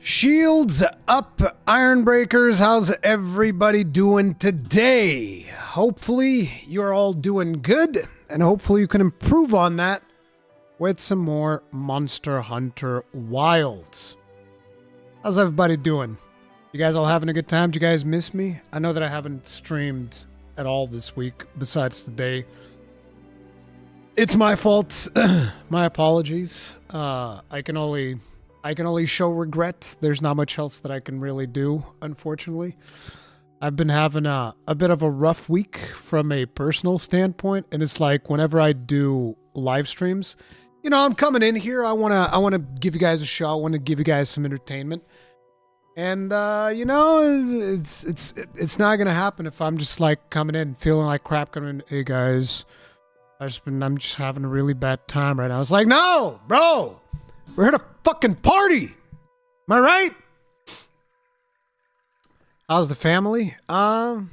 Shields up, Iron Breakers. How's everybody doing today? Hopefully you're all doing good, and hopefully you can improve on that with some more Monster Hunter Wilds. How's everybody doing? You guys all having a good time? Do you guys miss me? I know that I haven't streamed at all this week besides today. It's my fault. My apologies. I can only show regret. There's not much else that I can really do, unfortunately. I've been having a bit of a rough week from a personal standpoint, and it's like whenever I do live streams, you know, I'm coming in here, I want to give you guys a show, I want to give you guys some entertainment. And you know, it's not going to happen if I'm just like coming in feeling like crap, coming in, hey guys, I'm just having a really bad time right now. It's like, no, bro. We're here to fucking party. Am I right? How's the family? We're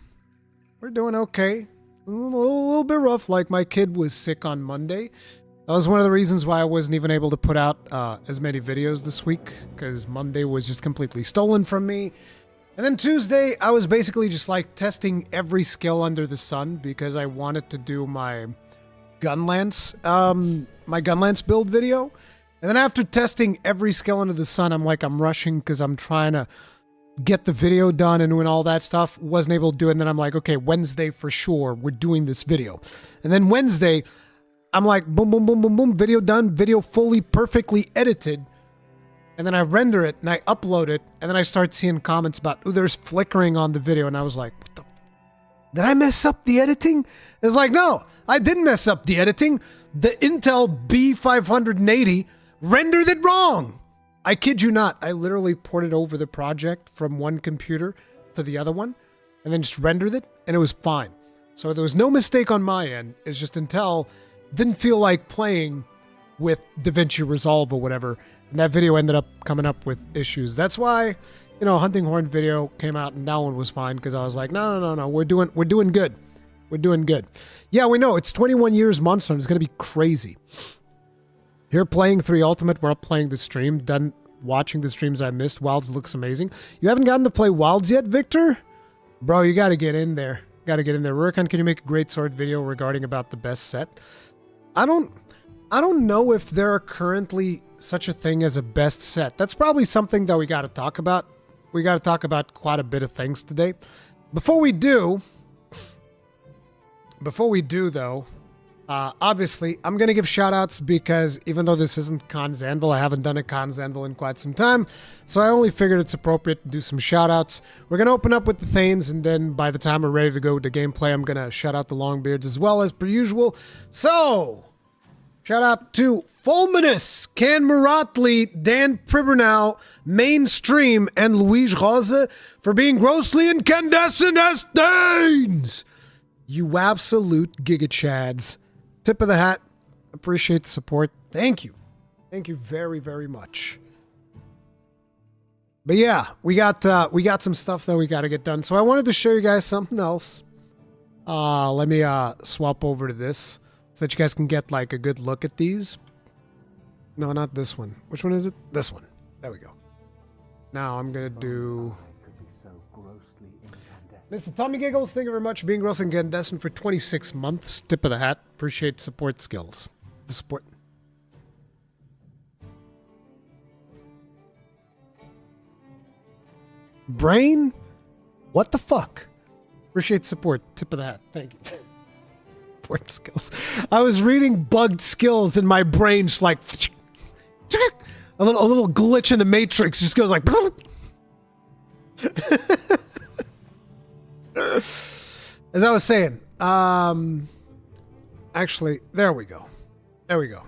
doing okay. A little bit rough. Like, my kid was sick on Monday. That was one of the reasons why I wasn't even able to put out as many videos this week, because Monday was just completely stolen from me. And then Tuesday, I was basically just like testing every skill under the sun because I wanted to do my Gunlance build video. And then after testing every skill under the sun, I'm rushing because I'm trying to get the video done and doing all that stuff. Wasn't able to do it. And then I'm like, okay, Wednesday for sure, we're doing this video. And then Wednesday, I'm like, boom, boom, boom, boom, boom, video done, video fully, perfectly edited. And then I render it and I upload it. And then I start seeing comments about, oh, there's flickering on the video. And I was like, what the? Did I mess up the editing? It's like, no, I didn't mess up the editing. The Intel B580 rendered it wrong. I kid you not. I literally ported over the project from one computer to the other one and then just rendered it and it was fine. So there was no mistake on my end. It's just Intel didn't feel like playing with DaVinci Resolve or whatever. And that video ended up coming up with issues. That's why, you know, Hunting Horn video came out and that one was fine because I was like, no, we're doing good. We're doing good. Yeah, we know. It's 21 years Monster Hunter. It's going to be crazy. Here playing 3 Ultimate, we're up playing the stream, done watching the streams I missed. Wilds looks amazing. You haven't gotten to play Wilds yet, Victor? Bro, you got to get in there. Got to get in there. Rurikon, can you make a great sword video regarding about the best set? I don't know if there are currently such a thing as a best set. That's probably something that we got to talk about. We got to talk about quite a bit of things today. Before we do though, obviously, I'm going to give shout-outs because even though this isn't Khan's Anvil, I haven't done a Khan's Anvil in quite some time, so I only figured it's appropriate to do some shout-outs. We're going to open up with the Thanes, and then by the time we're ready to go to gameplay, I'm going to shout out the Longbeards as well as per usual. So, shout-out to Fulminus, Can Muratli, Dan Pribernow, Mainstream, and Luigi Rose for being grossly incandescent as Thanes! You absolute gigachads. Tip of the hat. Appreciate the support. Thank you. Thank you very, very much. But yeah, we got some stuff that we got to get done. So I wanted to show you guys something else. Let me swap over to this so that you guys can get like a good look at these. No, not this one. Which one is it? This one. There we go. Now I'm going to do... Mr. Tommy Giggles, thank you very much for being gross and incandescent for 26 months. Tip of the hat. Appreciate support skills. The support. Brain? What the fuck? Appreciate support. Tip of the hat. Thank you. Support skills. I was reading bugged skills and my brain just like... a little glitch in the matrix just goes like... As I was saying, actually, there we go. There we go.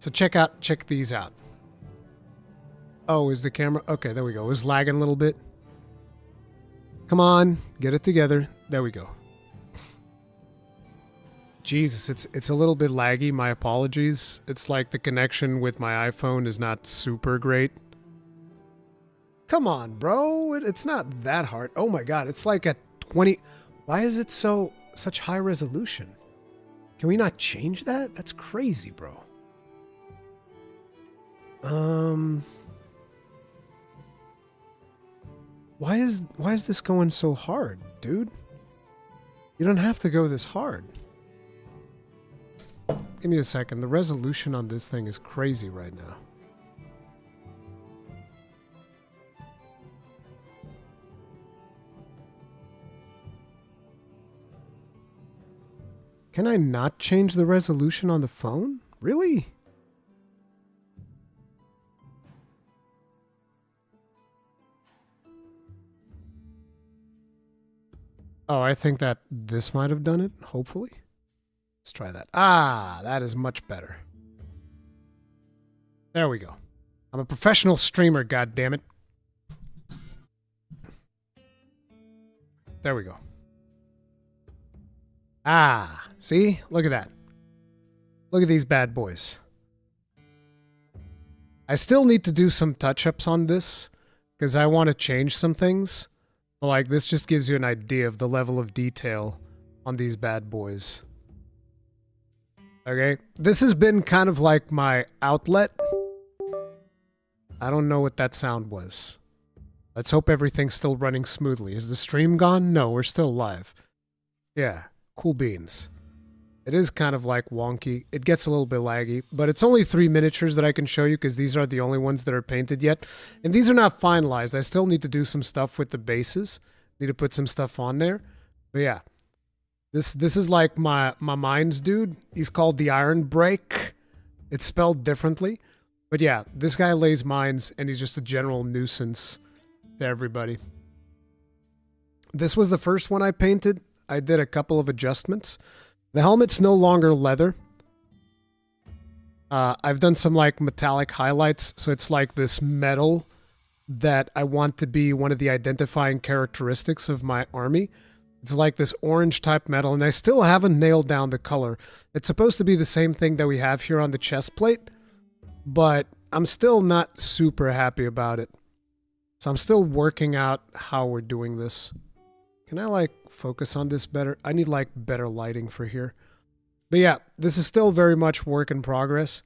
So check these out. Oh, is the camera? Okay, there we go. It was lagging a little bit. Come on, get it together. There we go. Jesus, it's a little bit laggy. My apologies. It's like the connection with my iPhone is not super great. Come on, bro. It's not that hard. Oh my god, it's like at 20. Why is it such high resolution? Can we not change that? That's crazy, bro. Why is this going so hard, dude? You don't have to go this hard. Give me a second. The resolution on this thing is crazy right now. Can I not change the resolution on the phone? Really? Oh, I think that this might have done it, hopefully. Let's try that. Ah, that is much better. There we go. I'm a professional streamer, goddammit. There we go. Ah, see? Look at that. Look at these bad boys. I still need to do some touch-ups on this because I want to change some things. But like, this just gives you an idea of the level of detail on these bad boys. Okay, this has been kind of like my outlet. I don't know what that sound was. Let's hope everything's still running smoothly. Is the stream gone? No, we're still live. Yeah, cool beans. It is kind of like wonky. It gets a little bit laggy, but it's only 3 miniatures that I can show you because these are the only ones that are painted yet. And these are not finalized. I still need to do some stuff with the bases. Need to put some stuff on there. But yeah, this is like my mines dude. He's called the Iron Break. It's spelled differently. But yeah, this guy lays mines and he's just a general nuisance to everybody. This was the first one I painted. I did a couple of adjustments. The helmet's no longer leather. I've done some like metallic highlights, so it's like this metal that I want to be one of the identifying characteristics of my army. It's like this orange type metal, and I still haven't nailed down the color. It's supposed to be the same thing that we have here on the chest plate, but I'm still not super happy about it. So I'm still working out how we're doing this. Can I like focus on this better? I need like better lighting for here. But yeah, this is still very much work in progress.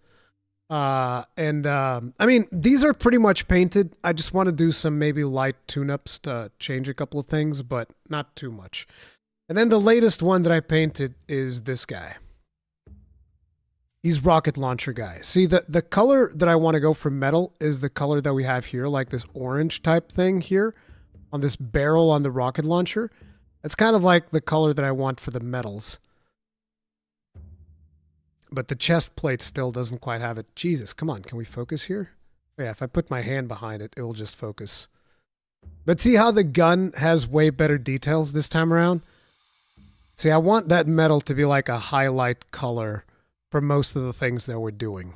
I mean, these are pretty much painted. I just want to do some maybe light tune-ups to change a couple of things, but not too much. And then the latest one that I painted is this guy. He's rocket launcher guy. See, the color that I want to go for metal is the color that we have here, like this orange type thing here. On this barrel on the rocket launcher. It's kind of like the color that I want for the metals. But the chest plate still doesn't quite have it. Jesus, come on, can we focus here? Oh yeah, if I put my hand behind it, it will just focus. But see how the gun has way better details this time around? See, I want that metal to be like a highlight color for most of the things that we're doing.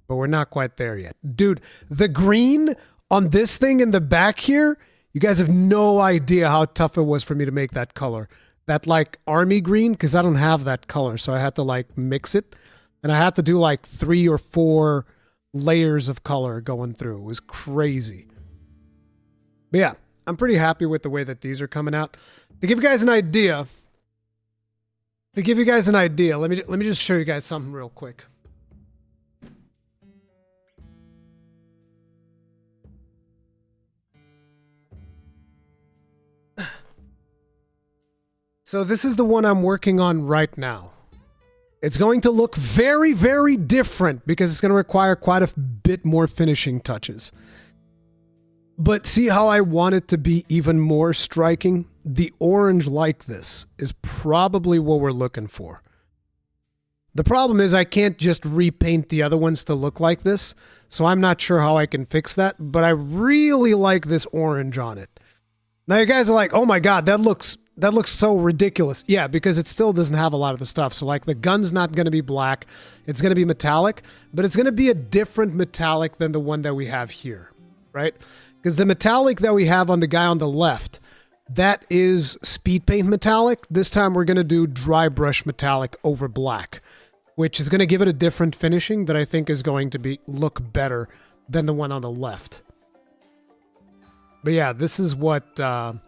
But we're not quite there yet. Dude, the green on this thing in the back here, you guys have no idea how tough it was for me to make that color. That like army green, because I don't have that color, so I had to like mix it. And I had to do like 3 or 4 layers of color going through. It was crazy. But yeah, I'm pretty happy with the way that these are coming out. To give you guys an idea, let me just show you guys something real quick. So this is the one I'm working on right now. It's going to look very, very different because it's going to require quite a bit more finishing touches. But see how I want it to be even more striking? The orange like this is probably what we're looking for. The problem is I can't just repaint the other ones to look like this, so I'm not sure how I can fix that, but I really like this orange on it. Now you guys are like, oh my god, that looks so ridiculous. Yeah, because it still doesn't have a lot of the stuff. So like the gun's not going to be black. It's going to be metallic, but it's going to be a different metallic than the one that we have here, right? Because the metallic that we have on the guy on the left, that is speed paint metallic. This time we're going to do dry brush metallic over black, which is going to give it a different finishing that I think is going to look better than the one on the left. But yeah, this is what I'm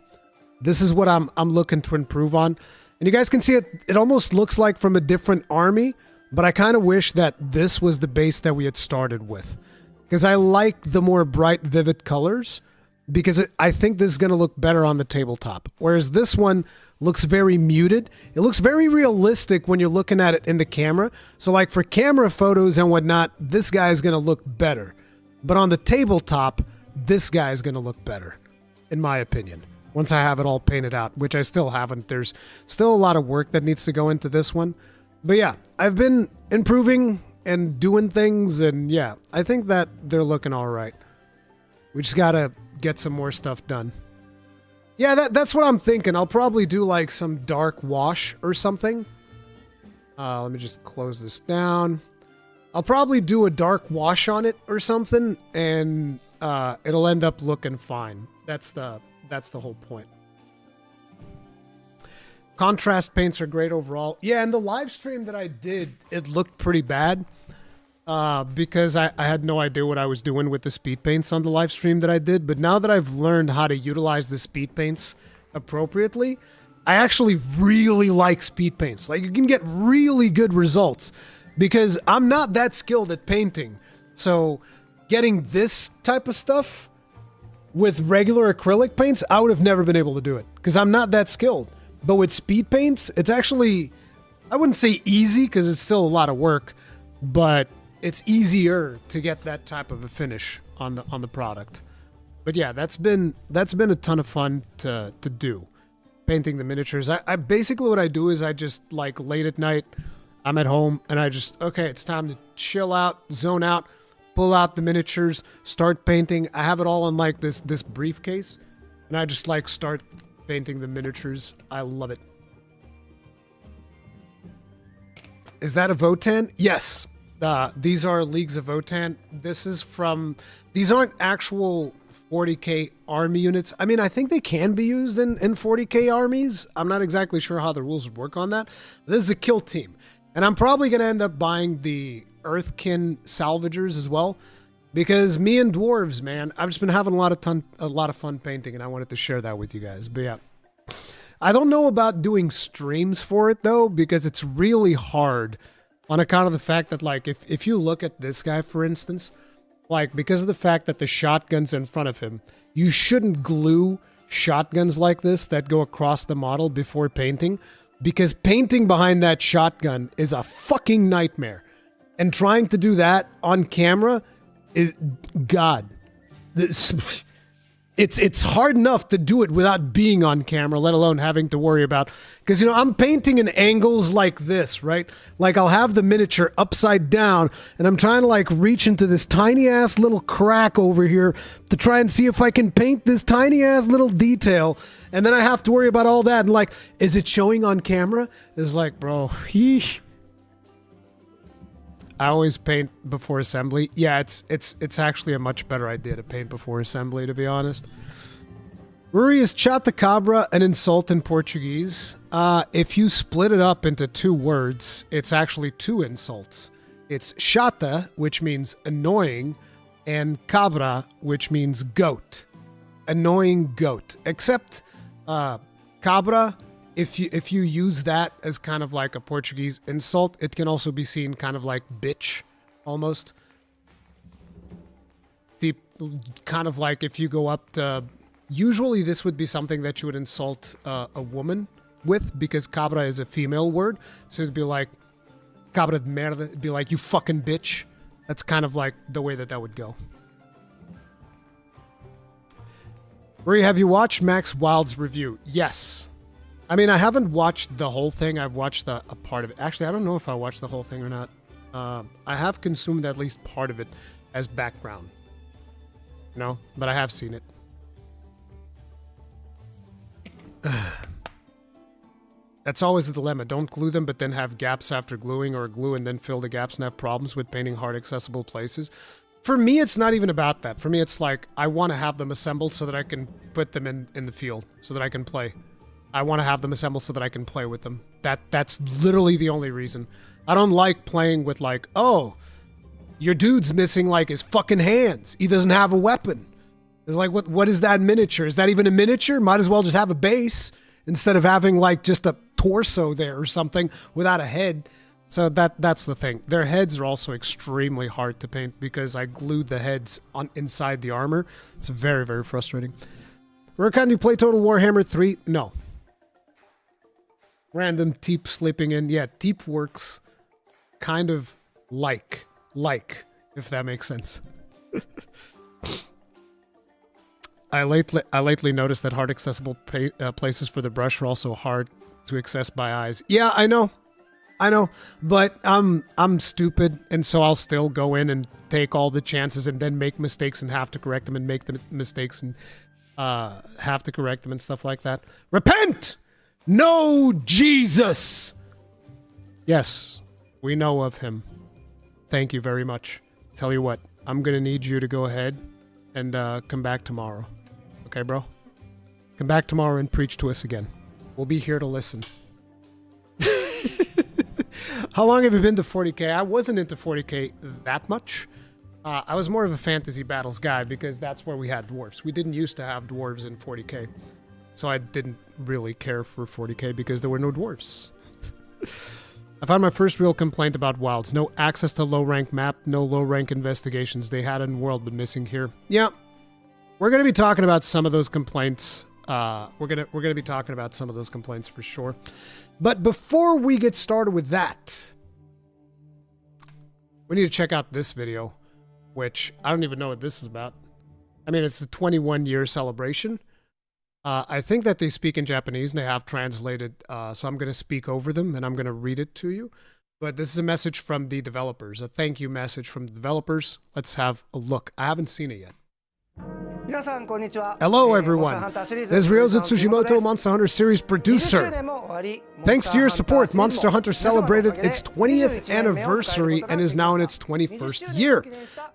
looking to improve on. And you guys can see it almost looks like from a different army, but I kind of wish that this was the base that we had started with. Because I like the more bright, vivid colors, because I think this is going to look better on the tabletop. Whereas this one looks very muted. It looks very realistic when you're looking at it in the camera. So like for camera photos and whatnot, this guy is going to look better. But on the tabletop, this guy is going to look better, in my opinion. Once I have it all painted out, which I still haven't. There's still a lot of work that needs to go into this one. But yeah, I've been improving and doing things, and yeah, I think that they're looking all right. We just gotta get some more stuff done. Yeah, that's what I'm thinking. I'll probably do like some dark wash or something. Let me just close this down. I'll probably do a dark wash on it or something, and it'll end up looking fine. That's the whole point. Contrast paints are great overall. Yeah, and the live stream that I did, it looked pretty bad because I had no idea what I was doing with the speed paints on the live stream that I did. But now that I've learned how to utilize the speed paints appropriately, I actually really like speed paints. Like, you can get really good results because I'm not that skilled at painting. So getting this type of stuff with regular acrylic paints, I would have never been able to do it because I'm not that skilled. But with speed paints, it's actually, I wouldn't say easy because it's still a lot of work, but it's easier to get that type of a finish on the product. But yeah, that's been a ton of fun to do, painting the miniatures. I basically what I do is I just like late at night, I'm at home and I just, okay, it's time to chill out, zone out, pull out the miniatures, start painting. I have it all in like this briefcase, and I just like start painting the miniatures. I love it. Is that a Votan? Yes. These are Leagues of Votan. These aren't actual 40k army units. I mean, I think they can be used in 40k armies. I'm not exactly sure how the rules would work on that. This is a kill team. And I'm probably going to end up buying the Earthkin salvagers as well. Because me and dwarves, man, I've just been having a lot of fun painting, and I wanted to share that with you guys. But yeah, I don't know about doing streams for it though, because it's really hard on account of the fact that, like, if you look at this guy, for instance, like, because of the fact that the shotgun's in front of him, you shouldn't glue shotguns like this that go across the model before painting, because painting behind that shotgun is a fucking nightmare. And trying to do that on camera is, God, it's hard enough to do it without being on camera, let alone having to worry about, because, you know, I'm painting in angles like this, right? Like, I'll have the miniature upside down and I'm trying to like reach into this tiny ass little crack over here to try and see if I can paint this tiny ass little detail, and then I have to worry about all that, and like, is it showing on camera? It's like, bro, yeesh. I always paint before assembly. Yeah, it's actually a much better idea to paint before assembly, to be honest. Ruri, is Chatacabra an insult in Portuguese? If you split it up into two words, it's actually two insults. It's chata, which means annoying, and cabra, which means goat. Annoying goat. Except cabra, if you use that as kind of like a Portuguese insult, it can also be seen kind of like bitch, almost. Deep, kind of like if you go up to... Usually this would be something that you would insult a woman with, because cabra is a female word. So it'd be like, cabra de merda, it'd be like, you fucking bitch. That's kind of like the way that would go. Marie, have you watched Max Wild's review? Yes. I mean, I haven't watched the whole thing. I've watched a part of it. Actually, I don't know if I watched the whole thing or not. I have consumed at least part of it as background. You know? But I have seen it. That's always the dilemma. Don't glue them, but then have gaps after gluing, or glue and then fill the gaps and have problems with painting hard accessible places. For me, it's not even about that. For me, it's like, I want to have them assembled so that I can put them in the field, so that I can play. I want to have them assembled so that I can play with them. That's literally the only reason. I don't like playing with like, oh, your dude's missing like his fucking hands. He doesn't have a weapon. It's like, what is that miniature? Is that even a miniature? Might as well just have a base instead of having like just a torso there or something without a head. So that's the thing. Their heads are also extremely hard to paint because I glued the heads on inside the armor. It's very, very frustrating. Rakan, do you play Total Warhammer 3? No. Random Teep slipping in. Yeah, Teep works kind of like, if that makes sense. I lately noticed that hard accessible places for the brush are also hard to access by eyes. Yeah, I know, but I'm stupid, and so I'll still go in and take all the chances, and then make mistakes and have to correct them, and make the mistakes and have to correct them and stuff like that. Repent! No, Jesus! Yes, we know of him. Thank you very much. Tell you what, I'm gonna need you to go ahead and come back tomorrow. Okay, bro? Come back tomorrow and preach to us again. We'll be here to listen. How long have you been to 40k? I wasn't into 40k that much. I was more of a fantasy battles guy because that's where we had dwarves. We didn't used to have dwarves in 40k. So I didn't really care for 40k because there were no dwarves. I found my first real complaint about Wilds. No access to low-rank map, no low-rank investigations. They had in world but missing here. Yeah. We're going to be talking about some of those complaints. We're gonna be talking about some of those complaints for sure. But before we get started with that, we need to check out this video, which I don't even know what this is about. I mean, it's the 21-year celebration. I think that they speak in Japanese and they have translated, so I'm going to speak over them and I'm going to read it to you. But this is a message from the developers, a thank you message from the developers. Let's have a look. I haven't seen it yet. Hello everyone, this is Ryozu Tsushimoto, Monster Hunter series producer. Thanks to your support, Monster Hunter celebrated its 20th anniversary and is now in its 21st year.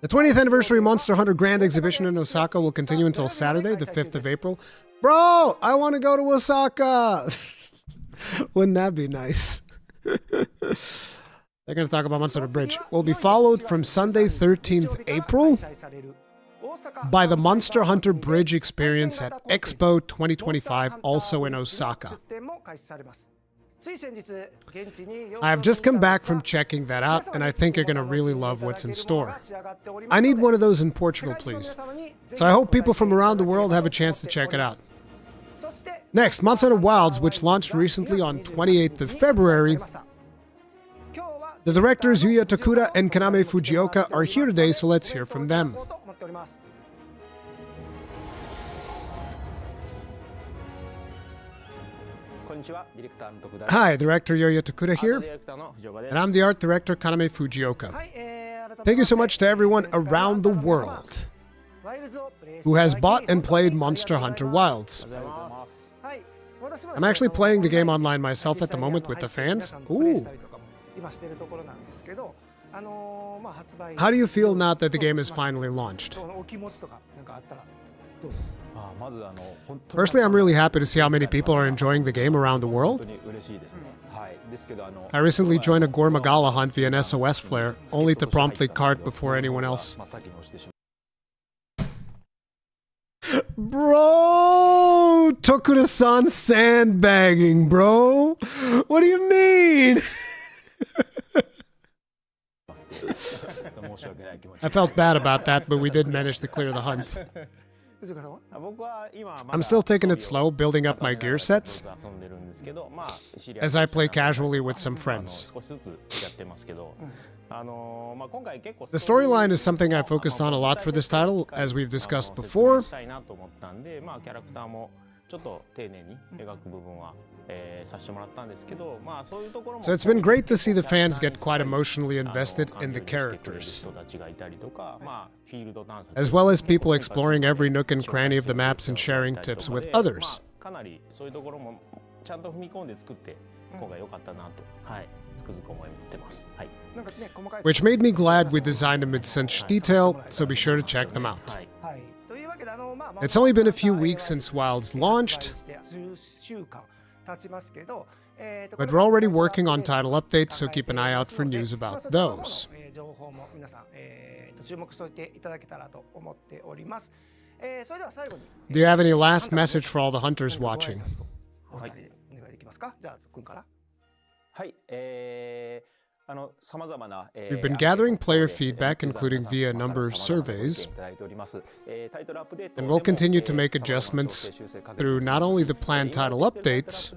The 20th anniversary Monster Hunter Grand Exhibition in Osaka will continue until Saturday, the 5th of April. Bro, I want to go to Osaka! Wouldn't that be nice? They're going to talk about Monster Hunter Bridge. Will be followed from Sunday, 13th April by the Monster Hunter Bridge experience at Expo 2025, also in Osaka. I have just come back from checking that out, and I think you're going to really love what's in store. I need one of those in Portugal, please. So I hope people from around the world have a chance to check it out. Next, Monster Hunter Wilds, which launched recently on 28th of February. The directors Yuya Tokuda and Kaname Fujioka are here today, so let's hear from them. Hi, Director Yuya Tokuda here, and I'm the Art Director Kaname Fujioka. Thank you so much to everyone around the world who has bought and played Monster Hunter Wilds. I'm actually playing the game online myself at the moment with the fans. Ooh. How do you feel now that the game is finally launched? Personally, I'm really happy to see how many people are enjoying the game around the world. I recently joined a Gormagala hunt via an SOS flare, only to promptly cart before anyone else. Bro! Tokuda-san sandbagging, bro! What do you mean? I felt bad about that, but we did manage to clear the hunt. I'm still taking it slow, building up my gear sets, as I play casually with some friends. The storyline is something I focused on a lot for this title, as we've discussed before. So it's been great to see the fans get quite emotionally invested in the characters, as well as people exploring every nook and cranny of the maps and sharing tips with others. Which made me glad we designed them with such detail, so be sure to check them out. It's only been a few weeks since Wilds launched, but we're already working on title updates, so keep an eye out for news about those. Do you have any last message for all the hunters watching? We've been gathering player feedback, including via a number of surveys, and we'll continue to make adjustments through not only the planned title updates,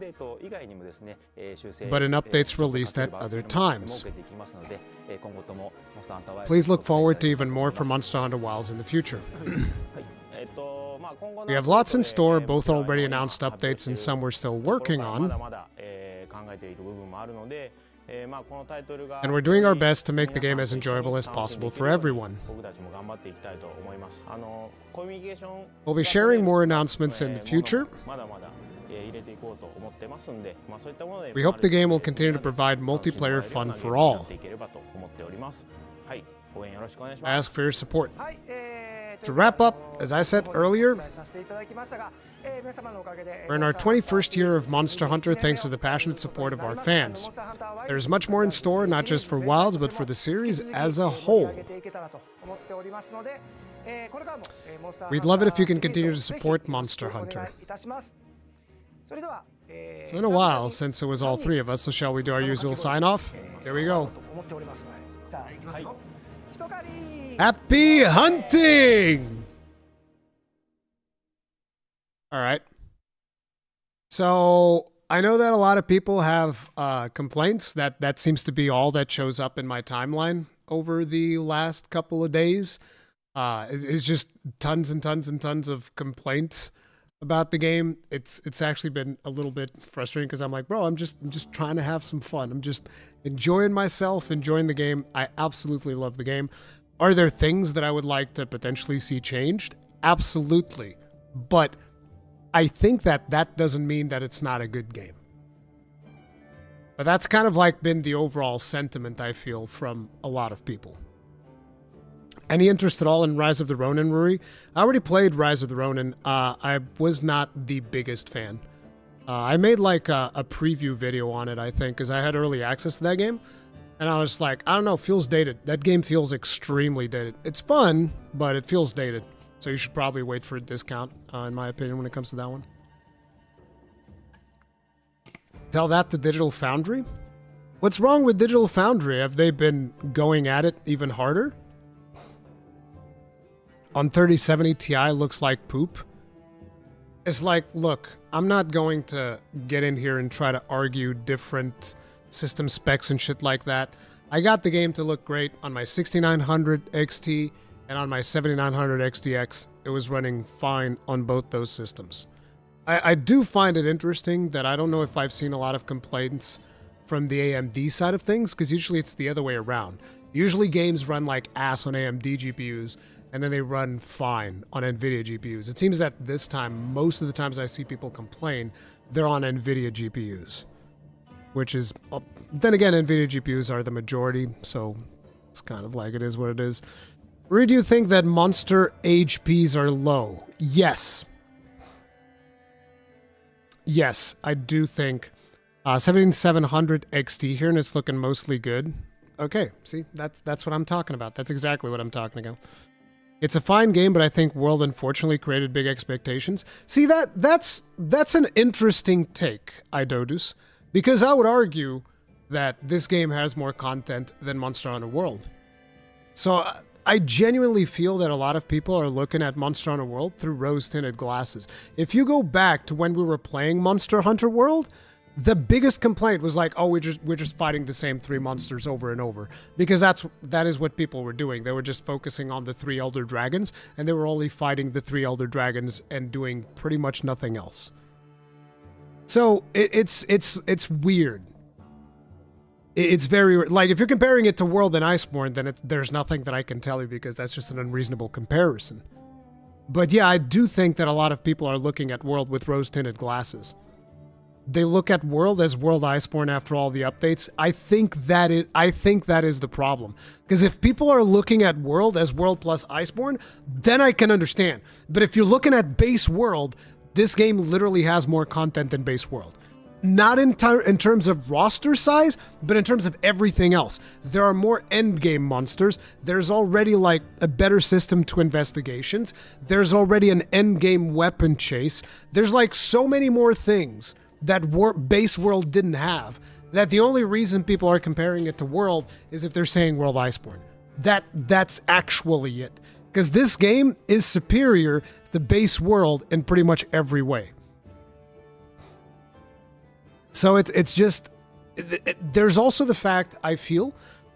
but in updates released at other times. Please look forward to even more for Monster Hunter Wilds in the future. We have lots in store, both already announced updates and some we're still working on. And we're doing our best to make the game as enjoyable as possible for everyone. We'll be sharing more announcements in the future. We hope the game will continue to provide multiplayer fun for all. I ask for your support. To wrap up, as I said earlier, we're in our 21st year of Monster Hunter thanks to the passionate support of our fans. There's much more in store, not just for Wilds, but for the series as a whole. We'd love it if you can continue to support Monster Hunter. It's been a while since it was all three of us, so shall we do our usual sign-off? Here we go. Happy hunting! Alright. So, I know that a lot of people have complaints. That seems to be all that shows up in my timeline over the last couple of days. It's just tons and tons and tons of complaints about the game. It's actually been a little bit frustrating because I'm like, bro, I'm just trying to have some fun. I'm just enjoying myself, enjoying the game. I absolutely love the game. Are there things that I would like to potentially see changed? Absolutely. But I think that doesn't mean that it's not a good game. But that's kind of like been the overall sentiment I feel from a lot of people. Any interest at all in Rise of the Ronin, Ruri? I already played Rise of the Ronin. I was not the biggest fan. I made like a preview video on it, I think, because I had early access to that game. And I was like, I don't know, feels dated. That game feels extremely dated. It's fun, but it feels dated. So you should probably wait for a discount, in my opinion, when it comes to that one. Tell that to Digital Foundry? What's wrong with Digital Foundry? Have they been going at it even harder? On 3070 Ti looks like poop. It's like, look, I'm not going to get in here and try to argue different system specs and shit like that. I got the game to look great on my 6900 XT and on my 7900 XTX. It was running fine on both those systems. I do find it interesting that I don't know if I've seen a lot of complaints from the AMD side of things, because usually it's the other way around. Usually games run like ass on AMD GPUs, and then they run fine on NVIDIA GPUs. It seems that this time, most of the times I see people complain, they're on NVIDIA GPUs. Which is, well, then again, NVIDIA GPUs are the majority, so it's kind of like it is what it is. Where do you think that monster HPs are low? Yes. Yes, I do think 7700 XT here, and it's looking mostly good. Okay, see, that's what I'm talking about. That's exactly what I'm talking about. It's a fine game, but I think World unfortunately created big expectations. See, that's an interesting take, Idodus, because I would argue that this game has more content than Monster Hunter World. So I genuinely feel that a lot of people are looking at Monster Hunter World through rose-tinted glasses. If you go back to when we were playing Monster Hunter World, the biggest complaint was like, oh, we're just fighting the same three monsters over and over, because that is what people were doing. They were just focusing on the three Elder Dragons, and they were only fighting the three Elder Dragons and doing pretty much nothing else. So it's weird. It's very, like, if you're comparing it to World and Iceborne, then there's nothing that I can tell you, because that's just an unreasonable comparison. But yeah, I do think that a lot of people are looking at World with rose-tinted glasses. They look at World as World Iceborne after all the updates. I think that is the problem. Because if people are looking at World as World plus Iceborne, then I can understand. But if you're looking at base World, this game literally has more content than base World. Not in terms of roster size, but in terms of everything else. There are more endgame monsters. There's already like a better system to investigations. There's already an endgame weapon chase. There's like so many more things that base World didn't have, That the only reason people are comparing it to World is if they're saying World Iceborne. That's actually it. Because this game is superior to base World in pretty much every way. So it's just... There's also the fact, I feel,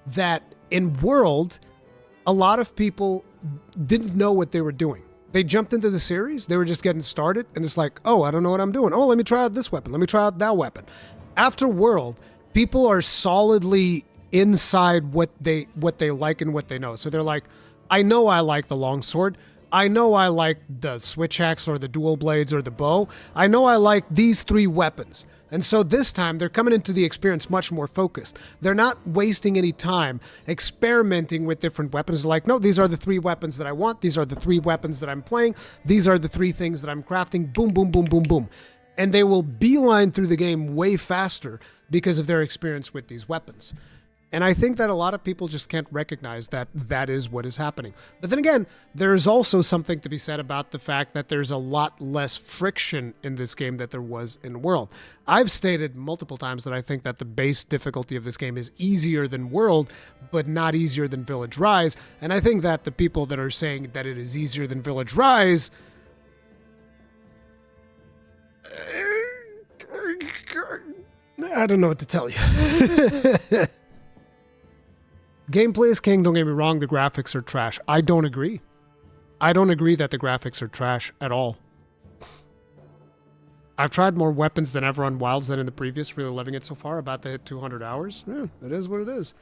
that in World, a lot of people didn't know what they were doing. They jumped into the series, they were just getting started, and it's like, oh, I don't know what I'm doing. Oh, let me try out this weapon. Let me try out that weapon. After World, people are solidly inside what they like and what they know. So they're like, I know I like the longsword. I know I like the switch axe or the dual blades or the bow. I know I like these 3 weapons. And so this time, they're coming into the experience much more focused. They're not wasting any time experimenting with different weapons. They're like, no, these are the 3 weapons that I want. These are the 3 weapons that I'm playing. These are the 3 things that I'm crafting. Boom, boom, boom, boom, boom. And they will beeline through the game way faster because of their experience with these weapons. And I think that a lot of people just can't recognize that that is what is happening. But then again, there's also something to be said about the fact that there's a lot less friction in this game than there was in World. I've stated multiple times that I think that the base difficulty of this game is easier than World, but not easier than Village Rise. And I think that the people that are saying that it is easier than Village Rise... I don't know what to tell you. Gameplay is king, don't get me wrong, the graphics are trash. I don't agree. I don't agree that the graphics are trash at all. I've tried more weapons than ever on Wilds than in the previous, really loving it so far, about to hit 200 hours. Yeah, it is what it is.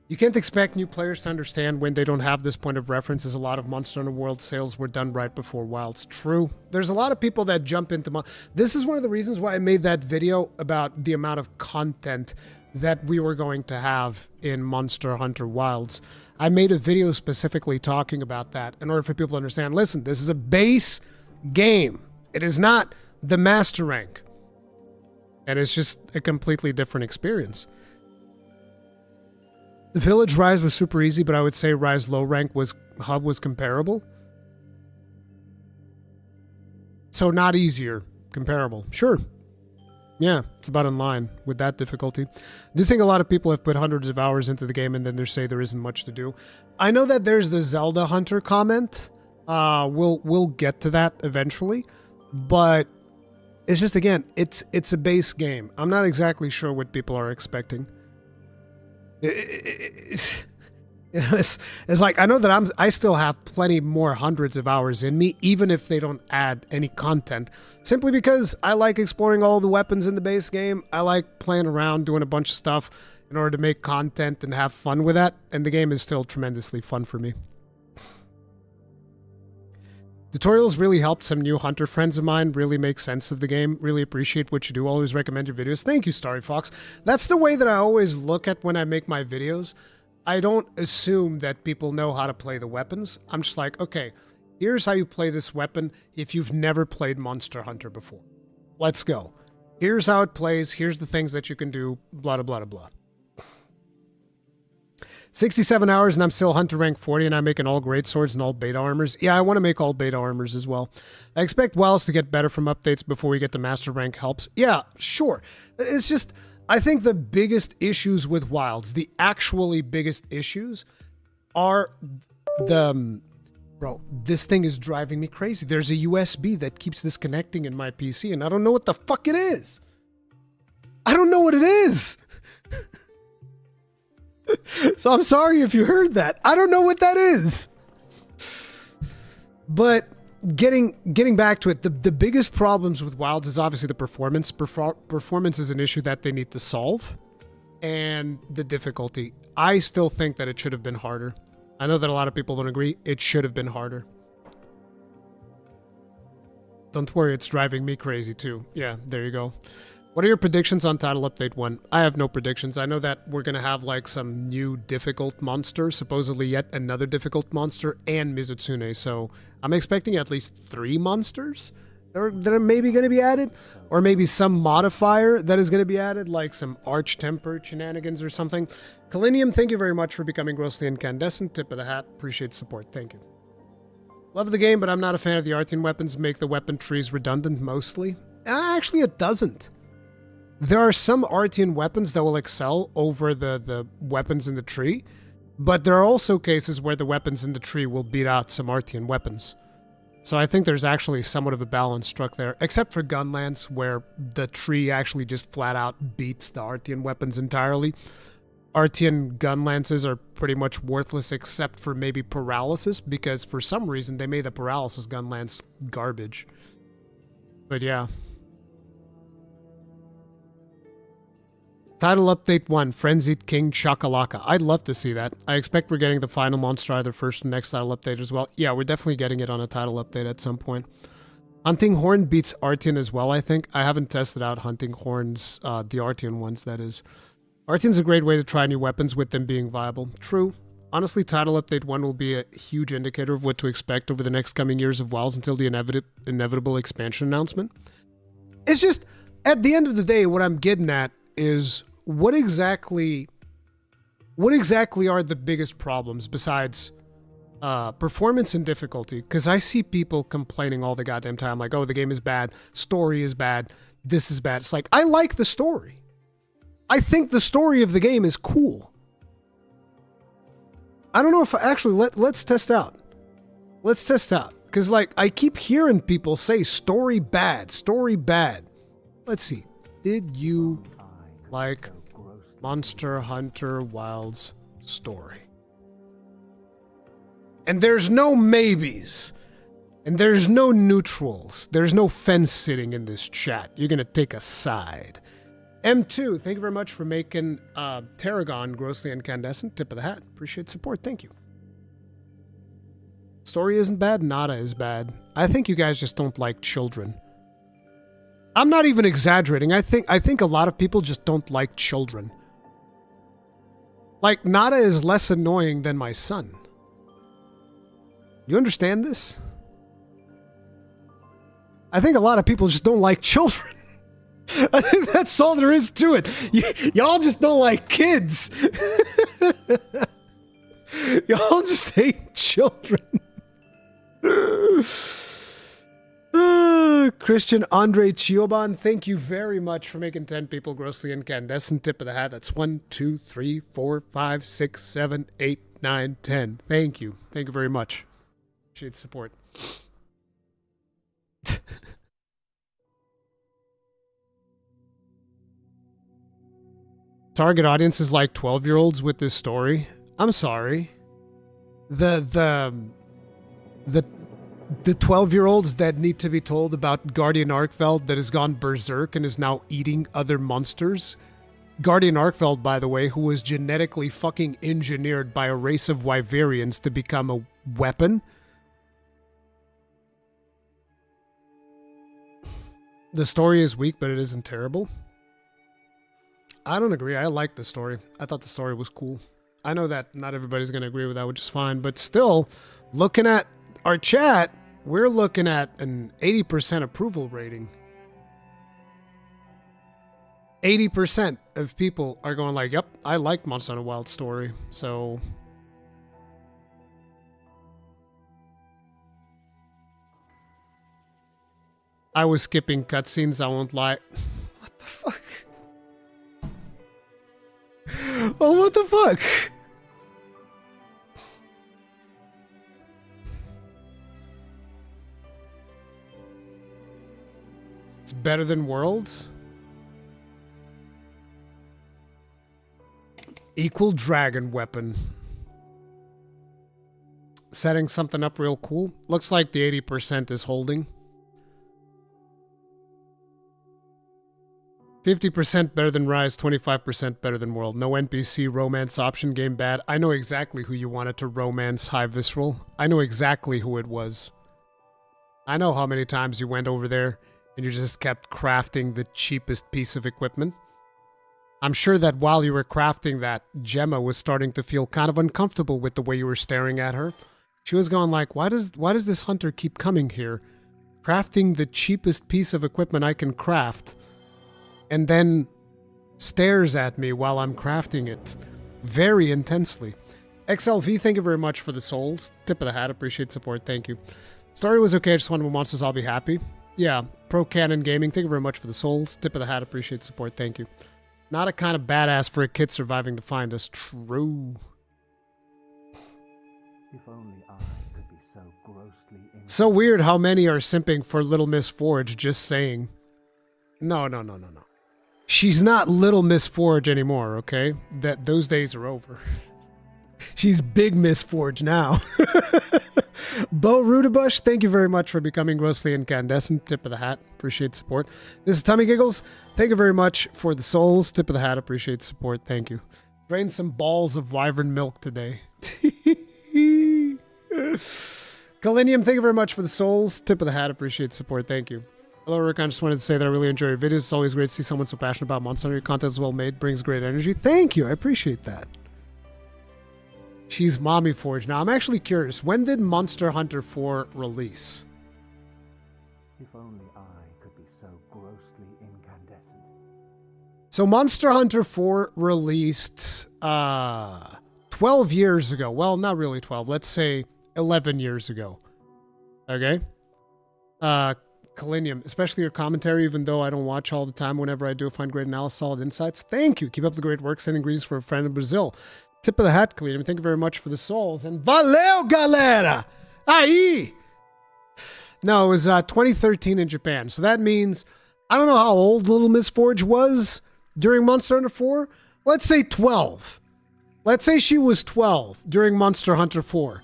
You can't expect new players to understand when they don't have this point of reference, as a lot of Monster Hunter World sales were done right before Wilds. True. There's a lot of people that jump into... This is one of the reasons why I made that video about the amount of content that we were going to have in Monster Hunter Wilds. I made a video specifically talking about that in order for people to understand, listen, this is a base game. It is not the master rank. And it's just a completely different experience. The Village Rise was super easy, but I would say Rise low rank hub was comparable. So not easier, comparable. Sure. Yeah, it's about in line with that difficulty. I do think a lot of people have put hundreds of hours into the game and then they say there isn't much to do. I know that there's the Zelda Hunter comment. We'll get to that eventually, but it's just, again, it's a base game. I'm not exactly sure what people are expecting. It's like, I know that I still have plenty more hundreds of hours in me, even if they don't add any content, simply because I like exploring all the weapons in the base game. I like playing around, doing a bunch of stuff in order to make content and have fun with that, and the game is still tremendously fun for me. Tutorials really helped some new hunter friends of mine really make sense of the game. Really appreciate what you do. Always recommend your videos. Thank you, Starry Fox. That's the way that I always look at when I make my videos. I don't assume that people know how to play the weapons. I'm just like, okay, here's how you play this weapon if you've never played Monster Hunter before. Let's go. Here's how it plays. Here's the things that you can do. Blah, blah, blah, blah. 67 hours and I'm still Hunter rank 40 and I'm making all great swords and all beta armors. Yeah, I want to make all beta armors as well. I expect Wilds to get better from updates before we get to master rank helps. Yeah, sure. It's just, I think the biggest issues with Wilds, the actually biggest issues, are the... Bro, this thing is driving me crazy. There's a USB that keeps disconnecting in my PC and I don't know what the fuck it is. I don't know what it is. So I'm sorry if you heard that. I don't know what that is. But getting back to it, the biggest problems with Wilds is obviously the performance. Performance is an issue that they need to solve. And the difficulty. I still think that it should have been harder. I know that a lot of people don't agree. It should have been harder. Don't worry, it's driving me crazy too. Yeah, there you go. What are your predictions on Title Update 1? I have no predictions. I know that we're going to have like some new difficult monster, supposedly yet another difficult monster, and Mizutsune. So I'm expecting at least 3 monsters that are maybe going to be added, or maybe some modifier that is going to be added, like some Arch-Tempered shenanigans or something. Kalinium, thank you very much for becoming grossly incandescent. Tip of the hat. Appreciate the support. Thank you. Love the game, but I'm not a fan of the Artian weapons. Make the weapon trees redundant mostly. Actually, it doesn't. There are some Artian weapons that will excel over the weapons in the tree, but there are also cases where the weapons in the tree will beat out some Artian weapons. So I think there's actually somewhat of a balance struck there, except for Gunlance, where the tree actually just flat out beats the Artian weapons entirely. Artian Gunlances are pretty much worthless except for maybe Paralysis, because for some reason they made the Paralysis Gunlance garbage. But yeah. Title Update 1, Frenzied King Chakalaka. I'd love to see that. I expect we're getting the final monster either first or next title update as well. Yeah, we're definitely getting it on a title update at some point. Hunting Horn beats Artian as well, I think. I haven't tested out Hunting Horns, the Artian ones, that is. Artian's a great way to try new weapons with them being viable. True. Honestly, title update 1 will be a huge indicator of what to expect over the next coming years of WoWs until the inevitable expansion announcement. It's just, at the end of the day, what I'm getting at is what exactly are the biggest problems besides performance and difficulty? Because I see people complaining all the goddamn time, like, oh, the game is bad, story is bad, this is bad. It's like, I like the story. I think the story of the game is cool. I don't know if actually let's test out. Let's test out. Because like I keep hearing people say story bad, story bad. Let's see. Did you like Monster Hunter Wilds story? And there's no maybes. And there's no neutrals. There's no fence sitting in this chat. You're gonna take a side. M2, thank you very much for making Tarragon grossly incandescent. Tip of the hat. Appreciate support. Thank you. Story isn't bad. Nada is bad. I think you guys just don't like children. I'm not even exaggerating. I think a lot of people just don't like children. Like, Nada is less annoying than my son. You understand this? I think a lot of people just don't like children. I think that's all there is to it. Y'all just don't like kids. Y'all just hate children. Christian Andre Chioban, thank you very much for making 10 people grossly incandescent. Tip of the hat. That's 1, 2, 3, 4, 5, 6, 7, 8, 9, 10. Thank you. Thank you very much. Appreciate the support. Target audience is like 12-year-olds with this story. I'm sorry. The 12-year-olds that need to be told about Guardian Arkfeld that has gone berserk and is now eating other monsters. Guardian Arkfeld, by the way, who was genetically fucking engineered by a race of Wyverians to become a weapon. The story is weak, but it isn't terrible. I don't agree. I like the story. I thought the story was cool. I know that not everybody's going to agree with that, which is fine. But still, looking at our chat, we're looking at an 80% approval rating. 80% of people are going like, yep, I like Monster Hunter Wild story. So... I was skipping cutscenes, I won't lie. What the fuck? Well, what the fuck? It's better than Worlds? Equal dragon weapon. Setting something up real cool. Looks like the 80% is holding. 50% better than Rise, 25% better than World. No NPC romance option, game bad. I know exactly who you wanted to romance High Visceral. I know exactly who it was. I know how many times you went over there and you just kept crafting the cheapest piece of equipment. I'm sure that while you were crafting that, Gemma was starting to feel kind of uncomfortable with the way you were staring at her. She was going like, why does this hunter keep coming here? Crafting the cheapest piece of equipment I can craft. And then stares at me while I'm crafting it very intensely. XLV, thank you very much for the souls. Tip of the hat, appreciate support, thank you. Story was okay, I just wanted more monsters, I'll be happy. Yeah, Pro Cannon Gaming, thank you very much for the souls. Tip of the hat, appreciate support, thank you. Not a kind of badass for a kid surviving to find us. True. If only I could be so grossly so weird how many are simping for Little Miss Forge, just saying. No. She's not Little Miss Forge anymore, okay? Those days are over. She's Big Miss Forge now. Bo Rudabush, thank you very much for becoming grossly incandescent. Tip of the hat. Appreciate support. This is Tummy Giggles. Thank you very much for the souls. Tip of the hat. Appreciate support. Thank you. Drained some balls of wyvern milk today. Kalinium, thank you very much for the souls. Tip of the hat. Appreciate support. Thank you. Hello, Rick. I just wanted to say that I really enjoy your videos. It's always great to see someone so passionate about Monster Hunter. Your content is well made. Brings great energy. Thank you. I appreciate that. She's Mommy Forge. Now, I'm actually curious. When did Monster Hunter 4 release? If only I could be so grossly incandescent. So Monster Hunter 4 released 12 years ago. Well, not really 12. Let's say 11 years ago. Okay? Kalinium, especially your commentary, even though I don't watch all the time, whenever I do find great analysis, solid insights. Thank you. Keep up the great work. Sending greetings for a friend in Brazil. Tip of the hat, Kalinium. Thank you very much for the souls. And valeu, galera! Aí! No, it was 2013 in Japan. So that means, I don't know how old Little Miss Forge was during Monster Hunter 4. Let's say 12. Let's say she was 12 during Monster Hunter 4.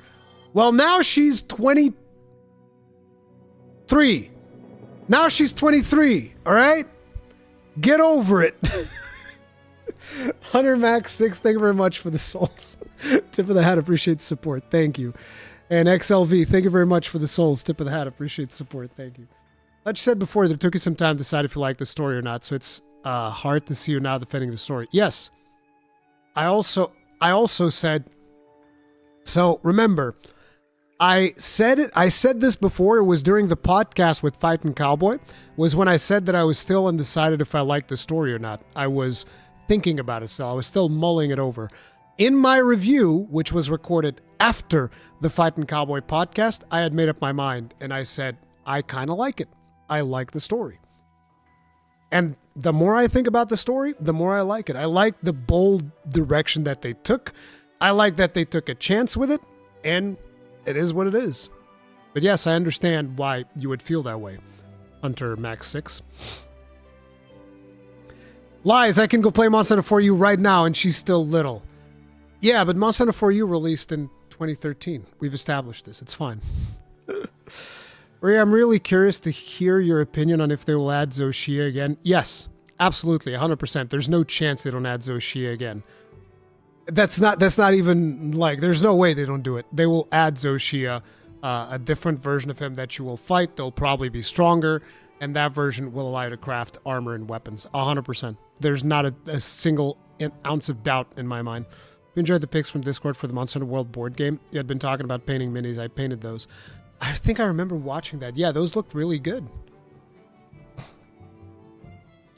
Well, now she's 23. Now she's 23, all right? Get over it. Hunter Max 6, thank you very much for the souls. Tip of the hat, appreciate the support. Thank you. And XLV, thank you very much for the souls. Tip of the hat, appreciate the support. Thank you. Like you said before, it took you some time to decide if you like the story or not, so it's hard to see you now defending the story. Yes. I also said, so remember, I said this before. It was during the podcast with Fightin' Cowboy, was when I said that I was still undecided if I liked the story or not. I was thinking about it still. I was still mulling it over. In my review, which was recorded after the Fightin' Cowboy podcast, I had made up my mind and I said, I kind of like it. I like the story. And the more I think about the story, the more I like it. I like the bold direction that they took. I like that they took a chance with it, and it is what it is. But yes, I understand why you would feel that way, Hunter Max 6. Lies, I can go play Monster Hunter 4U right now, and she's still little. Yeah, but Monster Hunter 4U released in 2013. We've established this. It's fine. Ray, I'm really curious to hear your opinion on if they will add Zoshia again. Yes, absolutely, 100%. There's no chance they don't add Zoshia again. That's not even like, there's no way they don't do it. They will add Zoshia, a different version of him that you will fight. They'll probably be stronger, and that version will allow you to craft armor and weapons. 100%. There's not a single ounce of doubt in my mind. We enjoyed the pics from Discord for the Monster Hunter World board game. You had been talking about painting minis. I painted those. I think I remember watching that. Yeah, those looked really good.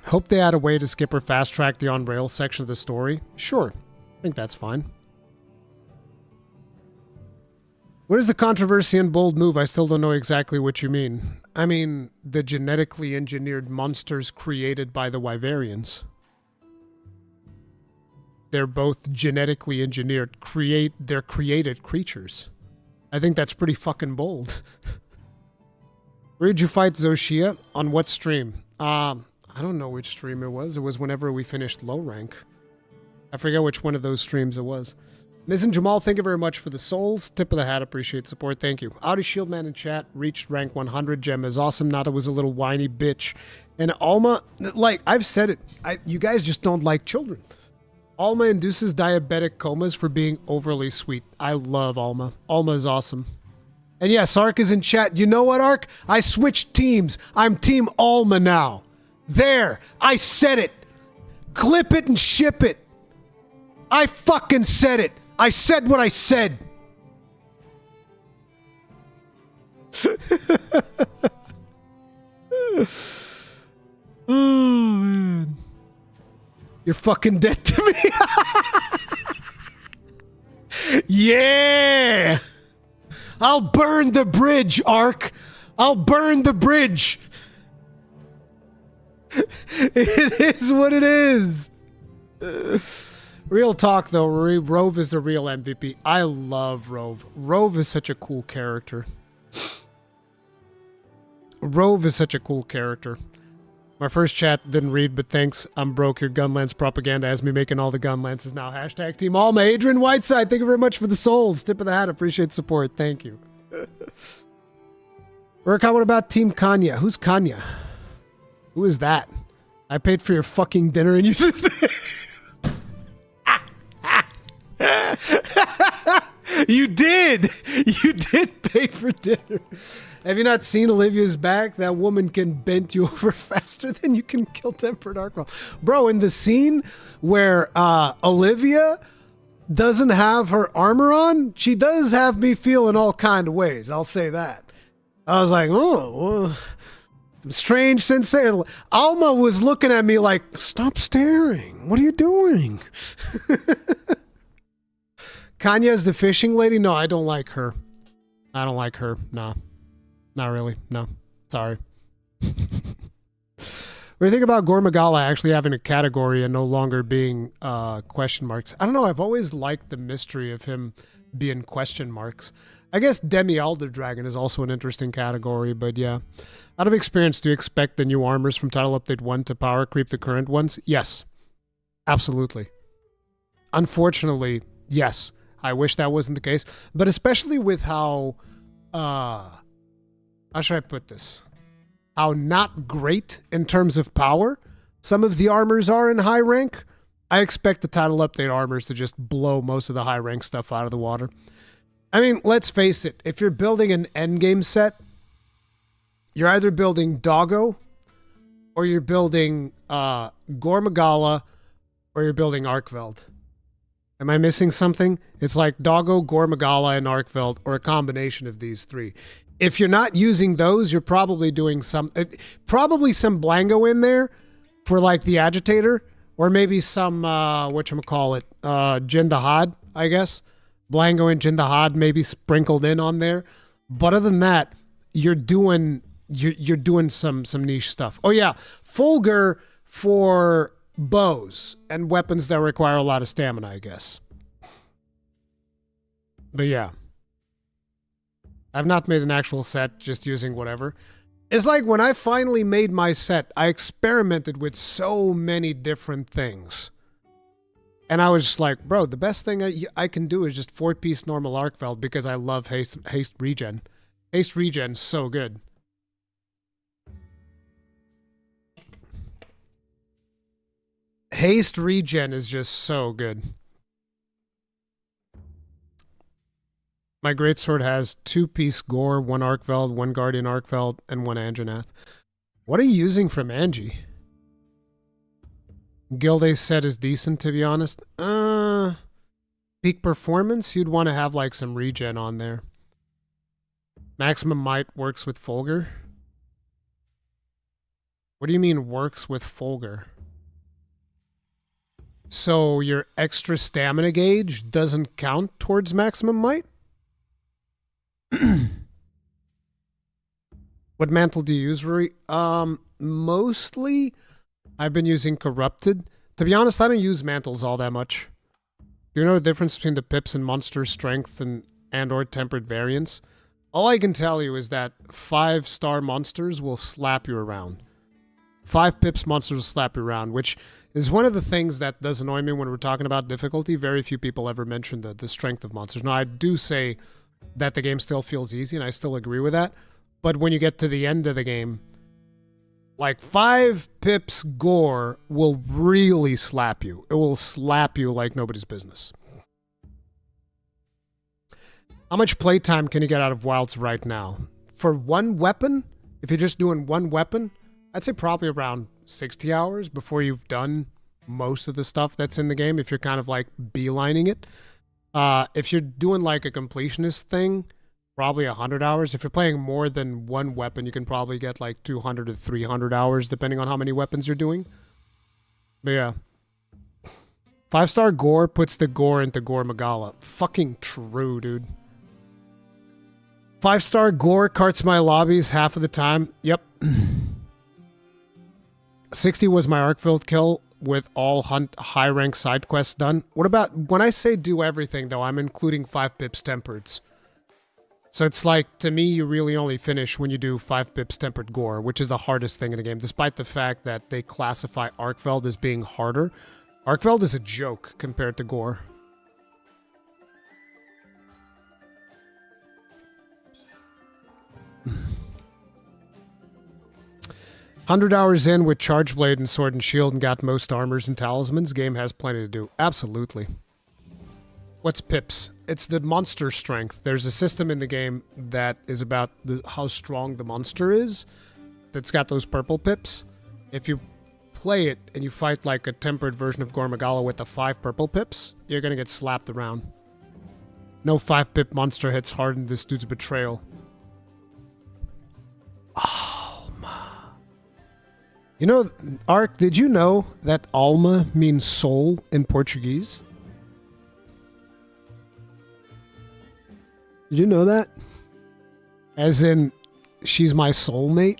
Hope they add a way to skip or fast track the on-rail section of the story. Sure. I think that's fine. What is the controversy and bold move? I still don't know exactly what you mean. I mean, the genetically engineered monsters created by the Wyverians. They're both genetically engineered. They're created creatures. I think that's pretty fucking bold. Where did you fight Zoshia? On what stream? I don't know which stream it was. It was whenever we finished low rank. I forget which one of those streams it was. Ms. and Jamal, thank you very much for the souls. Tip of the hat, appreciate support. Thank you. Audi Shieldman in chat reached rank 100. Gem is awesome. Nada was a little whiny bitch. And Alma, like, I've said it. You guys just don't like children. Alma induces diabetic comas for being overly sweet. I love Alma. Alma is awesome. And yes, Ark is in chat. You know what, Ark? I switched teams. I'm Team Alma now. There. I said it. Clip it and ship it. I fucking said it. I said what I said. Oh, man. You're fucking dead to me. Yeah. I'll burn the bridge, Ark. I'll burn the bridge. It is what it is. Real talk, though, Rove is the real MVP. I love Rove. Rove is such a cool character. Rove is such a cool character. My first chat didn't read, but thanks. I'm broke. Your gun lance propaganda has me making all the gun lances now. Hashtag Team Alma. Adrian Whiteside, thank you very much for the souls. Tip of the hat. Appreciate support. Thank you. Urka, what about Team Kanya? Who's Kanya? Who is that? I paid for your fucking dinner and you You did! You did pay for dinner. Have you not seen Olivia's back? That woman can bend you over faster than you can kill Tempered Arkwell. Bro, in the scene where Olivia doesn't have her armor on, she does have me feeling all kind of ways. I'll say that. I was like, oh, strange sensation. Alma was looking at me like, stop staring. What are you doing? Kanya's the fishing lady? No, I don't like her. I don't like her. No. Not really. No. Sorry. What do you think about Gormagala actually having a category and no longer being question marks? I don't know. I've always liked the mystery of him being question marks. I guess Demi Elder Dragon is also an interesting category, but yeah. Out of experience, do you expect the new armors from Title Update 1 to power creep the current ones? Yes. Absolutely. Unfortunately, yes. I wish that wasn't the case. But especially with how should I put this? How not great in terms of power some of the armors are in high rank. I expect the Title Update armors to just blow most of the high rank stuff out of the water. I mean, let's face it. If you're building an endgame set, you're either building Doggo, or you're building Gormagala, or you're building Arkveld. Am I missing something? It's like Doggo, Gormagala, and Arkveld, or a combination of these three. If you're not using those, you're probably doing probably some Blango in there for like the agitator, or maybe some whatchamacallit, Jindahad, I guess. Blango and Jindahad maybe sprinkled in on there. But other than that, you're doing some niche stuff. Oh yeah, Fulgur for bows and weapons that require a lot of stamina, I guess. But yeah. I've not made an actual set, just using whatever. It's like when I finally made my set, I experimented with so many different things. And I was just like, bro, the best thing I can do is just 4-piece normal Arkveld because I love haste regen. Haste regen's so good. Haste regen is just so good. My greatsword has 2-piece Gore, 1 Arkveld, 1 Guardian Arkveld, and 1 Anjanath. What are you using from Angie? Gilde's set is decent, to be honest. Peak performance, you'd want to have like some regen on there. Maximum might works with Fulgur. What do you mean works with Fulgur? So your extra stamina gauge doesn't count towards maximum might? What mantle do you use, Ruri? Mostly I've been using Corrupted. To be honest, I don't use mantles all that much. Do you know the difference between the pips and monster strength and or tempered variants? All I can tell you is that 5-star monsters will slap you around. 5 pips monsters will slap you around, which is one of the things that does annoy me when we're talking about difficulty. Very few people ever mention the strength of monsters. Now, I do say that the game still feels easy, and I still agree with that. But when you get to the end of the game, like 5 pips Gore will really slap you. It will slap you like nobody's business. How much playtime can you get out of Wilds right now? For one weapon, if you're just doing one weapon, I'd say probably around 60 hours before you've done most of the stuff that's in the game, if you're kind of like beelining it. If you're doing like a completionist thing, probably 100 hours. If you're playing more than one weapon, you can probably get like 200 to 300 hours, depending on how many weapons you're doing. But yeah. 5-star Gore puts the Gore into Gormagala. Fucking true, dude. 5-star Gore carts my lobbies half of the time. Yep. 60 was my arc-filled kill with all high-rank side quests done. What about, when I say do everything, though, I'm including 5 pips tempereds. So it's like, to me, you really only finish when you do 5 pips tempered gore, which is the hardest thing in the game, despite the fact that they classify Arkveld as being harder. Arkveld is a joke compared to gore. "100 hours in with Charge Blade and Sword and Shield and got most armors and talismans. Game has plenty to do." Absolutely. What's pips? It's the monster strength. There's a system in the game that is about how strong the monster is. That's got those purple pips. If you play it and you fight like a tempered version of Gormagala with the 5 purple pips, you're gonna get slapped around. No 5 pip monster hits hard in this dude's betrayal. You know, Ark, did you know that alma means soul in Portuguese? Did you know that? As in, she's my soulmate?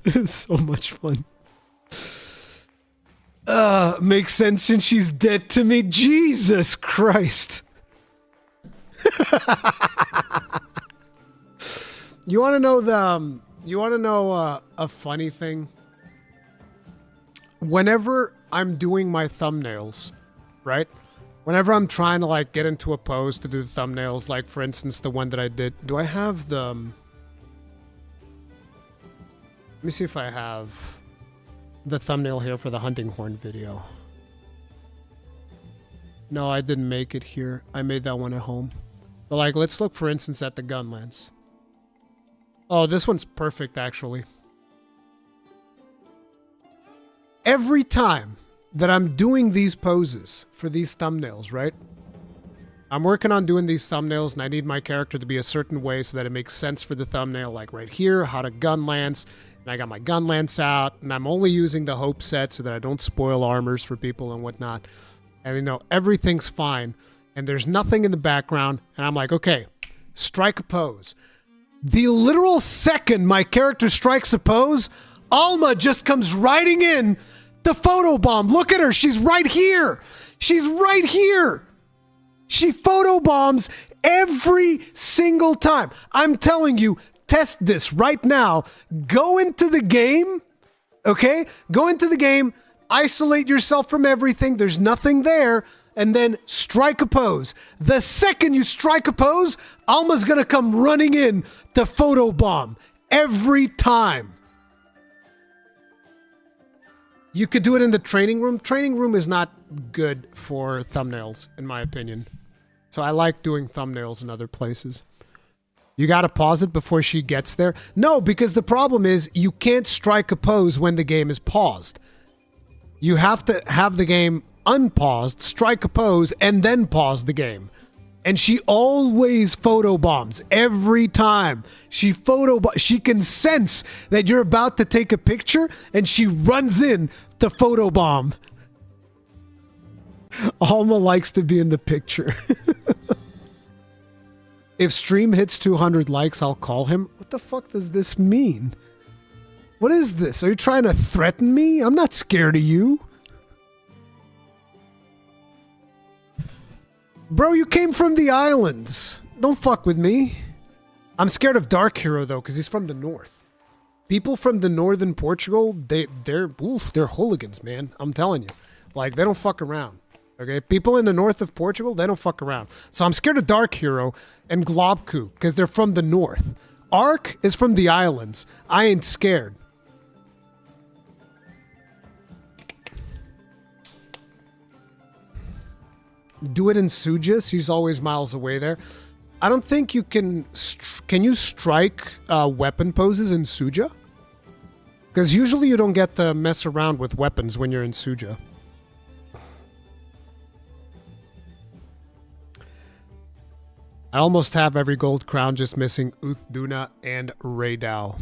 It's so much fun. Makes sense since she's dead to me. Jesus Christ. You want to know a funny thing? Whenever I'm doing my thumbnails, right? Whenever I'm trying to like get into a pose to do the thumbnails, like for instance the one that I did. Do I have the let me see if I have the thumbnail here for the hunting horn video. No, I didn't make it here. I made that one at home. But like, let's look for instance at the gun lance. Oh, this one's perfect actually. Every time that I'm doing these poses for these thumbnails, right? I'm working on doing these thumbnails and I need my character to be a certain way so that it makes sense for the thumbnail. Like right here, how to gun lance. And I got my gun lance out, and I'm only using the hope set so that I don't spoil armors for people and whatnot. And you know, everything's fine, and there's nothing in the background, and I'm like, okay, strike a pose. The literal second my character strikes a pose, Alma just comes riding in to photobomb. Look at her, she's right here. She's right here. She photobombs every single time. I'm telling you, test this right now. Go into the game, okay? Go into the game, isolate yourself from everything. There's nothing there. And then strike a pose. The second you strike a pose, Alma's gonna come running in to photobomb every time. You could do it in the training room. Training room is not good for thumbnails, in my opinion. So I like doing thumbnails in other places. You gotta pause it before she gets there? No, because the problem is you can't strike a pose when the game is paused. You have to have the game unpaused, strike a pose, and then pause the game. And she always photobombs every time. She can sense that you're about to take a picture, and she runs in to photobomb. Alma likes to be in the picture. If stream hits 200 likes, I'll call him. What the fuck does this mean? What is this? Are you trying to threaten me? I'm not scared of you. Bro, you came from the islands. Don't fuck with me. I'm scared of Dark Hero, though, because he's from the north. People from the northern Portugal, they're hooligans, man. I'm telling you. Like, they don't fuck around. Okay? People in the north of Portugal, they don't fuck around. So I'm scared of Dark Hero and Globku, because they're from the north. Ark is from the islands. I ain't scared. Do it in Suja. She's always miles away there. I don't think you can... Can you strike weapon poses in Suja? Because usually you don't get to mess around with weapons when you're in Suja. I almost have every gold crown, just missing Uthduna and Raydao.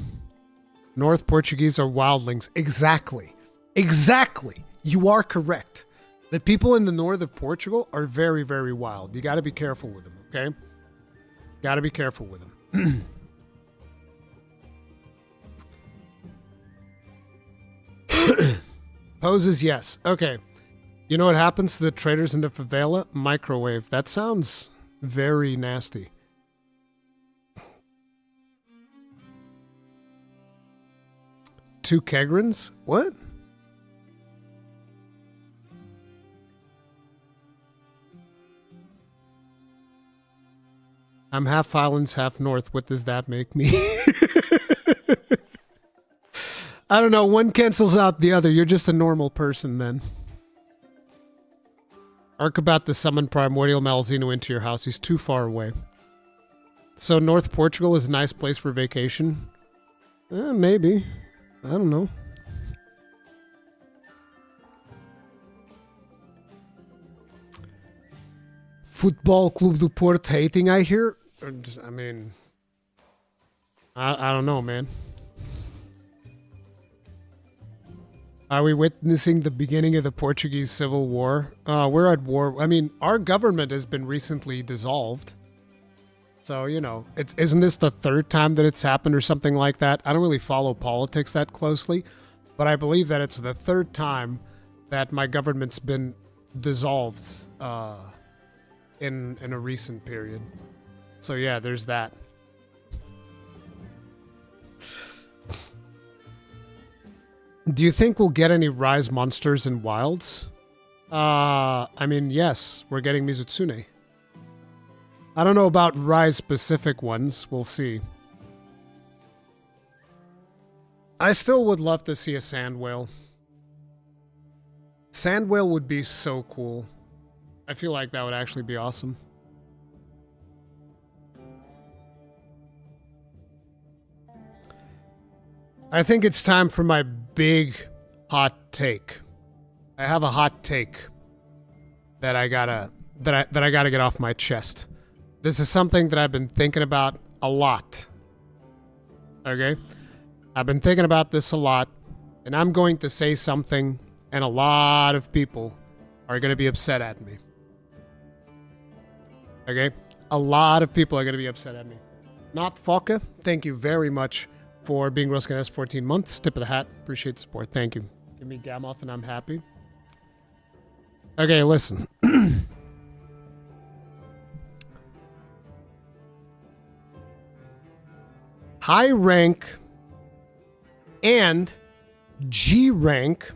North Portuguese are wildlings. Exactly. Exactly. You are correct. The people in the north of Portugal are very, very wild. You got to be careful with them, okay? Got to be careful with them. Poses, yes. Okay. You know what happens to the traders in the favela? Microwave. That sounds very nasty. Two Kegrins? What? I'm half Highlands, half North. What does that make me? I don't know. One cancels out the other. You're just a normal person then. Arc about to summon Primordial Malzeno into your house. He's too far away. So North Portugal is a nice place for vacation? Maybe. I don't know. Football Club do Porto hating, I hear? Or just, I mean... I don't know, man. Are we witnessing the beginning of the Portuguese Civil War? We're at war. I mean, our government has been recently dissolved. So, you know, isn't this the third time that it's happened or something like that? I don't really follow politics that closely, but I believe that it's the third time that my government's been dissolved in a recent period. So, yeah, there's that. Do you think we'll get any Rise monsters in Wilds? I mean, yes, we're getting Mizutsune. I don't know about Rise specific ones. We'll see. I still would love to see a Sand Whale. Sand Whale would be so cool. I feel like that would actually be awesome. I think it's time for my big hot take. I have a hot take that I gotta get off my chest. This is something that I've been thinking about a lot. Okay? I've been thinking about this a lot, and I'm going to say something, and a lot of people are going to be upset at me. Okay? A lot of people are going to be upset at me. Not Fokke, thank you very much for being Ruskin S 14 months. Tip of the hat. Appreciate the support. Thank you. Give me Gamoth and I'm happy. Okay, listen. High rank and G rank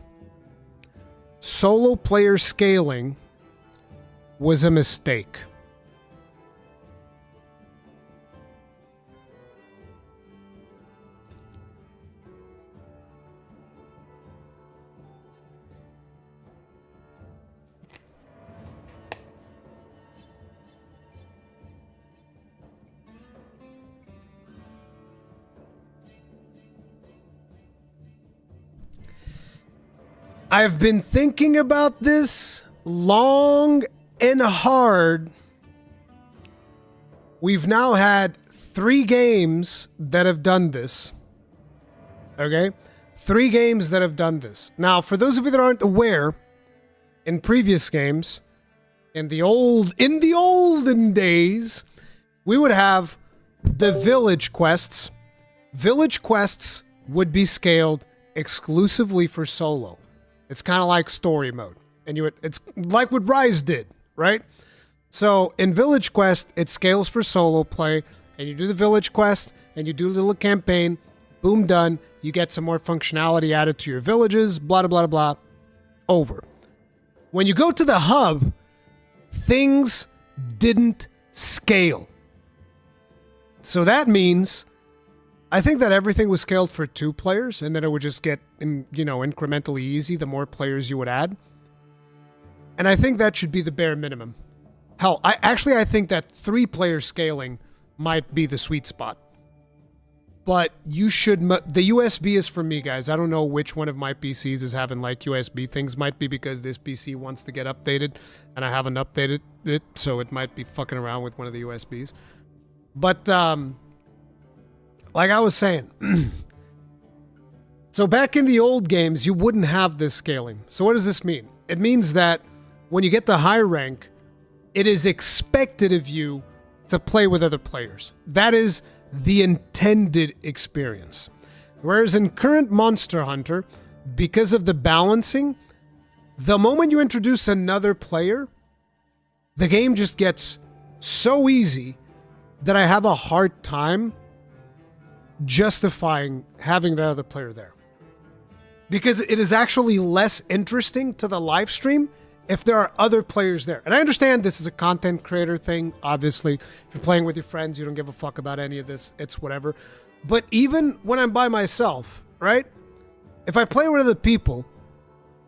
solo player scaling was a mistake. I've been thinking about this long and hard. We've now had 3 games that have done this. Okay? 3 games that have done this. Now, for those of you that aren't aware, in previous games, in the olden days, we would have the village quests. Village quests would be scaled exclusively for solo. It's kind of like story mode. And it's like what Rise did, right? So in Village Quest, it scales for solo play, and you do the Village Quest, and you do a little campaign, boom, done. You get some more functionality added to your villages, blah, blah, blah, blah. Over. When you go to the hub, things didn't scale. So that means I think that everything was scaled for 2 players, and then it would just get, incrementally easy the more players you would add. And I think that should be the bare minimum. Hell, I think that 3-player scaling might be the sweet spot. But you should... The USB is for me, guys. I don't know which one of my PCs is having, USB things. Might be because this PC wants to get updated, and I haven't updated it, so it might be fucking around with one of the USBs. But, like I was saying, so back in the old games, you wouldn't have this scaling. So what does this mean? It means that when you get to high rank, it is expected of you to play with other players. That is the intended experience. Whereas in current Monster Hunter, because of the balancing, the moment you introduce another player, the game just gets so easy that I have a hard time justifying having that other player there. Because it is actually less interesting to the live stream if there are other players there. And I understand this is a content creator thing, obviously. If you're playing with your friends, you don't give a fuck about any of this, it's whatever. But even when I'm by myself, right? If I play with other people,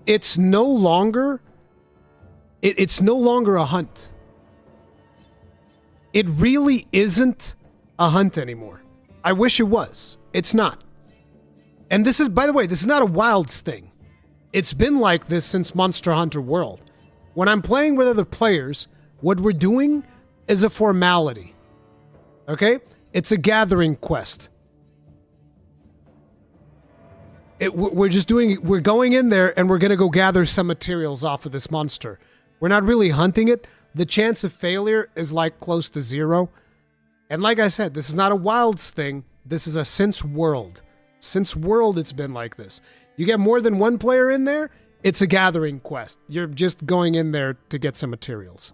it's no longer a hunt. It really isn't a hunt anymore. I wish it was. It's not. And this is, by the way, this is not a Wilds thing. It's been like this since Monster Hunter World. When I'm playing with other players, what we're doing is a formality. Okay? It's a gathering quest. We're going in there and we're going to go gather some materials off of this monster. We're not really hunting it. The chance of failure is like close to zero. And like I said, this is not a Wilds thing. This is a since World. Since World, it's been like this. You get more than one player in there, it's a gathering quest. You're just going in there to get some materials.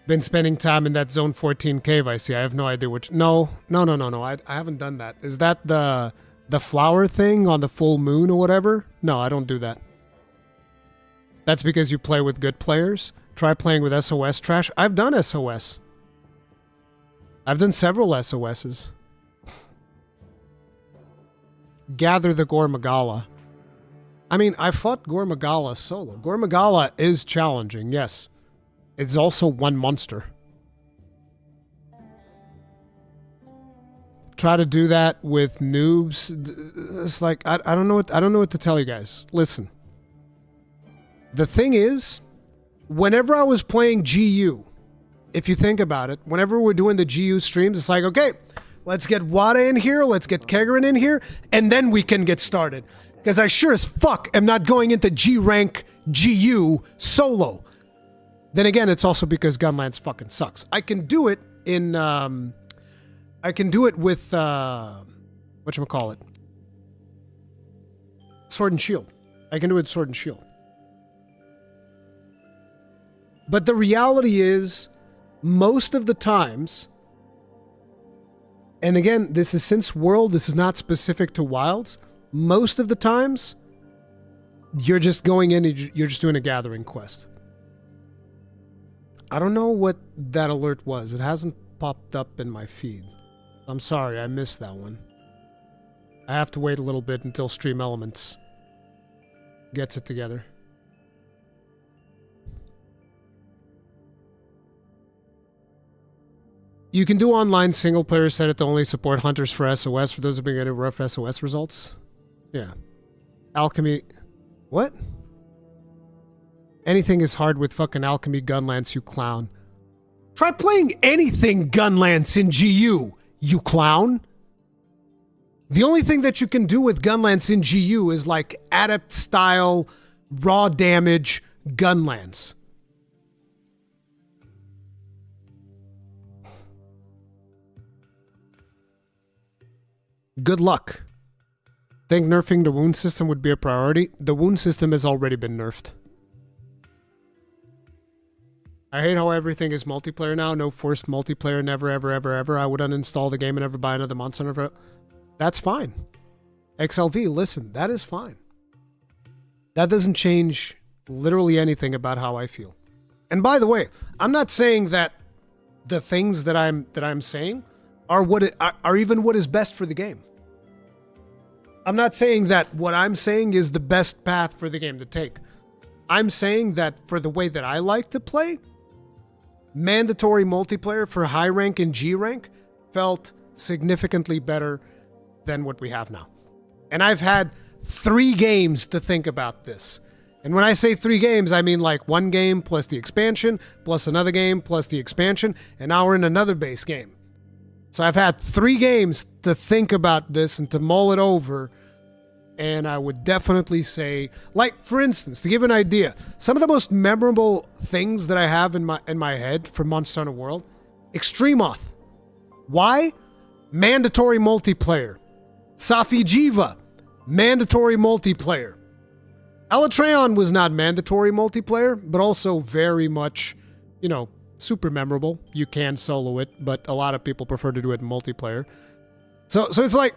Been spending time in that Zone 14 cave, I see. I have no idea which... No. I haven't done that. Is that the flower thing on the full moon or whatever? No, I don't do that. That's because you play with good players. Try playing with SOS trash. I've done SOS. I've done several SOSs. Gather the Gormagala. I mean, I fought Gormagala solo. Gormagala is challenging, yes. It's also one monster. Try to do that with noobs. It's like I don't know what to tell you guys. Listen. The thing is, whenever I was playing GU, if you think about it, whenever we're doing the GU streams, it's like, okay, let's get Wada in here, let's get Kegarin in here, and then we can get started. Because I sure as fuck am not going into G rank GU solo. Then again, it's also because Gunlands fucking sucks. I can do it in, I can do it with, whatchamacallit? Sword and Shield. I can do it with Sword and Shield. But the reality is, most of the times, and again, this is since World, this is not specific to Wilds, most of the times, you're just going in and you're just doing a gathering quest. I don't know what that alert was. It hasn't popped up in my feed. I'm sorry, I missed that one. I have to wait a little bit until Stream Elements gets it together. You can do online single player, set it to only support hunters for SOS for those who have been getting rough SOS results. Yeah. Alchemy. What? Anything is hard with fucking Alchemy Gunlance, you clown. Try playing anything Gunlance in GU, you clown. The only thing that you can do with Gunlance in GU is like adept style, raw damage Gunlance. Good luck. Think nerfing the wound system would be a priority? The wound system has already been nerfed. I hate how everything is multiplayer now. No forced multiplayer, never, ever, ever, ever. I would uninstall the game and never buy another Monster Hunter. That's fine. XLV, listen, that is fine. That doesn't change literally anything about how I feel. And by the way, I'm not saying that the things that I'm saying are even what is best for the game. I'm not saying that what I'm saying is the best path for the game to take. I'm saying that for the way that I like to play, mandatory multiplayer for high rank and G rank felt significantly better than what we have now. And I've had 3 games to think about this. And when I say 3 games, I mean like 1 game plus the expansion, plus another game, plus the expansion, and now we're in another base game. So I've had 3 games to think about this and to mull it over And I would definitely say, like, for instance, to give an idea, some of the most memorable things that I have in my head from Monster Hunter World, Extremoth. Why? Mandatory multiplayer. Safijiva, mandatory multiplayer. Elatreon was not mandatory multiplayer, but also very much, super memorable. You can solo it, but a lot of people prefer to do it in multiplayer. So it's like,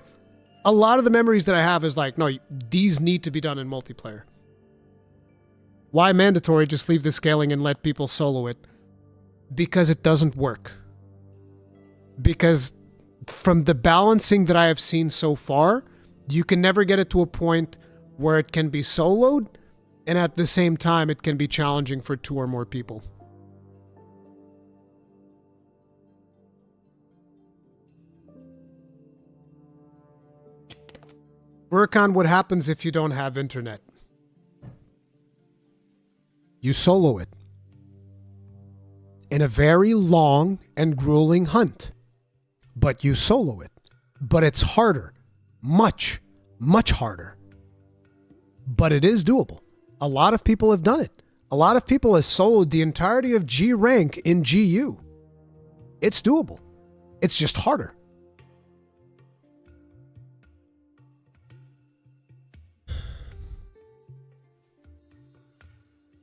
a lot of the memories that I have is like, no, these need to be done in multiplayer. Why mandatory? Just leave the scaling and let people solo it. Because it doesn't work. Because from the balancing that I have seen so far, you can never get it to a point where it can be soloed, and at the same time, it can be challenging for 2 or more people. Work on what happens if you don't have internet. You solo it. In a very long and grueling hunt. But you solo it. But it's harder. Much, much harder. But it is doable. A lot of people have done it. A lot of people have soloed the entirety of G rank in GU. It's doable. It's just harder.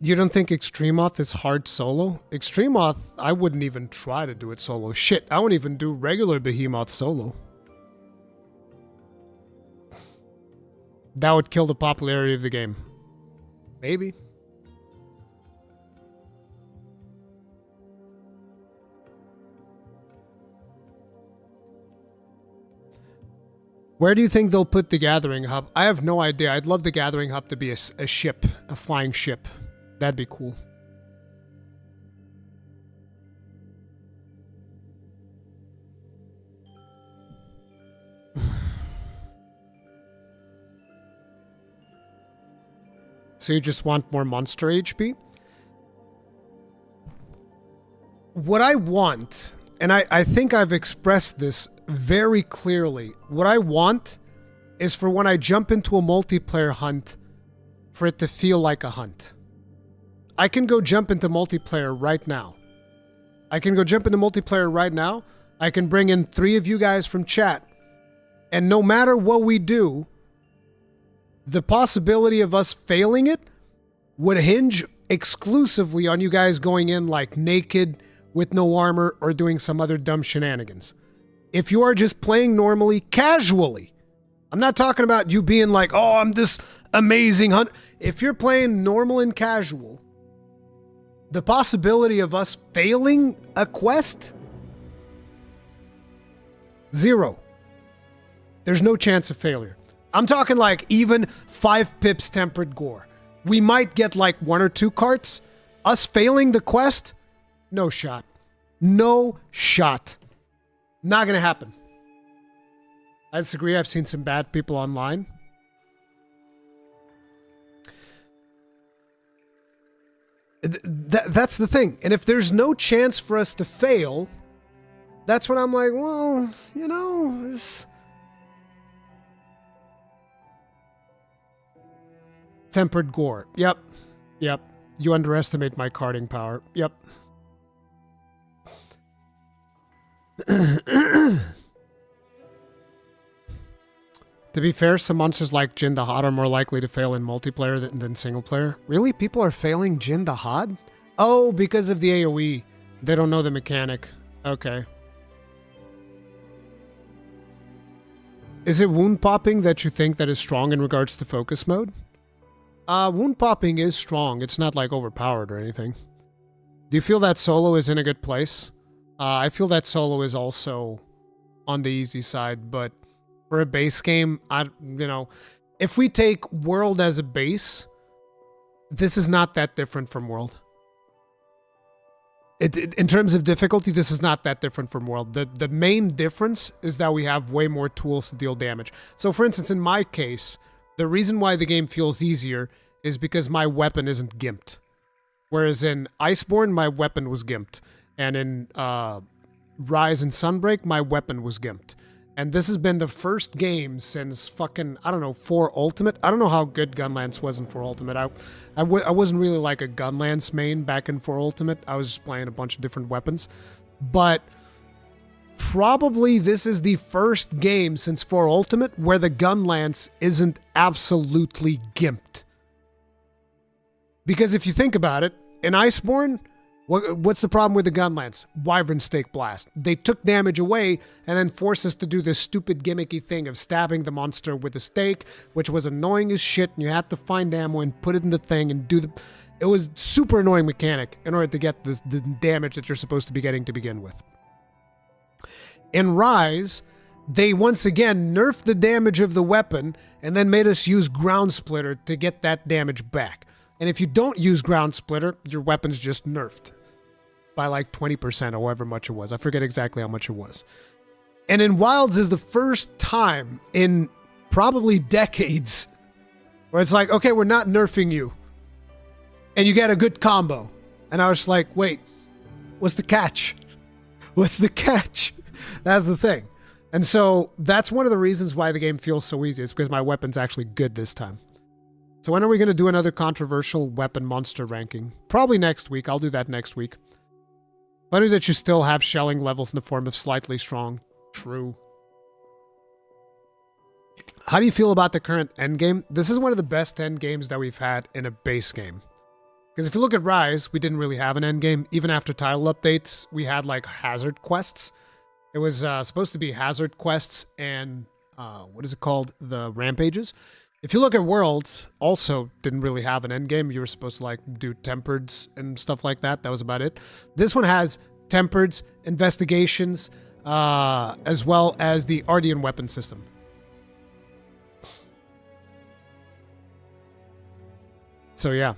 You don't think Extremoth is hard solo? Extremoth, I wouldn't even try to do it solo. Shit, I wouldn't even do regular Behemoth solo. That would kill the popularity of the game. Maybe. Where do you think they'll put the Gathering Hub? I have no idea. I'd love the Gathering Hub to be a ship, a flying ship. That'd be cool. So you just want more monster HP? What I want, and I think I've expressed this very clearly, what I want is for when I jump into a multiplayer hunt, for it to feel like a hunt. I can go jump into multiplayer right now. I can bring in 3 of you guys from chat. And no matter what we do, the possibility of us failing it would hinge exclusively on you guys going in like naked with no armor or doing some other dumb shenanigans. If you are just playing normally, casually, I'm not talking about you being like, oh, I'm this amazing hunt. If you're playing normal and casual, the possibility of us failing a quest? 0. There's no chance of failure. I'm talking like even 5 pips tempered gore. We might get like 1 or 2 carts. Us failing the quest? No shot. No shot. Not gonna happen. I disagree. I've seen some bad people online. That's the thing. And if there's no chance for us to fail, that's when I'm like, well, this... Tempered gore. Yep. You underestimate my carding power. Yep. To be fair, some monsters like Jin the Hot are more likely to fail in multiplayer than single player. Really? People are failing Jin the Hot? Oh, because of the AoE. They don't know the mechanic. Okay. Is it wound popping that you think that is strong in regards to focus mode? Wound popping is strong. It's not like overpowered or anything. Do you feel that solo is in a good place? I feel that solo is also on the easy side, but for a base game, if we take World as a base, this is not that different from World. In terms of difficulty, this is not that different from World. The main difference is that we have way more tools to deal damage. So for instance, in my case, the reason why the game feels easier is because my weapon isn't gimped. Whereas in Iceborne, my weapon was gimped. And in Rise and Sunbreak, my weapon was gimped. And this has been the first game since fucking, I don't know, 4 Ultimate. I don't know how good Gunlance was in 4 Ultimate. I wasn't really like a Gunlance main back in 4 Ultimate. I was just playing a bunch of different weapons. But probably this is the first game since 4 Ultimate where the Gunlance isn't absolutely gimped. Because if you think about it, in Iceborne, what's the problem with the Gunlance? Wyvern Stake Blast. They took damage away and then forced us to do this stupid gimmicky thing of stabbing the monster with a stake, which was annoying as shit, and you had to find ammo and put it in the thing and do the... It was super annoying mechanic in order to get the damage that you're supposed to be getting to begin with. In Rise, they once again nerfed the damage of the weapon and then made us use Ground Splitter to get that damage back. And if you don't use Ground Splitter, your weapon's just nerfed by like 20% or however much it was. I forget exactly how much it was. And in Wilds is the first time in probably decades where it's like, okay, we're not nerfing you. And you get a good combo. And I was like, wait, what's the catch? What's the catch? That's the thing. And so that's one of the reasons why the game feels so easy. It's because my weapon's actually good this time. So when are we going to do another controversial weapon monster ranking? Probably next week. I'll do that next week. Funny that you still have shelling levels in the form of slightly strong. True. How do you feel about the current endgame? This is one of the best endgames that we've had in a base game. Because if you look at Rise, we didn't really have an endgame. Even after title updates, we had like hazard quests. It was supposed to be hazard quests and, what is it called? The rampages. If you look at World, also didn't really have an endgame. You were supposed to like do tempereds and stuff like that. That was about it. This one has tempereds, investigations, as well as the Ardean weapon system. So yeah.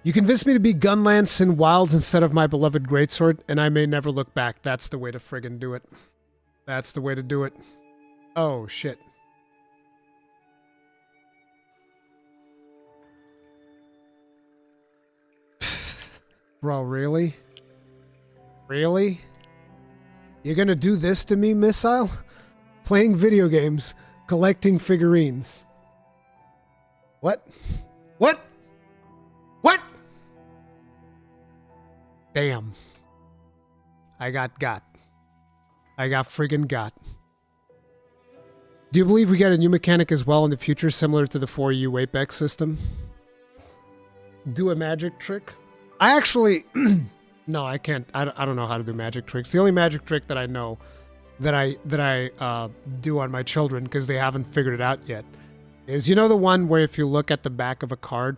You convinced me to be Gunlance in Wilds instead of my beloved Greatsword, and I may never look back. That's the way to friggin' do it. That's the way to do it. Oh, shit. Bro, really? Really? You're gonna do this to me, Missile? Playing video games, collecting figurines. What? What? What? Damn. I got. I got friggin' got. Do you believe we get a new mechanic as well in the future, similar to the 4U Apex system? Do a magic trick? I actually... no, I can't. I don't know how to do magic tricks. The only magic trick that I know that I do on my children, because they haven't figured it out yet, is, you know, the one where if you look at the back of a card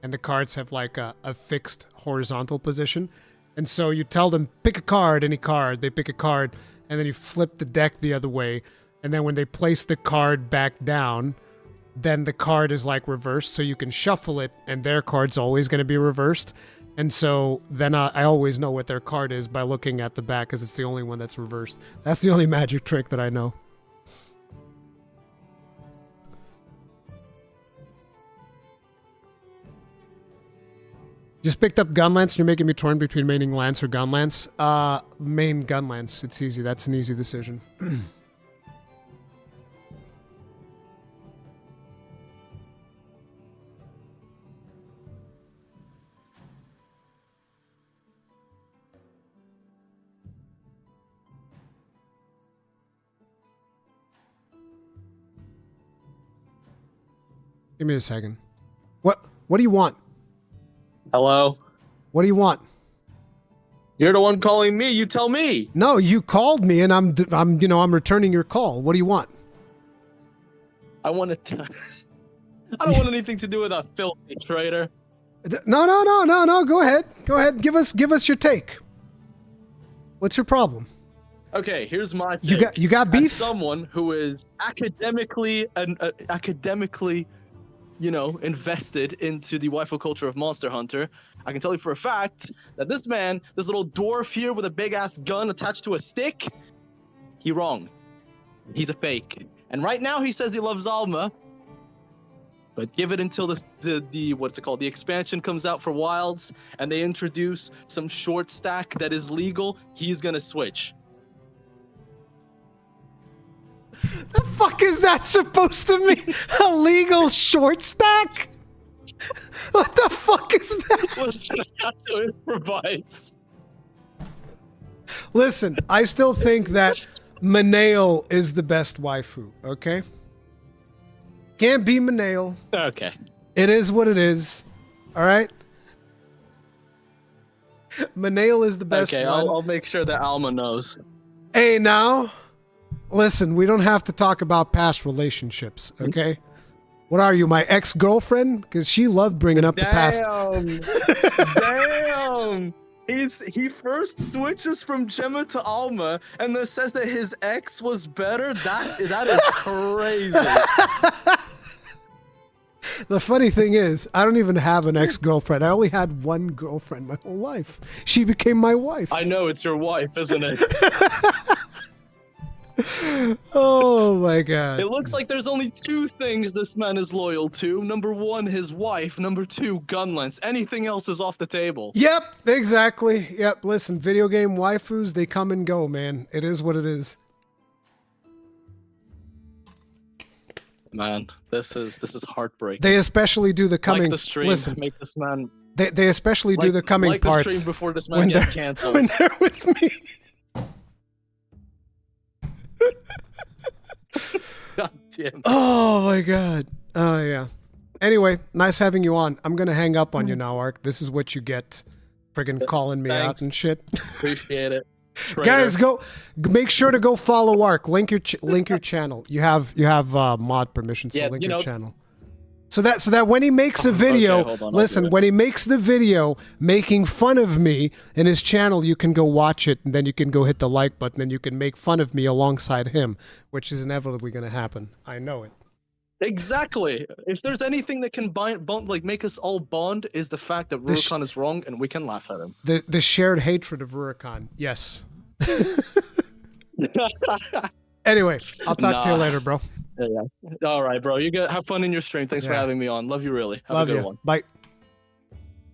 and the cards have like a fixed horizontal position, and so you tell them, pick a card, any card, they pick a card, and then you flip the deck the other way, and then when they place the card back down, then the card is like reversed, so you can shuffle it, and their card's always going to be reversed. And so then I always know what their card is by looking at the back, because it's the only one that's reversed. That's the only magic trick that I know. Just picked up Gunlance, and you're making me torn between maining Lance or Gunlance. Main Gunlance. It's easy. That's an easy decision. Give me a second. What do you want? Hello? What do you want? You're the one calling me. You tell me. No, you called me, and I'm returning your call. What do you want? I want to. I don't want anything to do with that filthy traitor. No. Go ahead. Give us your take. What's your problem? Okay, here's my take. You got beef? As someone who is academically, invested into the waifu culture of Monster Hunter, I can tell you for a fact that this little dwarf here with a big ass gun attached to a stick, he wrong. He's a fake. And right now he says he loves Alma, but give it until the expansion comes out for Wilds and they introduce some short stack that is legal, he's gonna switch. The fuck is that supposed to mean? A legal short stack? What the fuck is that? Listen, I have to improvise. Listen, I still think that Manale is the best waifu, okay? Can't be Manale. Okay. It is what it is. All right? Manale is the best Okay, one. I'll make sure that Alma knows. Hey, now, listen, we don't have to talk about past relationships, okay? What are you, my ex-girlfriend? Because she loved bringing up the past. Damn! He first switches from Gemma to Alma and then says that his ex was better. That is crazy. The funny thing is, I don't even have an ex-girlfriend. I only had one girlfriend my whole life. She became my wife. I know it's your wife, isn't it? Oh my god. It looks like there's only two things this man is loyal to. Number one, his wife. Number two, gunlance. Anything else is off the table. Yep, exactly. Yep, listen, video game waifus, they come and go, man. It is what it is. Man, this is heartbreaking. They especially do the coming. Like the stream. Listen, Make this man. they especially do the coming like parts the stream before this man when gets they're canceled. when they're with me. God damn. Oh my god. Oh yeah. Anyway, nice having you on. I'm gonna hang up on you now, Ark. This is what you get, friggin' calling me out Thanks. and shit. Appreciate it. Traitor. Guys, make sure to go follow Ark. Link your channel. You have mod permission, so Yeah, link you your know- channel. So that when he makes a video, hold on, I'll listen, do it. when he makes the video making fun of me in his channel, you can go watch it, and then you can go hit the like button, and you can make fun of me alongside him, which is inevitably going to happen. I know it. Exactly. If there's anything that can make us all bond, is the fact that This sh- Rurikon is wrong and we can laugh at him. The shared hatred of Rurikon. Yes. Anyway, I'll talk to you Nah. later, bro. Yeah. All right, bro. Have fun in your stream. Thanks for Yeah. having me on. Love you really. Have Love a good you. one. Bye.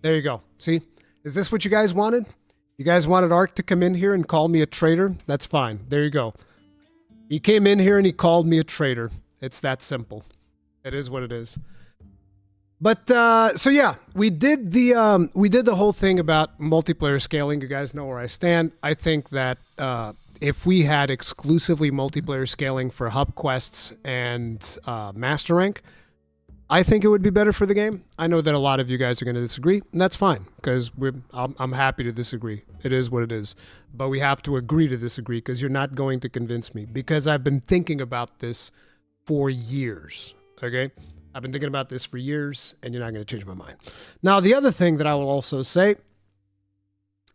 There you go. See? Is this what you guys wanted? You guys wanted Ark to come in here and call me a traitor? That's fine. There you go. He came in here and he called me a traitor. It's that simple. It is what it is. But so yeah, we did the whole thing about multiplayer scaling. You guys know where I stand. I think that if we had exclusively multiplayer scaling for hub quests and master rank, I think it would be better for the game. I know that a lot of you guys are going to disagree, and that's fine because I'm happy to disagree. It is what it is. But we have to agree to disagree because you're not going to convince me, because I've been thinking about this for years. Okay? I've been thinking about this for years, and you're not going to change my mind. Now, the other thing that I will also say,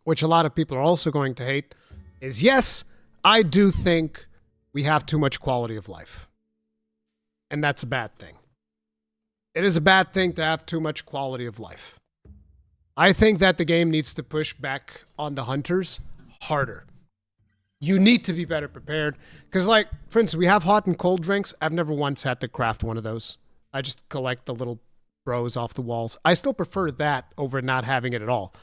which a lot of people are also going to hate, is yes, I do think we have too much quality of life. And that's a bad thing. It is a bad thing to have too much quality of life. I think that the game needs to push back on the hunters harder. You need to be better prepared. Because, like, for instance, we have hot and cold drinks. I've never once had to craft one of those. I just collect the little bros off the walls. I still prefer that over not having it at all.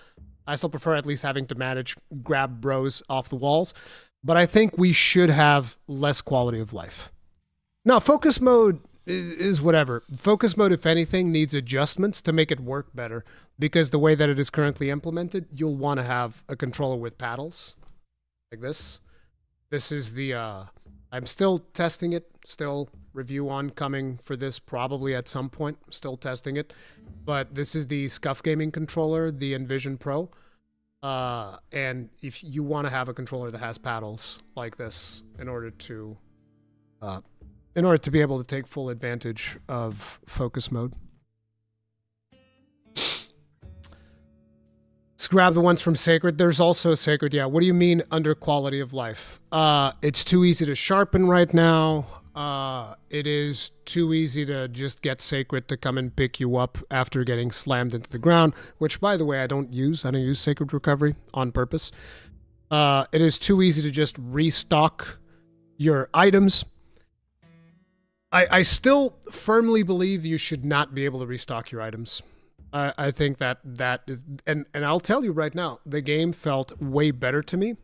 I still prefer at least having to grab bros off the walls. But I think we should have less quality of life. Now, focus mode is whatever. Focus mode, if anything, needs adjustments to make it work better. Because the way that it is currently implemented, you'll want to have a controller with paddles. Like this. This is the... I'm still testing it. Still review on coming for this probably at some point. Still testing it. But this is the Scuff Gaming controller, the Envision Pro. And if you want to have a controller that has paddles like this in order to be able to take full advantage of focus mode. Let's grab the ones from Sacred. There's also Sacred. Yeah, what do you mean under quality of life? It's too easy to sharpen right now. It is too easy to just get Sacred to come and pick you up after getting slammed into the ground, which, by the way, I don't use. I don't use Sacred Recovery on purpose. It is too easy to just restock your items. I still firmly believe you should not be able to restock your items. I think that is, and I'll tell you right now, the game felt way better to me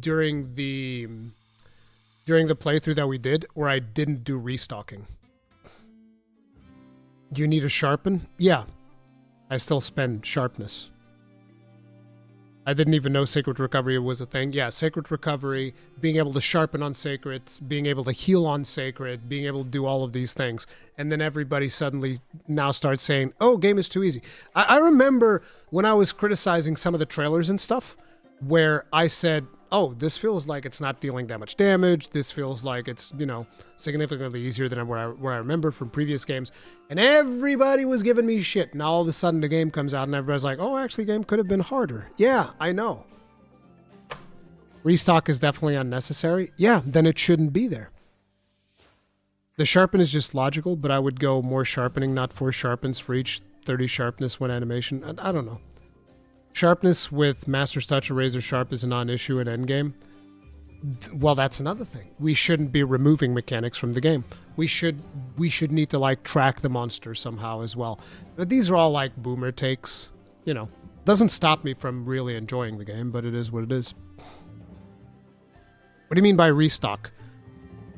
during the during the playthrough that we did where I didn't do restocking. You need to sharpen? Yeah. I still spend sharpness. I didn't even know Sacred Recovery was a thing. Yeah, Sacred Recovery, being able to sharpen on Sacred, being able to heal on Sacred, being able to do all of these things. And then everybody suddenly now starts saying, oh, game is too easy. I remember when I was criticizing some of the trailers and stuff, where I said, oh, this feels like it's not dealing that much damage. This feels like it's, you know, significantly easier than where I remember from previous games. And everybody was giving me shit. Now all of a sudden the game comes out and everybody's like, oh, actually, the game could have been harder. Yeah, I know. Restock is definitely unnecessary. Yeah, then it shouldn't be there. The sharpen is just logical, but I would go more sharpening, not 4 sharpens for each 30 sharpness, 1 animation. I don't know. Sharpness with Master's Touch or Razor Sharp is a non-issue in Endgame. Well, that's another thing. We shouldn't be removing mechanics from the game. We should need to like track the monster somehow as well. But these are all like boomer takes. You know, doesn't stop me from really enjoying the game, but it is what it is. What do you mean by restock?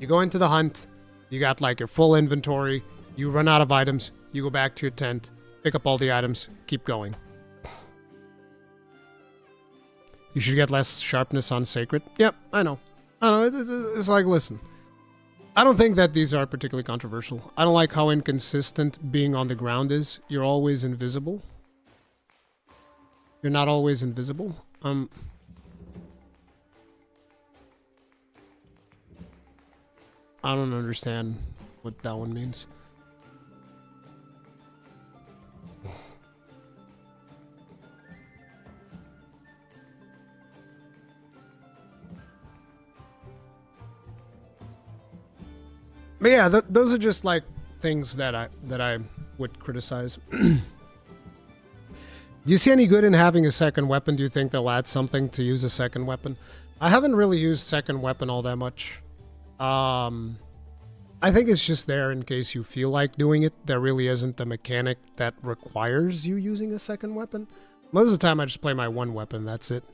You go into the hunt, you got like your full inventory, you run out of items, you go back to your tent, pick up all the items, keep going. You should get less sharpness on Sacred. Yep, I know. It's like, listen. I don't think that these are particularly controversial. I don't like how inconsistent being on the ground is. You're always invisible. You're not always invisible. I don't understand what that one means. But yeah, those are just like things that I would criticize. Do you see any good in having a second weapon? Do you think they'll add something to use a second weapon? I haven't really used second weapon all that much. I think it's just there in case you feel like doing it. There really isn't a mechanic that requires you using a second weapon. Most of the time I just play my one weapon, that's it.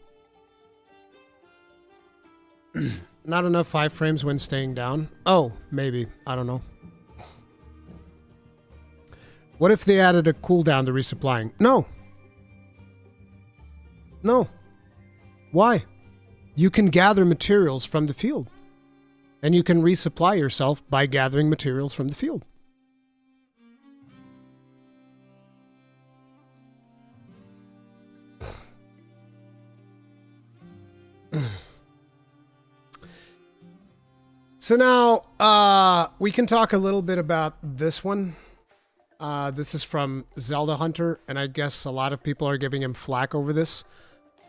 Not enough 5 frames when staying down? Oh, maybe. I don't know. What if they added a cooldown to resupplying? No. No. Why? You can gather materials from the field. And you can resupply yourself by gathering materials from the field. So now, we can talk a little bit about this one. This is from Zelda Hunter, and I guess a lot of people are giving him flack over this.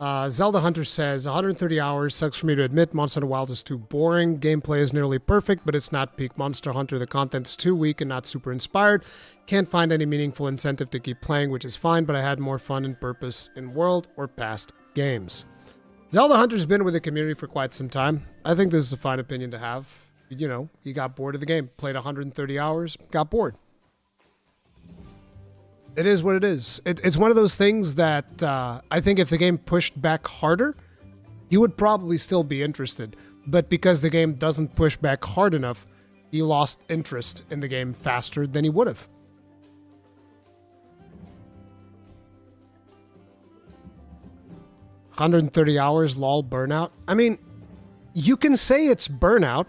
Zelda Hunter says, 130 hours, sucks for me to admit, Monster Hunter Wilds is too boring. Gameplay is nearly perfect, but it's not peak Monster Hunter. The content's too weak and not super inspired. Can't find any meaningful incentive to keep playing, which is fine, but I had more fun and purpose in World or past games. Zelda Hunter's been with the community for quite some time. I think this is a fine opinion to have. You know, you got bored of the game, played 130 hours, got bored. It is what it is. It's one of those things that I think if the game pushed back harder, you would probably still be interested. But because the game doesn't push back hard enough, you lost interest in the game faster than you would have. $130 hours, lol, burnout. I mean, you can say it's burnout,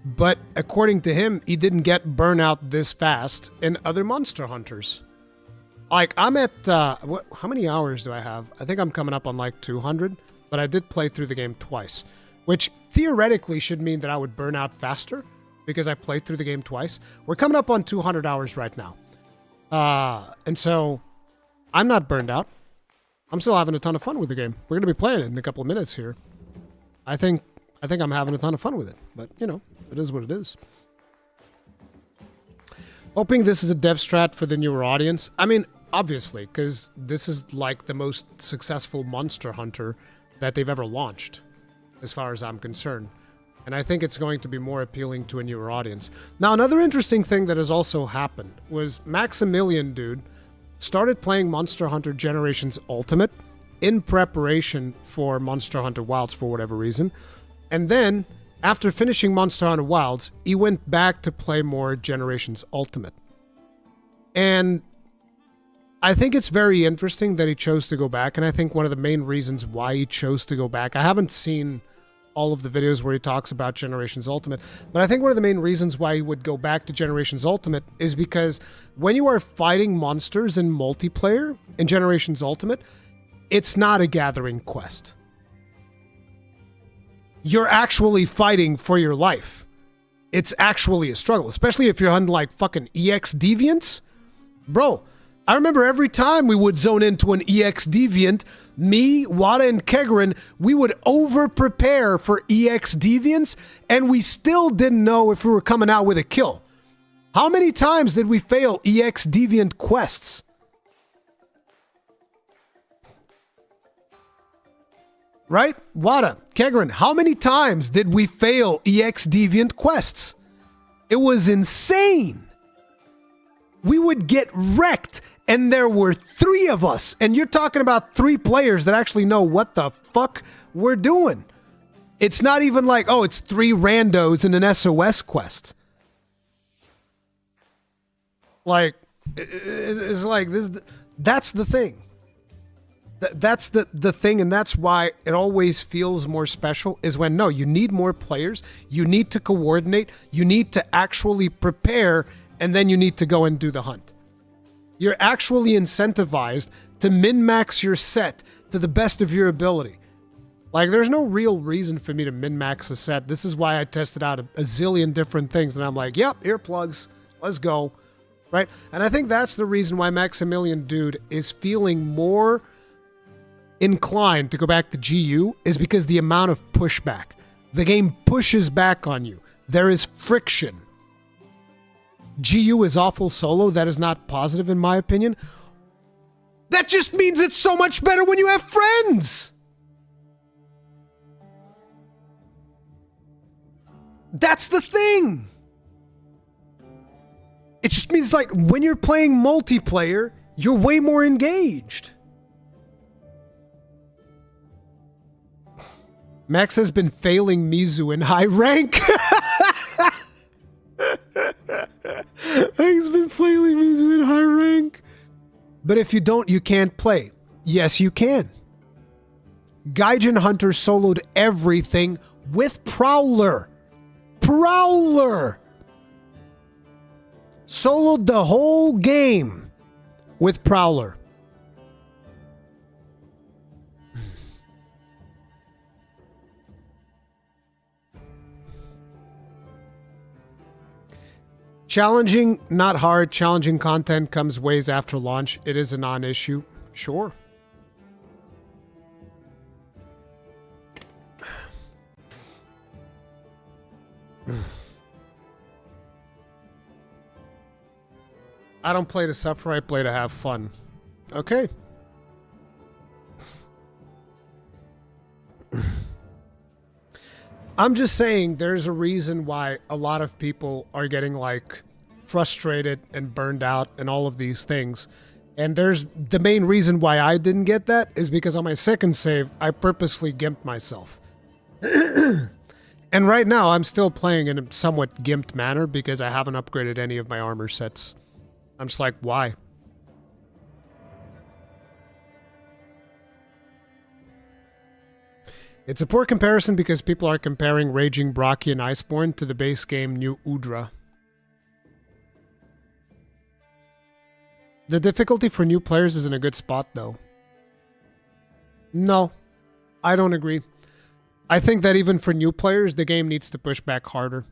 but according to him, he didn't get burnout this fast in other Monster Hunters. Like, I'm at, how many hours do I have? I think I'm coming up on like 200, but I did play through the game twice, which theoretically should mean that I would burn out faster because I played through the game twice. We're coming up on 200 hours right now. And so I'm not burned out. I'm still having a ton of fun with the game. We're going to be playing it in a couple of minutes here. I think I'm having a ton of fun with it, but you know, it is what it is. Hoping this is a dev strat for the newer audience. I mean, obviously, because this is like the most successful Monster Hunter that they've ever launched, as far as I'm concerned. And I think it's going to be more appealing to a newer audience. Now, another interesting thing that has also happened was Maximilian, dude, started playing Monster Hunter Generations Ultimate in preparation for Monster Hunter Wilds for whatever reason. And then, After finishing Monster Hunter Wilds, he went back to play more Generations Ultimate. And I think it's very interesting that he chose to go back, and I think one of the main reasons why he chose to go back, I haven't seen all of the videos where he talks about Generations Ultimate, but I think one of the main reasons why he would go back to Generations Ultimate is because when you are fighting monsters in multiplayer in Generations Ultimate, it's not a gathering quest. You're actually fighting for your life. It's actually a struggle, especially if you're hunting like fucking EX deviants. Bro, I remember every time we would zone into an EX deviant, me, Wada, and Kegrin, we would over-prepare for EX deviants, and we still didn't know if we were coming out with a kill. How many times did we fail EX deviant quests? Right? Wada, Kegrin, how many times did we fail EX deviant quests? It was insane. We would get wrecked, and there were 3 of us, and you're talking about 3 players that actually know what the fuck we're doing. It's not even like, oh, it's 3 randos in an SOS quest. Like, it's like this. That's the thing. That's the thing, and that's why it always feels more special, is when, no, you need more players, you need to coordinate, you need to actually prepare, and then you need to go and do the hunt. You're actually incentivized to min-max your set to the best of your ability. Like, there's no real reason for me to min-max a set. This is why I tested out a zillion different things, and I'm like, yep, earplugs, let's go, right? And I think that's the reason why Maximilian Dude is feeling more inclined to go back to GU, is because the amount of pushback. The game pushes back on you. There is friction. GU is awful solo. That is not positive in my opinion. That just means it's so much better when you have friends. That's the thing. It just means, like, when you're playing multiplayer, you're way more engaged. Max has been failing Mizu in high rank. He's been failing Mizu in high rank. But if you don't, you can't play. Yes, you can. Gaijin Hunter soloed everything with Prowler. Prowler! Soloed the whole game with Prowler. Challenging, not hard. Challenging content comes ways after launch. It is a non-issue. Sure. I don't play to suffer, I play to have fun. Okay. I'm just saying there's a reason why a lot of people are getting, like, frustrated and burned out and all of these things. And there's the main reason why I didn't get that is because on my second save, I purposefully gimped myself. And right now, I'm still playing in a somewhat gimped manner because I haven't upgraded any of my armor sets. I'm just like, why? It's a poor comparison because people are comparing Raging Brocky and Iceborne to the base game New Udra. The difficulty for new players is in a good spot, though. No, I don't agree. I think that even for new players, the game needs to push back harder.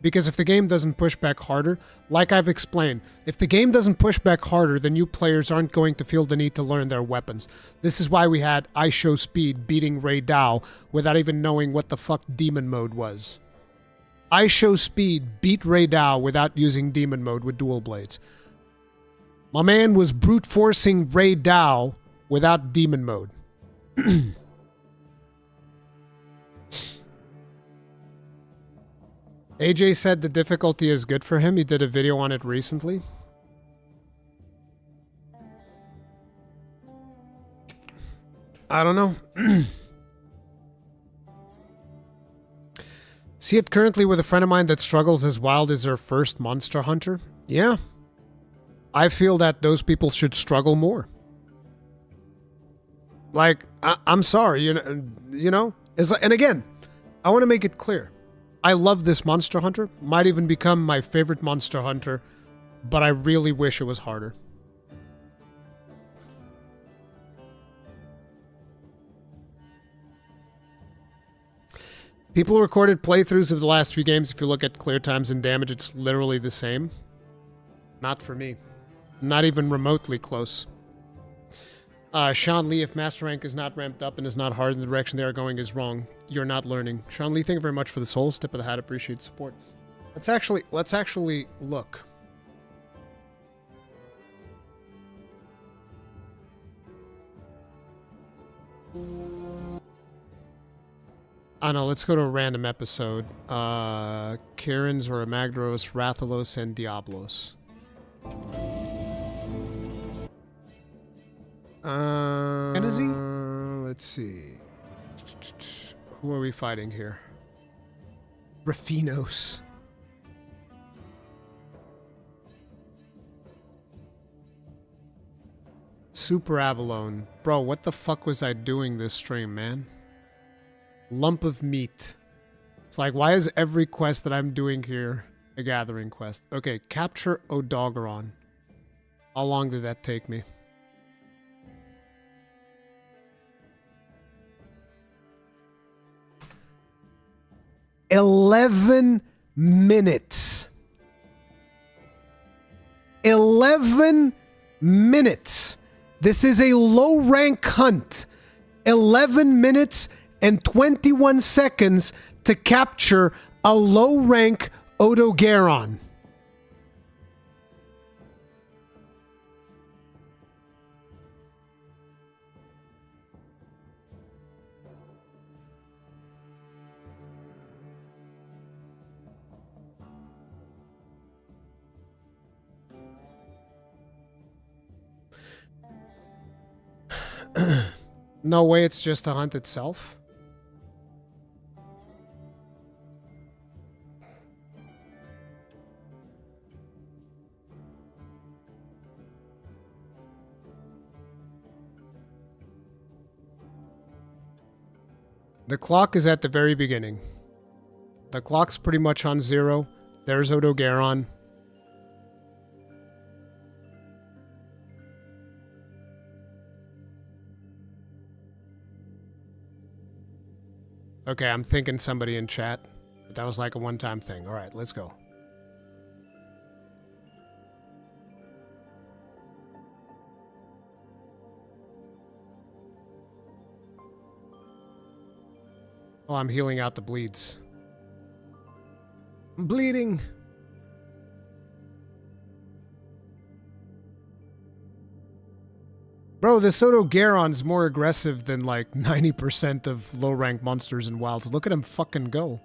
Because if the game doesn't push back harder, like I've explained, if the game doesn't push back harder, the new players aren't going to feel the need to learn their weapons. This is why we had I Show Speed beating Ray Dow without even knowing what the fuck Demon Mode was. I Show Speed beat Ray Dow without using Demon Mode with dual blades. My man was brute forcing Ray Dow without Demon Mode. AJ said the difficulty is good for him. He did a video on it recently. I don't know. See it currently with a friend of mine that struggles as wild as their first Monster Hunter. Yeah. I feel that those people should struggle more. Like, I'm sorry, you know? And again, I want to make it clear. I love this Monster Hunter. Might even become my favorite Monster Hunter, but I really wish it was harder. People recorded playthroughs of the last few games. If you look at clear times and damage, it's literally the same. Not for me. Not even remotely close. Sean Lee, if Master Rank is not ramped up and is not hard in the direction they are going is wrong. You're not learning. Sean Lee, thank you very much for the souls. Tip of the hat. Appreciate support. Let's actually look. Oh no, let's go to a random episode. Karen's or Amagdros, Rathalos, and Diablos. Hennessy? Let's see. Who are we fighting here? Raffinos. Super Abalone. Bro, what the fuck was I doing this stream, man? Lump of meat. It's like, why is every quest that I'm doing here a gathering quest? Okay, capture Odogaron. How long did that take me? "11 minutes. 11 minutes. This is a low rank hunt. 11 minutes and 21 seconds to capture a low rank Odogaron. No way, it's just a hunt itself. The clock is at the very beginning. The clock's pretty much on 0. There's Odogaron. Okay, I'm thinking somebody in chat, but that was like a one-time thing. All right, let's go. Oh, I'm healing out the bleeds. I'm bleeding. Bro, this Odogaron's more aggressive than like 90% of low-rank monsters in Wilds. Look at him fucking go.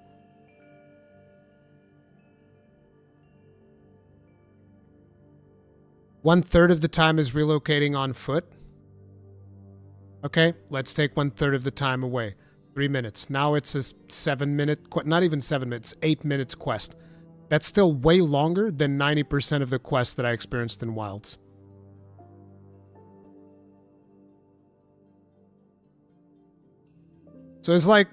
One-third of the time is relocating on foot. Okay, let's take 1/3 of the time away. 3 minutes. Now it's a 7-minute, not even 7 minutes, 8 minutes quest. That's still way longer than 90% of the quests that I experienced in Wilds. So it's like,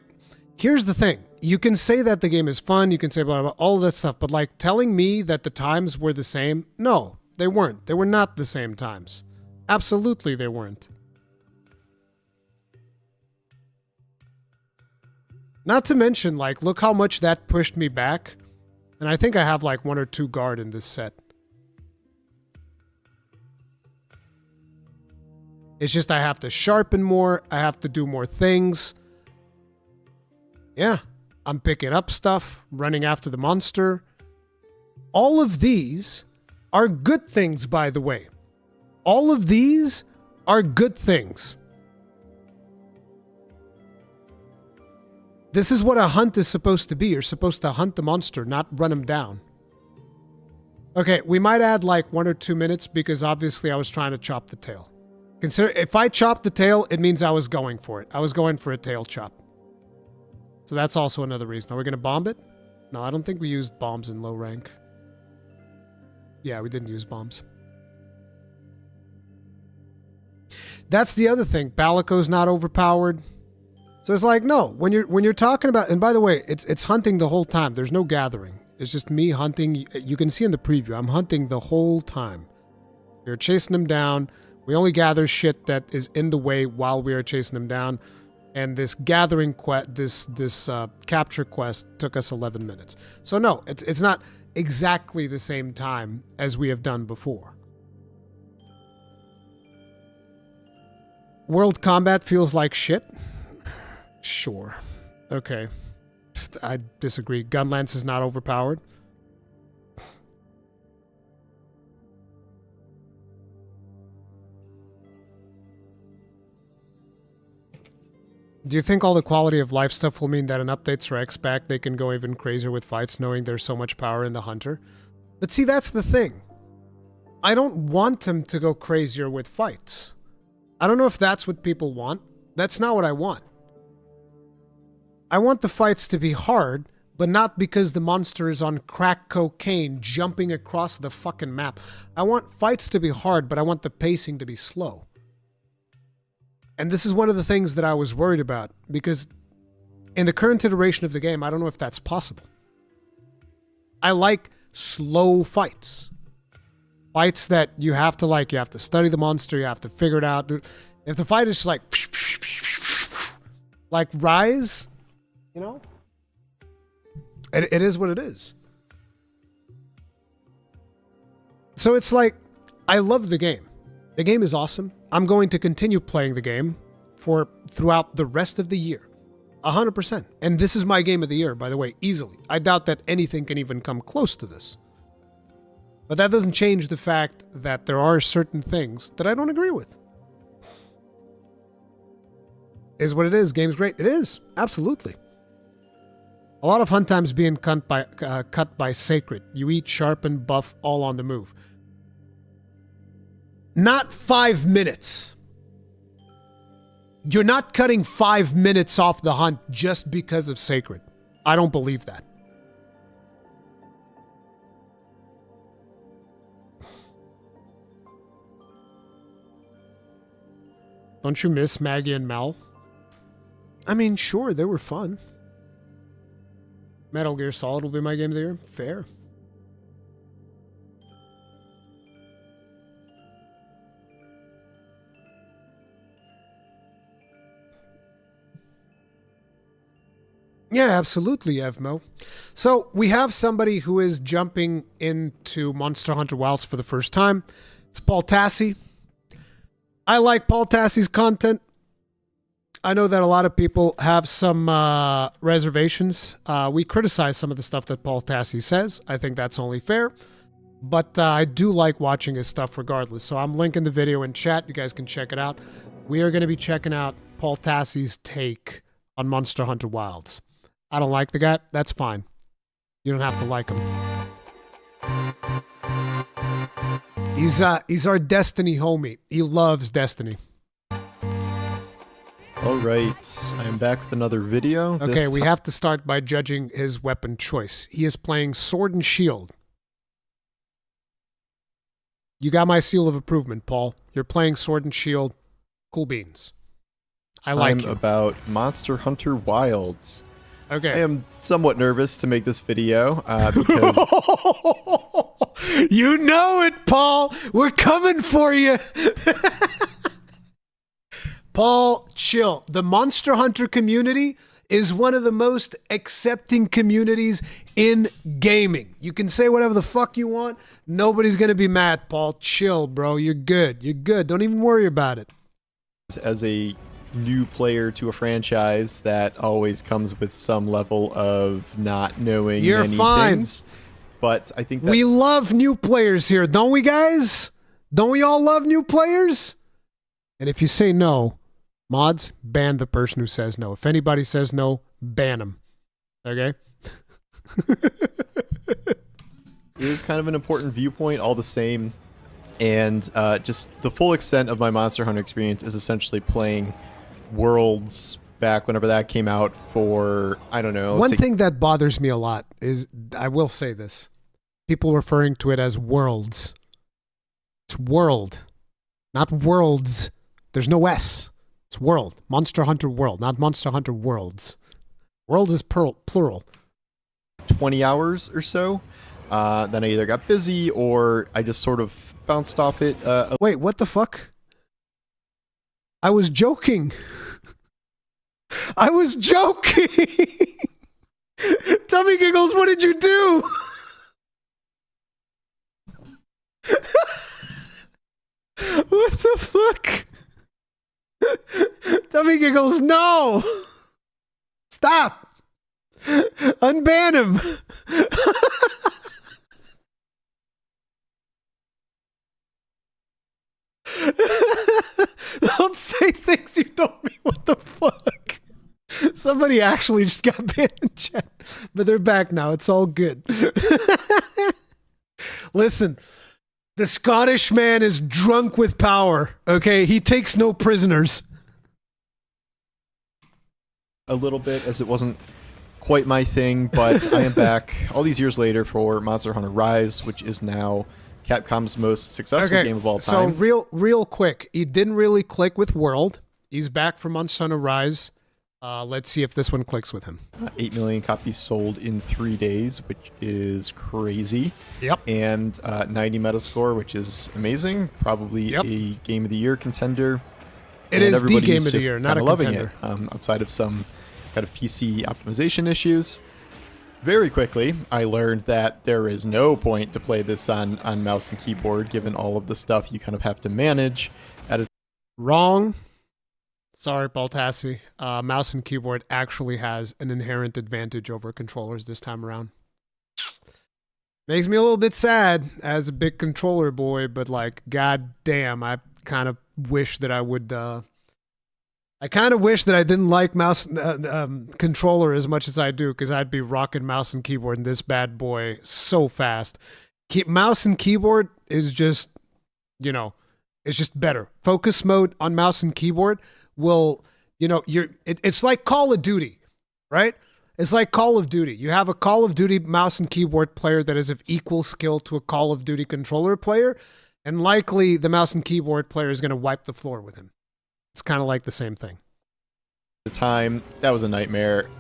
here's the thing. You can say that the game is fun, you can say blah, blah, blah, all of that stuff, but like telling me that the times were the same, no, they weren't. They were not the same times. Absolutely they weren't. Not to mention, like, look how much that pushed me back. And I think I have like 1 or 2 guard in this set. It's just I have to sharpen more, I have to do more things. Yeah, I'm picking up stuff, running after the monster. All of these are good things, by the way. All of these are good things. This is what a hunt is supposed to be. You're supposed to hunt the monster, not run him down. Okay, we might add like 1 or 2 minutes because obviously I was trying to chop the tail. Consider, if I chop the tail, it means I was going for it. I was going for a tail chop. So that's also another reason. Are we going to bomb it? No, I don't think we used bombs in low rank. Yeah, we didn't use bombs. That's the other thing. Balico's not overpowered. So it's like, no, when you're talking about, and by the way, it's hunting the whole time. There's no gathering. It's just me hunting. You can see in the preview, I'm hunting the whole time. We're chasing them down. We only gather shit that is in the way while we are chasing them down. And this gathering quest, this capture quest took us 11 minutes. So no, it's not exactly the same time as we have done before. World combat feels like shit. Sure. Okay. I disagree. Gunlance is not overpowered. Do you think all the quality of life stuff will mean that in updates or X-Pack they can go even crazier with fights knowing there's so much power in the hunter? But see, that's the thing. I don't want them to go crazier with fights. I don't know if that's what people want. That's not what I want. I want the fights to be hard, but not because the monster is on crack cocaine jumping across the fucking map. I want fights to be hard, but I want the pacing to be slow. And this is one of the things that I was worried about, because in the current iteration of the game, I don't know if that's possible. I like slow fights. Fights that you have to study the monster, you have to figure it out. If the fight is just like Rise, you know? It is what it is. So it's like, I love the game. The game is awesome. I'm going to continue playing the game throughout the rest of the year. 100%. And this is my game of the year, by the way, easily. I doubt that anything can even come close to this. But that doesn't change the fact that there are certain things that I don't agree with. Is what it is. Game's great. It is. Absolutely. A lot of hunt times being cut by Sacred. You eat, sharpen, buff, all on the move. Not 5 minutes. You're not cutting 5 minutes off the hunt just because of Sacred. I don't believe that. Don't you miss Maggie and Mel? I mean, sure, they were fun. Metal Gear Solid will be my game of the year. Fair. Yeah, absolutely, Evmo. So we have somebody who is jumping into Monster Hunter Wilds for the first time. It's Paul Tassi. I like Paul Tassi's content. I know that a lot of people have some reservations. We criticize some of the stuff that Paul Tassi says. I think that's only fair. But I do like watching his stuff regardless. So I'm linking the video in chat. You guys can check it out. We are going to be checking out Paul Tassi's take on Monster Hunter Wilds. I don't like the guy. That's fine. You don't have to like him. He's our Destiny homie. He loves Destiny. All right, I am back with another video. Okay, we have to start by judging his weapon choice. He is playing Sword and Shield. You got my seal of approval, Paul. You're playing Sword and Shield. Cool beans. I like I'm about Monster Hunter Wilds. Okay. I am somewhat nervous to make this video because... You know it, Paul. We're coming for you. Paul, chill. The Monster Hunter community is one of the most accepting communities in gaming. You can say whatever the fuck you want. Nobody's going to be mad, Paul. Chill, bro. You're good. You're good. Don't even worry about it. As a new player to a franchise, that always comes with some level of not knowing You're many fine. things. But I think that We love new players here, don't we, guys? Don't we all love new players? And if you say no, mods, ban the person who says no. If anybody says no, ban them. Okay? it is kind of an important viewpoint all the same. And just the full extent of my Monster Hunter experience is essentially playing Worlds back whenever that came out for, I don't know. One thing that bothers me a lot is, I will say this, people referring to it as worlds. It's world, not worlds. There's no S. It's world. Monster Hunter World, not Monster Hunter Worlds. Worlds is plural. 20 hours or so. Then I either got busy or I just sort of bounced off it. Wait, what the fuck? I was joking. I was joking. Tummy Giggles, what did you do? What the fuck? Tummy Giggles, no! Stop! Unban him! Don't say things you don't mean. What the fuck? Somebody actually just got banned in chat, but they're back now. It's all good. Listen, the Scottish man is drunk with power, okay? He takes no prisoners. A little bit, as it wasn't quite my thing, but I am back all these years later for Monster Hunter Rise, which is now Capcom's most successful game of all time. So real quick, he didn't really click with World. He's back for Monster Hunter Rise. Let's see if this one clicks with him. 8 million copies sold in 3 days, which is crazy. Yep. And 90 Metascore, which is amazing. Probably a Game of the Year contender. It is the Game of the Year, not a contender. Loving it, outside of some kind of PC optimization issues. Very quickly, I learned that there is no point to play this on mouse and keyboard, given all of the stuff you kind of have to manage. Wrong. Sorry, Baltassi. Mouse and keyboard actually has an inherent advantage over controllers this time around. Makes me a little bit sad as a big controller boy, but like, god damn, I kind of wish that I would... I kind of wish that I didn't like mouse controller as much as I do, because I'd be rocking mouse and keyboard in this bad boy so fast. Mouse and keyboard is just, you know, it's just better. Focus mode on mouse and keyboard will, you know, it's like Call of Duty, right? It's like Call of Duty. You have a Call of Duty mouse and keyboard player that is of equal skill to a Call of Duty controller player, and likely the mouse and keyboard player is going to wipe the floor with him. It's kind of like the same thing. The time, that was a nightmare.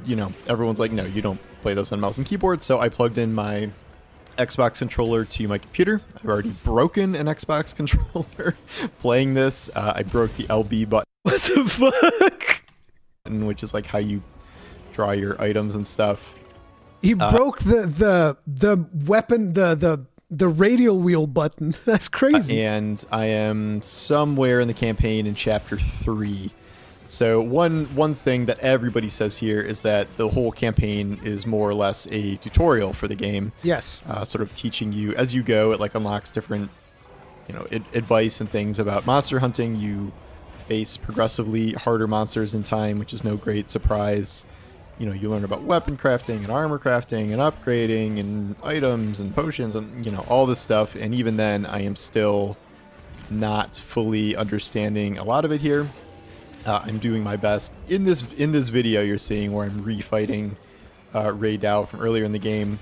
You know, everyone's like, no, you don't play this on mouse and keyboard. So I plugged in my Xbox controller to my computer. I've already broken an Xbox controller playing this. I broke the LB button. What the fuck? Which is like how you draw your items and stuff. He broke the weapon, the radial wheel button. That's crazy. And I am somewhere in the campaign in chapter 3. So one thing that everybody says here is that the whole campaign is more or less a tutorial for the game. Yes. Sort of teaching you as you go. It like unlocks different, you know, advice and things about monster hunting. You face progressively harder monsters in time, which is no great surprise. You know, you learn about weapon crafting and armor crafting and upgrading and items and potions and, you know, all this stuff. And even then, I am still not fully understanding a lot of it here. I'm doing my best. In this video you're seeing where I'm refighting Ray Dow from earlier in the game,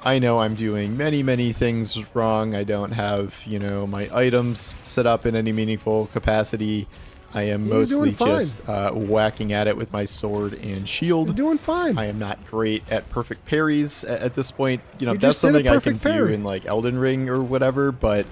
I know I'm doing many things wrong. I don't have, you know, my items set up in any meaningful capacity. I am mostly just whacking at it with my sword and shield. You're doing fine. I am not great at perfect parries at this point. You know, that's something I can do in like Elden Ring or whatever, but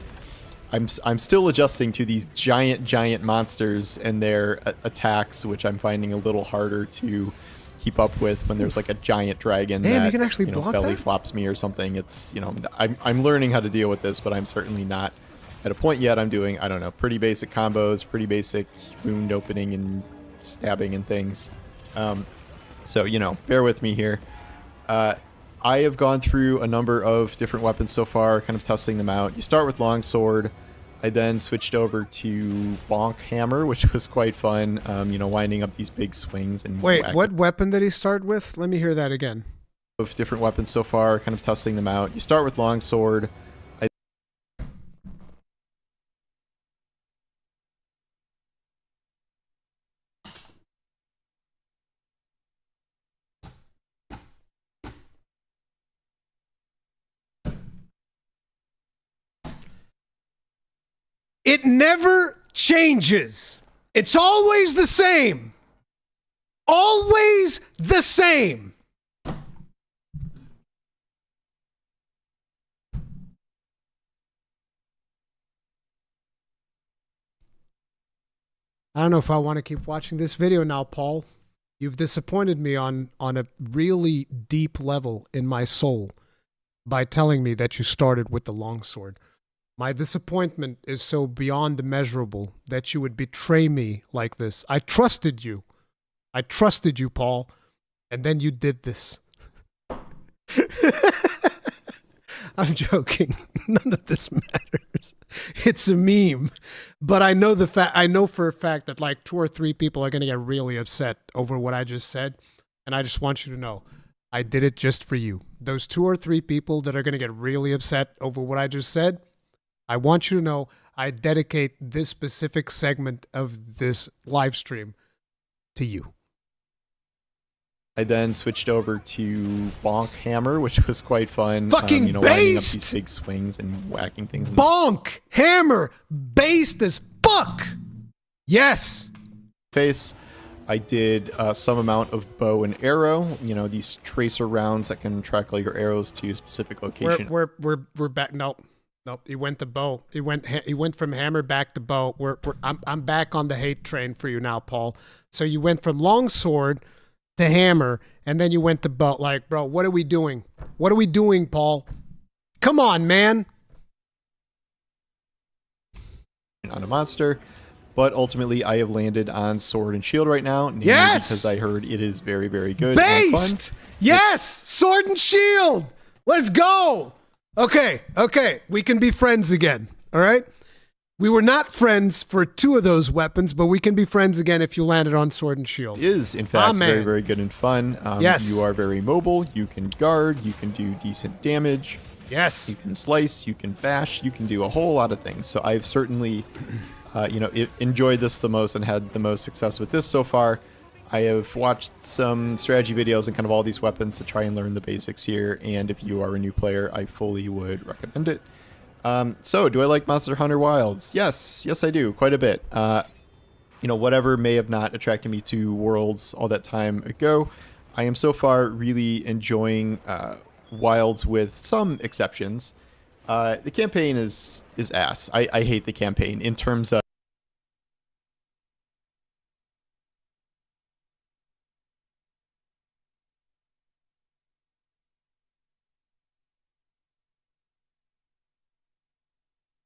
I'm still adjusting to these giant monsters and their attacks, which I'm finding a little harder to keep up with when there's like a giant dragon that you can actually block belly that? flops me or something. It's, you know, I'm learning how to deal with this, but I'm certainly not at a point yet. I'm doing, I don't know, pretty basic combos, pretty basic wound opening and stabbing and things. So, you know, bear with me here. I have gone through a number of different weapons so far, kind of testing them out. You start with longsword. I then switched over to bonk hammer, which was quite fun. You know, winding up these big swings and wait, what weapon did he start with? Let me hear that again. Of different weapons so far, kind of testing them out. You start with longsword. It never changes. It's always the same. Always the same. I don't know if I want to keep watching this video now, Paul. You've disappointed me on a really deep level in my soul by telling me that you started with the longsword. My disappointment is so beyond immeasurable that you would betray me like this. I trusted you. I trusted you, Paul. And then you did this. I'm joking. None of this matters. It's a meme. But I know I know for a fact that like 2 or 3 people are going to get really upset over what I just said. And I just want you to know, I did it just for you. Those 2 or 3 people that are going to get really upset over what I just said, I want you to know I dedicate this specific segment of this live stream to you. I then switched over to Bonk Hammer, which was quite fun. Fucking lining up based! these big swings and whacking things. Bonk! Hammer! Based as fuck! Yes! Face. I did some amount of bow and arrow. These tracer rounds that can track all your arrows to a specific location. We're back. Nope. He went to bow. He went from hammer back to bow. I'm back on the hate train for you now, Paul. So you went from longsword to hammer, and then you went to bow. Like, bro, what are we doing? What are we doing, Paul? Come on, man. On a monster, but ultimately I have landed on sword and shield right now. Yes, because I heard it is very, very good. Based. Yes, sword and shield. Let's go. Okay. We can be friends again. All right. We were not friends for 2 of those weapons, but we can be friends again if you landed on sword and shield. It is, in fact, very, very good and fun. Yes. You are very mobile. You can guard. You can do decent damage. Yes. You can slice. You can bash. You can do a whole lot of things. So I've certainly, enjoyed this the most and had the most success with this so far. I have watched some strategy videos and kind of all these weapons to try and learn the basics here. And if you are a new player, I fully would recommend it. So do I like Monster Hunter Wilds? Yes, I do quite a bit. Whatever may have not attracted me to Worlds all that time ago, I am so far really enjoying Wilds with some exceptions. The campaign is ass. I hate the campaign in terms of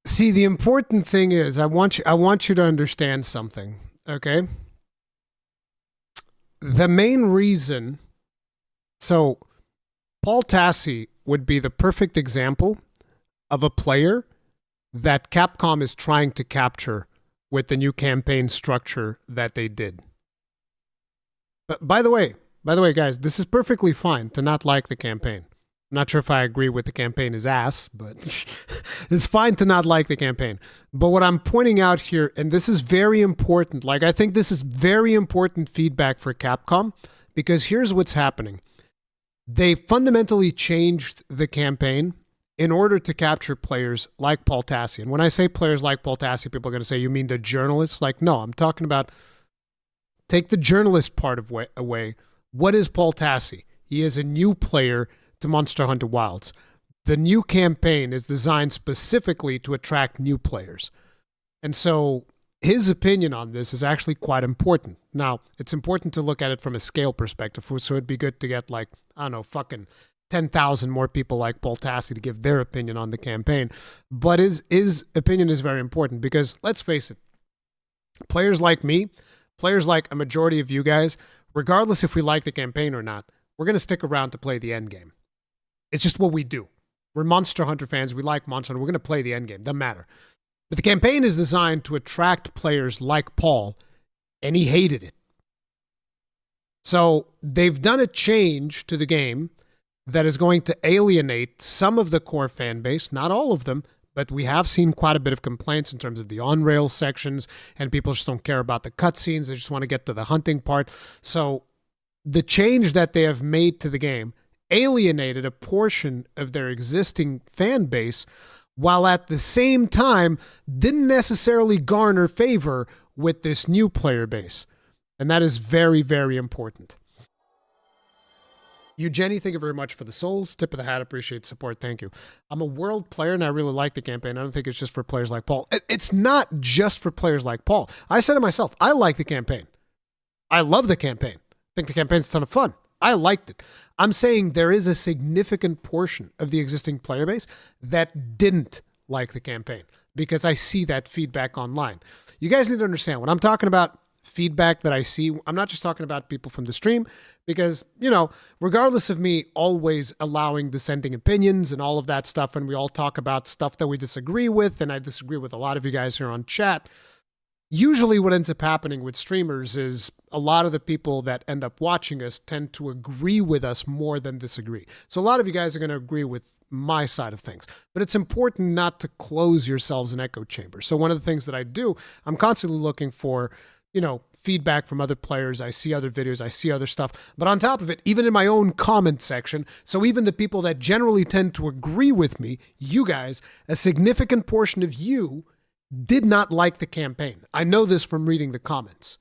See, the important thing is I want you to understand something, okay? The main reason, so Paul Tassi would be the perfect example of a player that Capcom is trying to capture with the new campaign structure that they did. But by the way, guys, this is perfectly fine to not like the campaign. I'm not sure if I agree with the campaign is ass, but it's fine to not like the campaign. But what I'm pointing out here, and this is very important, I think this is very important feedback for Capcom, because here's what's happening. They fundamentally changed the campaign in order to capture players like Paul Tassi. And when I say players like Paul Tassi, people are going to say, you mean the journalists? No, I'm talking about, take the journalist part away. What is Paul Tassi? He is a new player to Monster Hunter Wilds. The new campaign is designed specifically to attract new players. And so his opinion on this is actually quite important. Now, it's important to look at it from a scale perspective, so it'd be good to get fucking 10,000 more people like Paul Tassi to give their opinion on the campaign. But his opinion is very important because, let's face it, players like me, players like a majority of you guys, regardless if we like the campaign or not, we're going to stick around to play the endgame. It's just what we do. We're Monster Hunter fans. We like Monster Hunter. We're going to play the endgame. Doesn't matter. But the campaign is designed to attract players like Paul, and he hated it. So they've done a change to the game that is going to alienate some of the core fan base, not all of them, but we have seen quite a bit of complaints in terms of the on-rail sections, and people just don't care about the cutscenes. They just want to get to the hunting part. So the change that they have made to the game alienated a portion of their existing fan base, while at the same time didn't necessarily garner favor with this new player base. And that is very, very important. Jenny, thank you very much for the souls. Tip of the hat, appreciate support. Thank you. I'm a world player and I really like the campaign. I don't think it's just for players like Paul. It's not just for players like Paul. I said it myself. I like the campaign. I love the campaign. I think the campaign's a ton of fun. I liked it. I'm saying there is a significant portion of the existing player base that didn't like the campaign because I see that feedback online. You guys need to understand when I'm talking about feedback that I see, I'm not just talking about people from the stream because, you know, regardless of me always allowing dissenting opinions and all of that stuff, and we all talk about stuff that we disagree with, and I disagree with a lot of you guys here on chat, usually what ends up happening with streamers is a lot of the people that end up watching us tend to agree with us more than disagree. So a lot of you guys are going to agree with my side of things, but it's important not to close yourselves in echo chambers. So one of the things that I do, I'm constantly looking for, you know, feedback from other players. I see other videos, I see other stuff. But on top of it, even in my own comment section, so even the people that generally tend to agree with me, you guys, a significant portion of you did not like the campaign. I know this from reading the comments.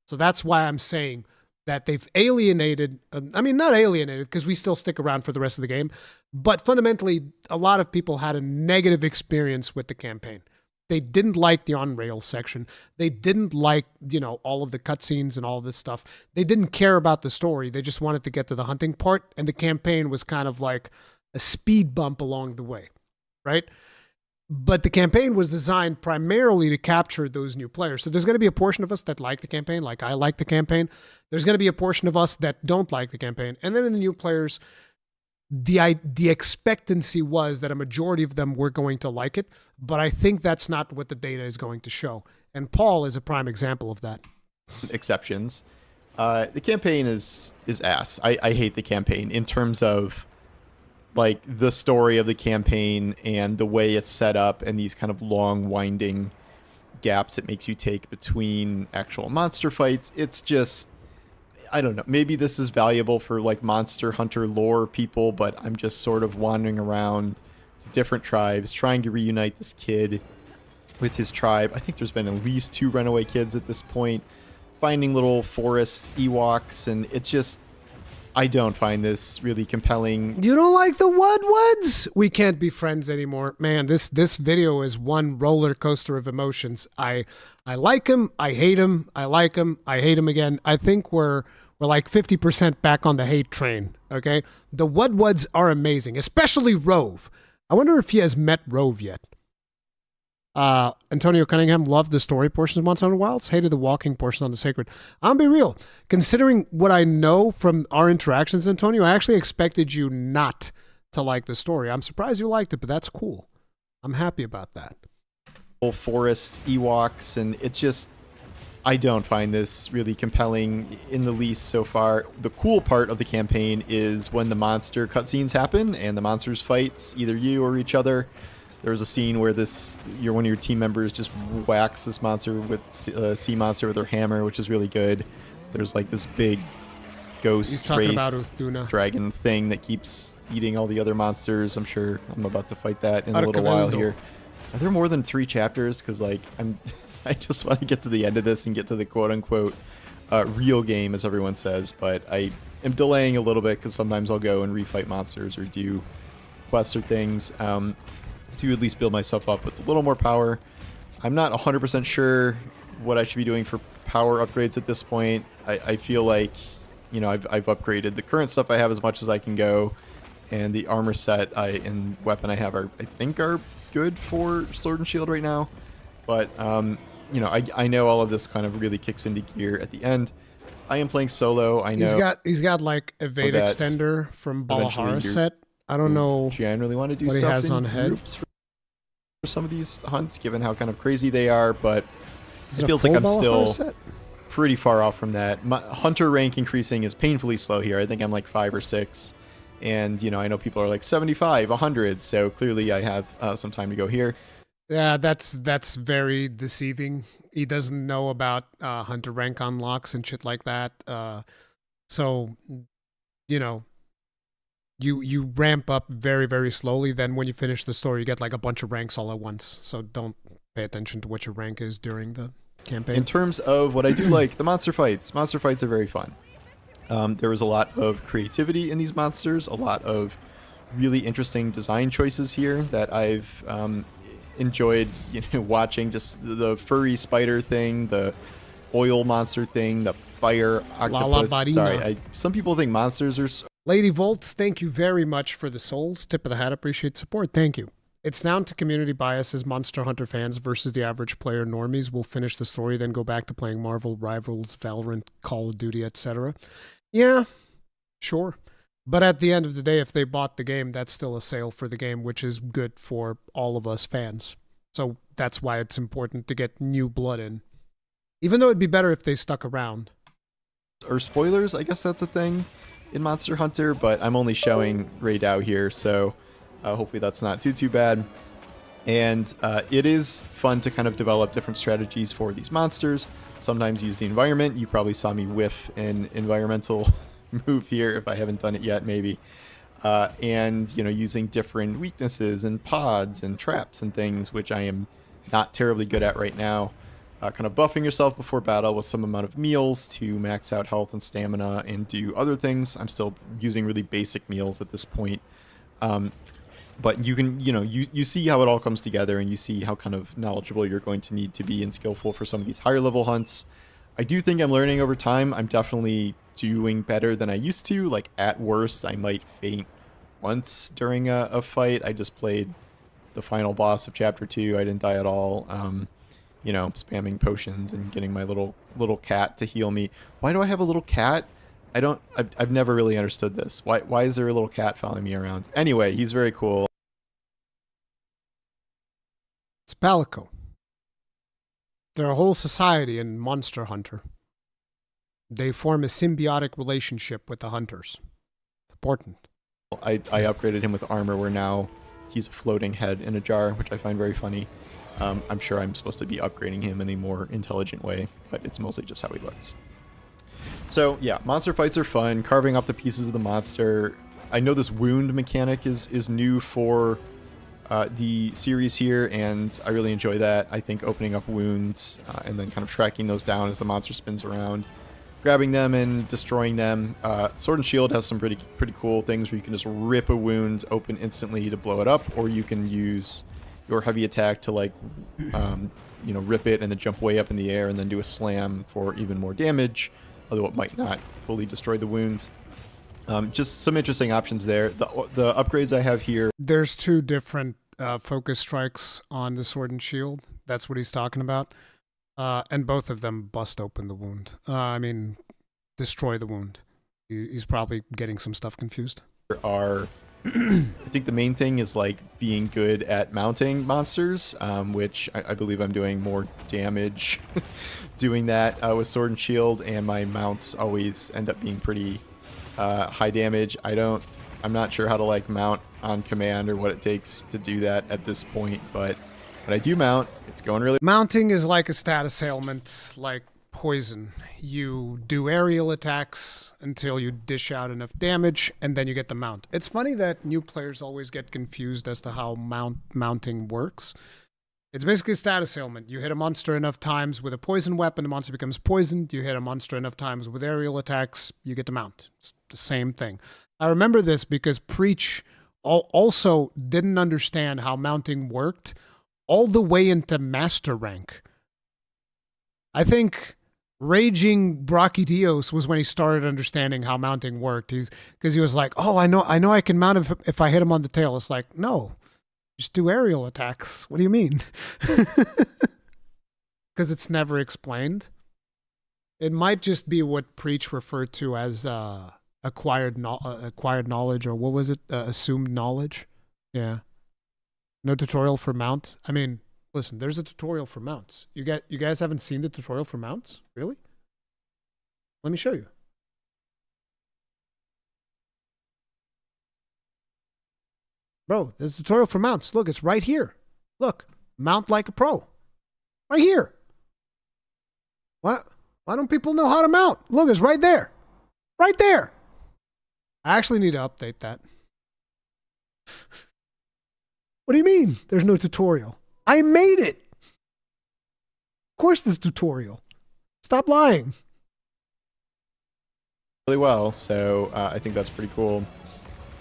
So that's why I'm saying that they've alienated, not alienated because we still stick around for the rest of the game, but fundamentally a lot of people had a negative experience with the campaign. They didn't like the on-rail section. They didn't like, you know, all of the cutscenes and all this stuff. They didn't care about the story. They just wanted to get to the hunting part, and the campaign was kind of like a speed bump along the way, right? But the campaign was designed primarily to capture those new players. So there's going to be a portion of us that like the campaign, like I like the campaign. There's going to be a portion of us that don't like the campaign. And then in the new players, the expectancy was that a majority of them were going to like it, but I think that's not what the data is going to show. And Paul is a prime example of that. Exceptions. The campaign is ass. I hate the campaign in terms of like the story of the campaign and the way it's set up and these kind of long winding gaps it makes you take between actual monster fights. It's just, I don't know, maybe this is valuable for like Monster Hunter lore people, but I'm just sort of wandering around to different tribes trying to reunite this kid with his tribe. I think there's been at least 2 runaway kids at this point, finding little forest Ewoks, and it's just, I don't find this really compelling. You don't like the Woodwoods? We can't be friends anymore. Man, this video is one roller coaster of emotions. I like him, I hate him, I like him, I hate him again. I think we're like 50% back on the hate train, okay? The Woodwoods are amazing, especially Rove. I wonder if he has met Rove yet. Antonio Cunningham loved the story portion of Monster Hunter Wilds, hated the walking portion on the Sacred. I'll be real. Considering what I know from our interactions, Antonio, I actually expected you not to like the story. I'm surprised you liked it, but that's cool. I'm happy about that. Forest Ewoks, and it's just, I don't find this really compelling in the least so far. The cool part of the campaign is when the monster cutscenes happen and the monsters fight either you or each other. There was a scene where one of your team members just whacks this monster with sea monster with her hammer, which is really good. There's like this big ghost dragon thing that keeps eating all the other monsters. I'm sure I'm about to fight that in a little while here. Are there more than 3 chapters? Because like I just want to get to the end of this and get to the quote-unquote real game, as everyone says. But I am delaying a little bit because sometimes I'll go and refight monsters or do quests or things. To at least build myself up with a little more power. I'm not 100% sure what I should be doing for power upgrades at this point. I feel like, you know, I've upgraded the current stuff I have as much as I can go, and the armor set and weapon I have I think are good for Sword and Shield right now. But you know, I know all of this kind of really kicks into gear at the end. I am playing solo. I know he's got like evade extender from Balahara set. I don't know. Generally want to do what stuff he has in on head groups for some of these hunts, given how kind of crazy they are. But it feels like I'm still pretty far off from that. My hunter rank increasing is painfully slow here. I think I'm like 5 or 6, and you know, I know people are like 75, 100. So clearly, I have some time to go here. Yeah, that's very deceiving. He doesn't know about hunter rank unlocks and shit like that. So, you know, you ramp up very, very slowly. Then when you finish the story, you get like a bunch of ranks all at once. So don't pay attention to what your rank is during the campaign. In terms of what I do like, the monster fights are very fun. There was a lot of creativity in these monsters, a lot of really interesting design choices here that I've enjoyed watching. Just the furry spider thing, the oil monster thing, the fire octopus. Sorry, some people think monsters are... Lady Volts, thank you very much for the souls. Tip of the hat, appreciate support. Thank you. It's down to community bias as Monster Hunter fans versus the average player. Normies will finish the story, then go back to playing Marvel Rivals, Valorant, Call of Duty, etc. Yeah, sure. But at the end of the day, if they bought the game, that's still a sale for the game, which is good for all of us fans. So that's why it's important to get new blood in. Even though it'd be better if they stuck around. Or spoilers, I guess that's a thing in Monster Hunter, but I'm only showing Ray Dow here, so hopefully that's not too bad. And it is fun to kind of develop different strategies for these monsters. Sometimes use the environment. You probably saw me whiff an environmental move here if I haven't done it yet, maybe. And using different weaknesses and pods and traps and things, which I am not terribly good at right now. Kind of buffing yourself before battle with some amount of meals to max out health and stamina and do other things. I'm still using really basic meals at this point. But you can, you see how it all comes together, and you see how kind of knowledgeable you're going to need to be and skillful for some of these higher level hunts. I do think I'm learning over time. I'm definitely doing better than I used to. Like, at worst, I might faint once during a fight. I just played the final boss of Chapter 2. I didn't die at all. Spamming potions and getting my little cat to heal me. Why do I have a little cat? I've never really understood this. Why is there a little cat following me around? Anyway, he's very cool. It's Palico. They're a whole society in Monster Hunter. They form a symbiotic relationship with the hunters. It's important. I upgraded him with armor where now he's a floating head in a jar, which I find very funny. I'm sure I'm supposed to be upgrading him in a more intelligent way, but it's mostly just how he looks. So yeah, monster fights are fun. Carving off the pieces of the monster. I know this wound mechanic is new for the series here, and I really enjoy that. I think opening up wounds and then kind of tracking those down as the monster spins around, grabbing them and destroying them. Sword and Shield has some pretty cool things where you can just rip a wound open instantly to blow it up, or you can use your heavy attack to rip it and then jump way up in the air and then do a slam for even more damage, although it might not fully destroy the wounds. Just some interesting options there. The upgrades I have here. There's two different focus strikes on the Sword and Shield. That's what he's talking about. And both of them bust open the wound. Destroy the wound. He's probably getting some stuff confused. I think the main thing is being good at mounting monsters, which I believe I'm doing more damage doing that with Sword and Shield, and my mounts always end up being pretty high damage. I'm not sure how to mount on command or what it takes to do that at this point, but when I do mount, it's going really... Mounting is like a status ailment, like poison. You do aerial attacks until you dish out enough damage, and then you get the mount. It's funny that new players always get confused as to how mounting works. It's basically a status ailment. You hit a monster enough times with a poison weapon, the monster becomes poisoned. You hit a monster enough times with aerial attacks, you get the mount. It's the same thing. I remember this because Preach also didn't understand how mounting worked all the way into master rank. I think Raging Brachydios was when he started understanding how mounting worked. Because he was like, oh, I know I can mount if I hit him on the tail. It's like, no, just do aerial attacks. What do you mean? Because it's never explained. It might just be what Preach referred to as acquired knowledge, or what was it? Assumed knowledge. Yeah. No tutorial for mount. Listen, there's a tutorial for mounts. You guys haven't seen the tutorial for mounts? Really? Let me show you. Bro, there's a tutorial for mounts. Look, it's right here. Look, mount like a pro. Right here. What? Why don't people know how to mount? Look, it's right there. Right there. I actually need to update that. What do you mean there's no tutorial? I made it. Of course there's tutorial. Stop lying. Really well, so I think that's pretty cool.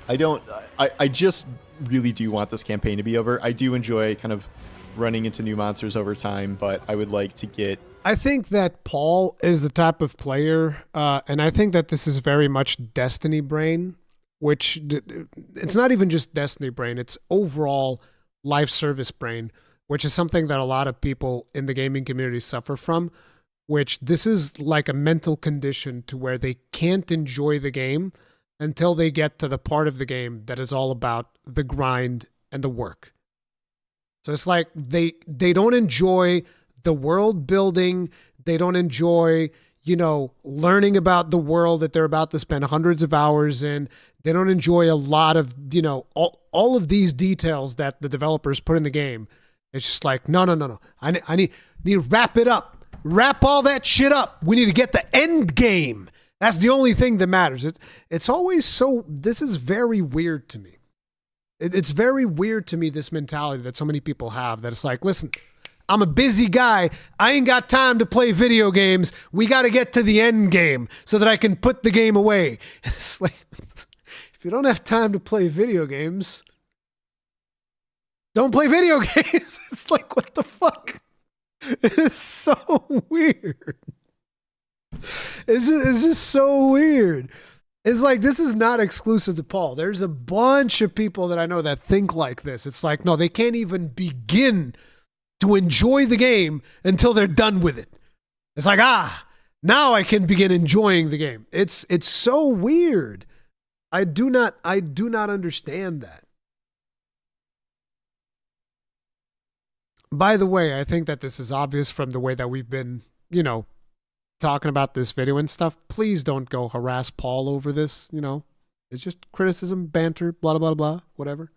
I just really do want this campaign to be over. I do enjoy kind of running into new monsters over time, but I would like to get... I think that Paul is the type of player, and I think that this is very much Destiny brain, which it's not even just Destiny brain, it's overall life service brain, which is something that a lot of people in the gaming community suffer from, which this is like a mental condition to where they can't enjoy the game until they get to the part of the game that is all about the grind and the work. So it's like they don't enjoy the world building. They don't enjoy, learning about the world that they're about to spend hundreds of hours in. They don't enjoy a lot of, all of these details that the developers put in the game. It's just like, no. I need to wrap it up. Wrap all that shit up. We need to get the end game. That's the only thing that matters. It's always so, this is very weird to me. It's very weird to me, this mentality that so many people have, that it's like, listen, I'm a busy guy. I ain't got time to play video games. We got to get to the end game so that I can put the game away. It's like, if you don't have time to play video games, don't play video games. It's like, what the fuck? It's so weird. It's just so weird. It's like, this is not exclusive to Paul. There's a bunch of people that I know that think like this. It's like, no, they can't even begin to enjoy the game until they're done with it. It's like, now I can begin enjoying the game. It's so weird. I do not understand that. By the way, I think that this is obvious from the way that we've been, talking about this video and stuff. Please don't go harass Paul over this, It's just criticism, banter, blah, blah, blah, whatever.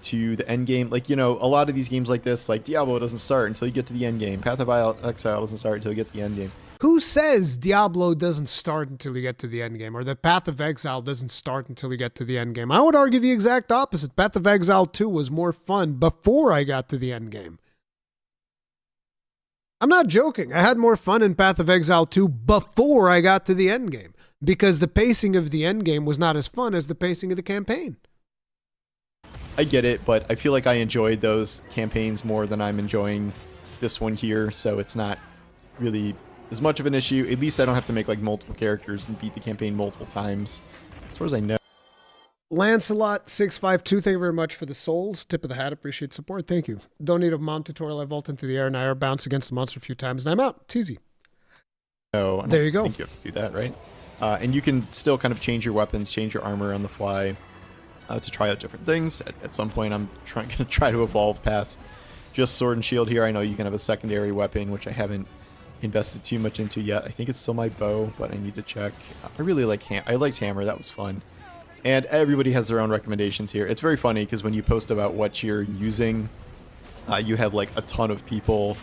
To the end game, a lot of these games like this, like Diablo doesn't start until you get to the end game. Path of Exile doesn't start until you get to the end game. Who says Diablo doesn't start until you get to the end game, or the Path of Exile doesn't start until you get to the end game? I would argue the exact opposite. Path of Exile 2 was more fun before I got to the end game. I'm not joking. I had more fun in Path of Exile 2 before I got to the end game, because the pacing of the end game was not as fun as the pacing of the campaign. I get it, but I feel like I enjoyed those campaigns more than I'm enjoying this one here, so it's not really as much of an issue. At least I don't have to make multiple characters and beat the campaign multiple times, as far as I know. Lancelot652, thank you very much for the souls. Tip of the hat, appreciate support. Thank you. Don't need a mount tutorial. I vault into the air and I air bounce against the monster a few times and I'm out. It's easy. No, there you go. I think you have to do that, right? And you can still kind of change your weapons, change your armor on the fly to try out different things. At some point, I'm going to try to evolve past just sword and shield here. I know you can have a secondary weapon, which I haven't invested too much into yet. I think it's still my bow, but I need to check. I really like I liked hammer. That was fun. And everybody has their own recommendations here. It's very funny because when you post about what you're using, you have a ton of people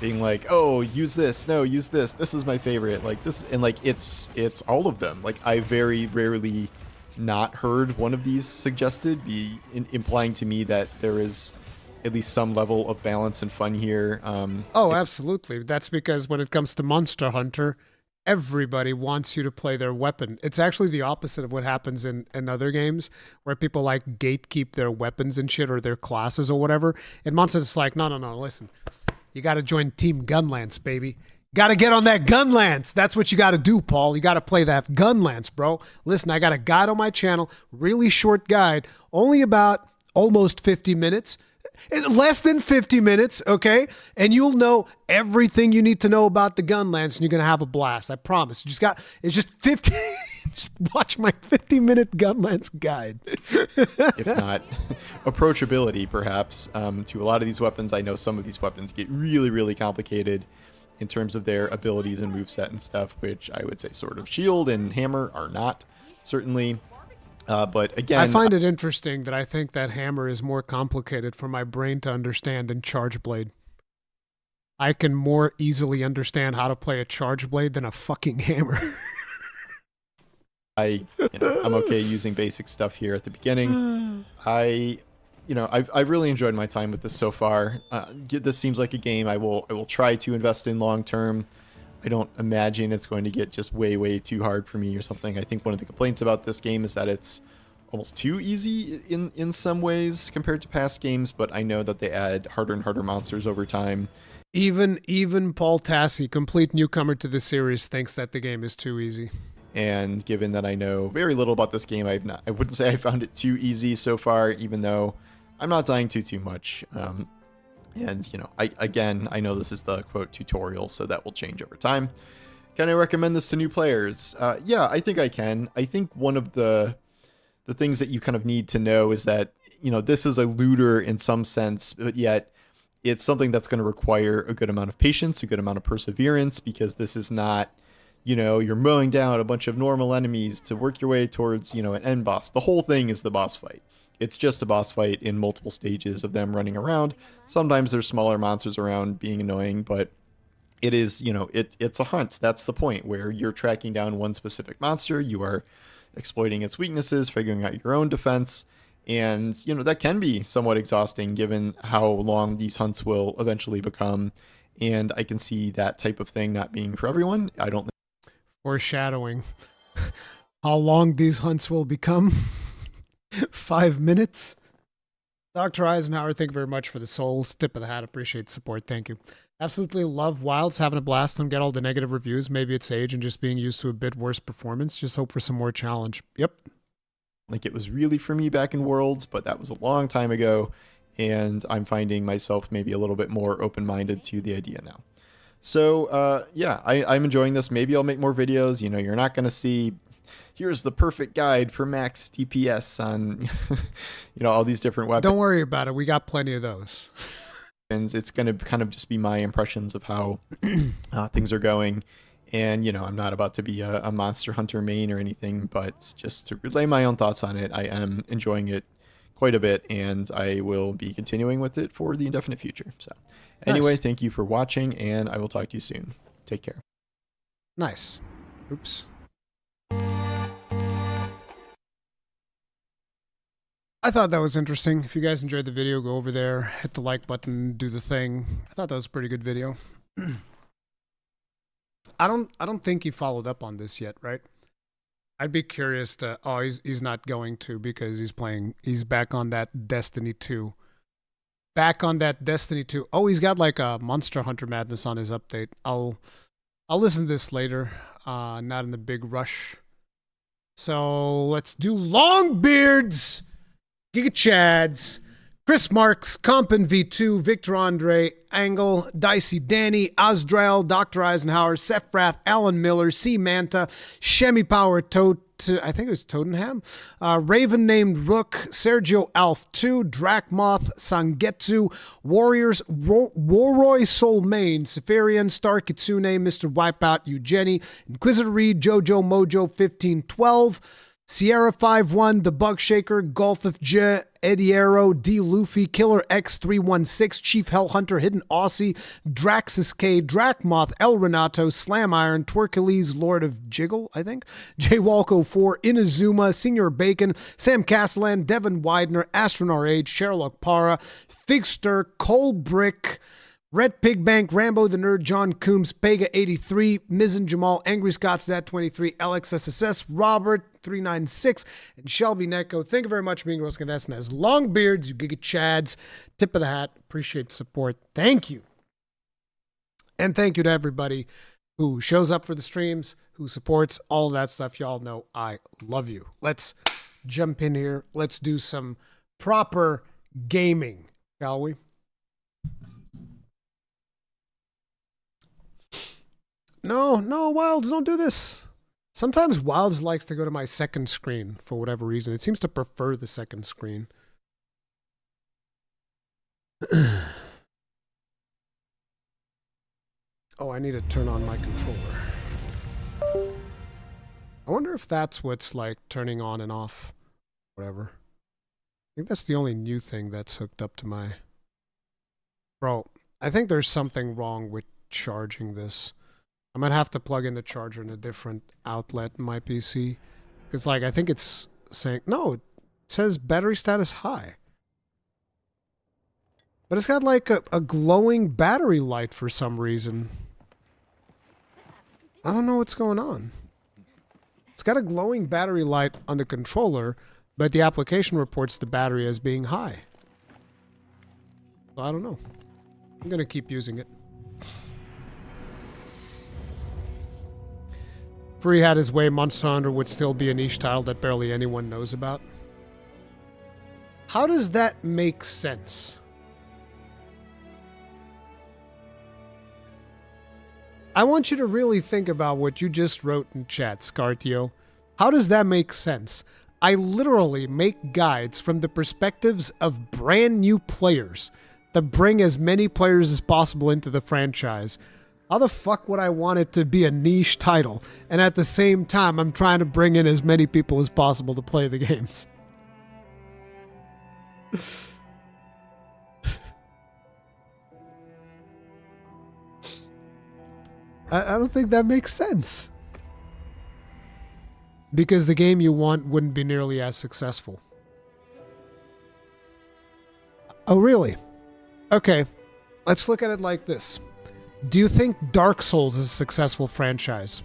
being like, "Oh, use this. No, use this. This is my favorite." This, and it's all of them. I very rarely not heard one of these suggested, implying to me that there is at least some level of balance and fun here. Absolutely. That's because when it comes to Monster Hunter, everybody wants you to play their weapon. It's actually the opposite of what happens in other games where people gatekeep their weapons and shit, or their classes or whatever. In Monster, it's like, no, listen. You got to join Team Gunlance, baby. Got to get on that Gunlance. That's what you got to do, Paul. You got to play that Gunlance, bro. Listen, I got a guide on my channel, really short guide, only about almost 50 minutes. Less than 50 minutes, okay? And you'll know everything you need to know about the Gunlance, and you're going to have a blast. I promise. It's just 50. Just watch my 50-minute Gunlance guide. If not, approachability, perhaps. To a lot of these weapons, I know some of these weapons get really, really complicated in terms of their abilities and moveset and stuff, which I would say Sword of Shield and Hammer are not, certainly. But again, I find it interesting that I think that hammer is more complicated for my brain to understand than charge blade. I can more easily understand how to play a charge blade than a fucking hammer. I'm okay using basic stuff here at the beginning. I've really enjoyed my time with this so far. This seems like a game I will try to invest in long term. I don't imagine it's going to get just way too hard for me or something. I think one of the complaints about this game is that it's almost too easy in some ways compared to past games, but I know that they add harder and harder monsters over time. Even Paul Tassi, complete newcomer to the series, thinks that the game is too easy. And given that I know very little about this game, I wouldn't say I found it too easy so far, even though I'm not dying too much. And I know this is the quote tutorial, so that will change over time. Can I recommend this to new players? Yeah, I think I can. I think one of the things that you kind of need to know is that, this is a looter in some sense, but yet it's something that's going to require a good amount of patience, a good amount of perseverance, because this is not, you're mowing down a bunch of normal enemies to work your way towards, an end boss. The whole thing is the boss fight. It's just a boss fight in multiple stages of them running around. Sometimes there's smaller monsters around being annoying, but it is, it's a hunt. That's the point, where you're tracking down one specific monster. You are exploiting its weaknesses, figuring out your own defense. And, that can be somewhat exhausting given how long these hunts will eventually become. And I can see that type of thing not being for everyone. I don't think. Foreshadowing. How long these hunts will become. 5 minutes. Dr. Eisenhower, thank you very much for the souls. Tip of the hat. Appreciate the support. Thank you. Absolutely love Wilds. Having a blast. Don't get all the negative reviews. Maybe it's age and just being used to a bit worse performance. Just hope for some more challenge. Yep. Like it was really for me back in Worlds, but that was a long time ago. And I'm finding myself maybe a little bit more open-minded to the idea now. So, yeah, I'm enjoying this. Maybe I'll make more videos. You're not going to see, here's the perfect guide for max DPS on, all these different weapons. Don't worry about it. We got plenty of those. And it's going to kind of just be my impressions of how things are going. And, I'm not about to be a Monster Hunter main or anything, but just to relay my own thoughts on it, I am enjoying it quite a bit, and I will be continuing with it for the indefinite future. So anyway, Nice. Thank you for watching, and I will talk to you soon. Take care. Nice. Oops. I thought that was interesting. If you guys enjoyed the video, go over there, hit the like button, do the thing. I thought that was a pretty good video. I don't think he followed up on this yet, right? I'd be curious to. Oh, he's not going to, because he's back on that Destiny 2. Back on that Destiny 2. Oh, he's got like a Monster Hunter Madness on his update. I'll listen to this later. Not in the big rush. So let's do Longbeards, Giga Chads, Chris Marks, Compin V2, Victor Andre, Angle, Dicey Danny, Azdrael, Dr. Eisenhower, Sephraf, Alan Miller, C. Manta, Shemi Power, I think it was Totenham, Raven Named Rook, Sergio Alf 2, Drakmoth, Sangetsu, Warriors, Warroy Soulmain, Safarian, Star Kitsune, Mr. Wipeout, Eugenie, Inquisitor Reed, Jojo Mojo 1512, Sierra 5-1, The Bug Shaker, Golf of J, Eddie Arrow, D. Luffy, Killer X316, Chief Hellhunter, Hidden Aussie, Draxus K, Drakmoth, El Renato, Slam Iron, Twerkules, Lord of Jiggle, I think, J. Walco 4, Inazuma, Senior Bacon, Sam Castellan, Devin Widener, Astronar H, Sherlock Para, Figster, Cole Brick, Red Pig Bank, Rambo the Nerd, John Coombs, Pega83, Mizzen Jamal, Angry Scott's Dad 23, LXSSS, Robert 396, and Shelby Necco. Thank you very much for being Roskin as Longbeards, you Giga Chads. Tip of the hat. Appreciate the support. Thank you. And thank you to everybody who shows up for the streams, who supports all of that stuff. Y'all know I love you. Let's jump in here. Let's do some proper gaming, shall we? No, Wilds, don't do this. Sometimes Wilds likes to go to my second screen for whatever reason. It seems to prefer the second screen. Oh, I need to turn on my controller. I wonder if that's what's like turning on and off. Whatever. I think that's the only new thing that's hooked up to my... Bro, I think there's something wrong with charging this. I might have to plug in the charger in a different outlet in my PC. Because, like, I think it's saying... No, it says battery status high. But it's got, like, a glowing battery light for some reason. I don't know what's going on. It's got a glowing battery light on the controller, but the application reports the battery as being high. So I don't know. I'm going to keep using it. If Free had his way, Monster Hunter would still be a niche title that barely anyone knows about. How does that make sense? I want you to really think about what you just wrote in chat, Scartio. How does that make sense? I literally make guides from the perspectives of brand new players that bring as many players as possible into the franchise. How the fuck would I want it to be a niche title, and at the same time I'm trying to bring in as many people as possible to play the games? I don't think that makes sense. Because the game you want wouldn't be nearly as successful. Oh, really? Okay, let's look at it like this. Do you think Dark Souls is a successful franchise?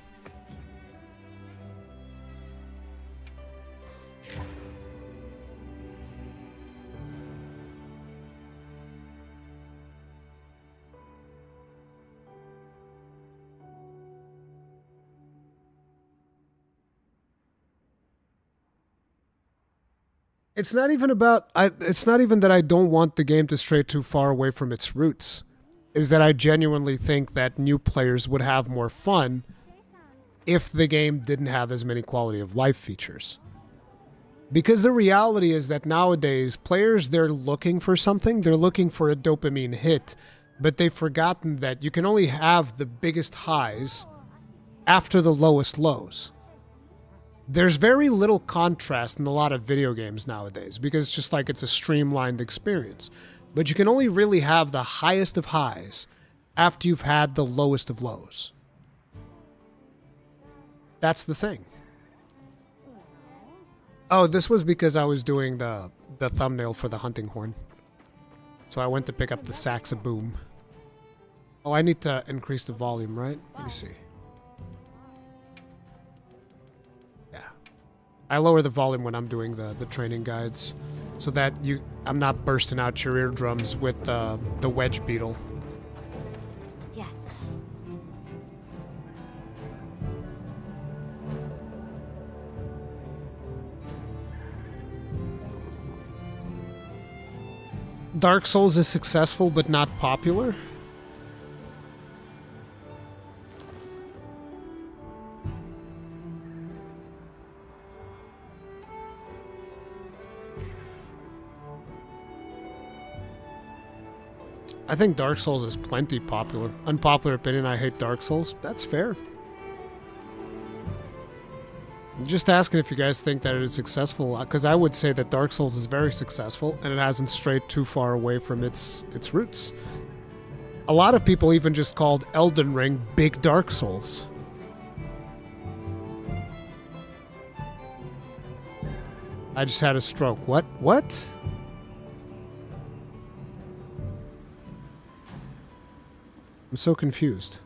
It's not even about... it's not even that I don't want the game to stray too far away from its roots. Is that I genuinely think that new players would have more fun if the game didn't have as many quality of life features. Because the reality is that nowadays, players, they're looking for something. They're looking for a dopamine hit. But they've forgotten that you can only have the biggest highs after the lowest lows. There's very little contrast in a lot of video games nowadays because it's just like it's a streamlined experience. But you can only really have the highest of highs after you've had the lowest of lows. That's the thing. Oh, this was because I was doing the thumbnail for the hunting horn. So I went to pick up the Sax-a-boom. Oh, I need to increase the volume, right? Let me see. I lower the volume when I'm doing the training guides so that I'm not bursting out your eardrums with the wedge beetle. Yes. Dark Souls is successful but not popular? I think Dark Souls is plenty popular. Unpopular opinion, I hate Dark Souls. That's fair. I'm just asking if you guys think that it is successful, because I would say that Dark Souls is very successful, and it hasn't strayed too far away from its roots. A lot of people even just called Elden Ring Big Dark Souls. I just had a stroke. What? What? I'm so confused.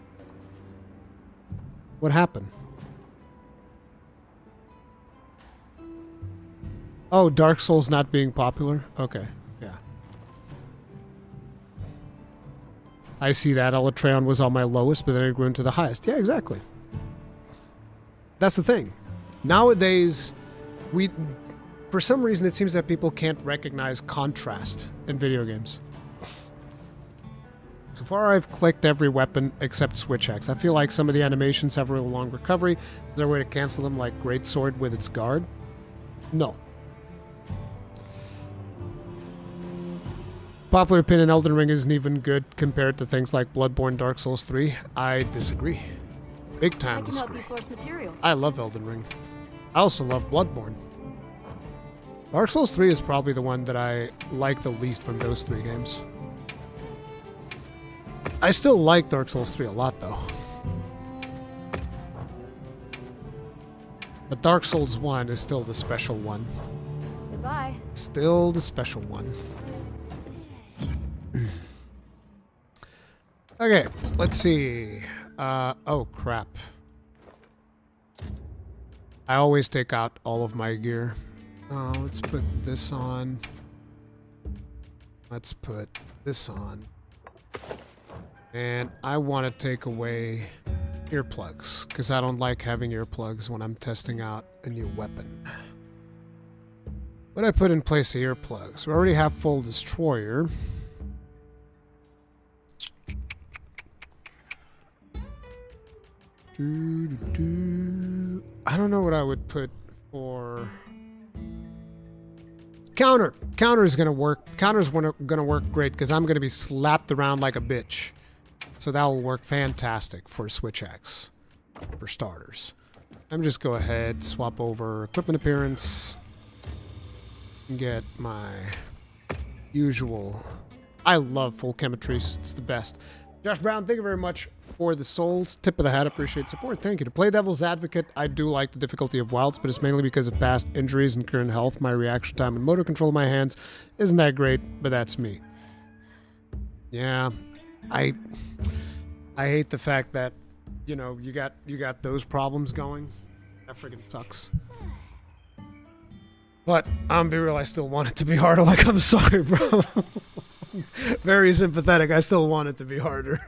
What happened? Oh, Dark Souls not being popular? Okay, yeah. I see that. Elatreon was on my lowest, but then it grew into the highest. Yeah, exactly. That's the thing. Nowadays, for some reason, it seems that people can't recognize contrast in video games. So far, I've clicked every weapon except Switch Axe. I feel like some of the animations have a really long recovery. Is there a way to cancel them like Greatsword with its guard? No. Popular opinion, Elden Ring isn't even good compared to things like Bloodborne, Dark Souls 3. I disagree. Big time I can help disagree. you source materials. I love Elden Ring. I also love Bloodborne. Dark Souls 3 is probably the one that I like the least from those three games. I still like Dark Souls 3 a lot, though. But Dark Souls 1 is still the special one. Goodbye. Still the special one. Okay, let's see. Oh crap. I always take out all of my gear. Let's put this on. Let's put this on. And I want to take away earplugs, because I don't like having earplugs when I'm testing out a new weapon. What I put in place of earplugs? We already have full destroyer. I don't know what I would put for counter. Counter is gonna work. Counter's gonna work great because I'm gonna be slapped around like a bitch. So that will work fantastic for Switch X, for starters. I'm just go ahead, swap over equipment appearance, and get my usual. I love full chemetries. It's the best. Josh Brown, thank you very much for the souls. Tip of the hat, appreciate support. Thank you. To play Devil's Advocate, I do like the difficulty of wilds, but it's mainly because of past injuries and current health. My reaction time and motor control of my hands isn't that great, but that's me. Yeah, I hate the fact that, you know, you got those problems going. That freaking sucks. But I'm be real, I still want it to be harder. Like, I'm sorry, bro. Very sympathetic. I still want it to be harder.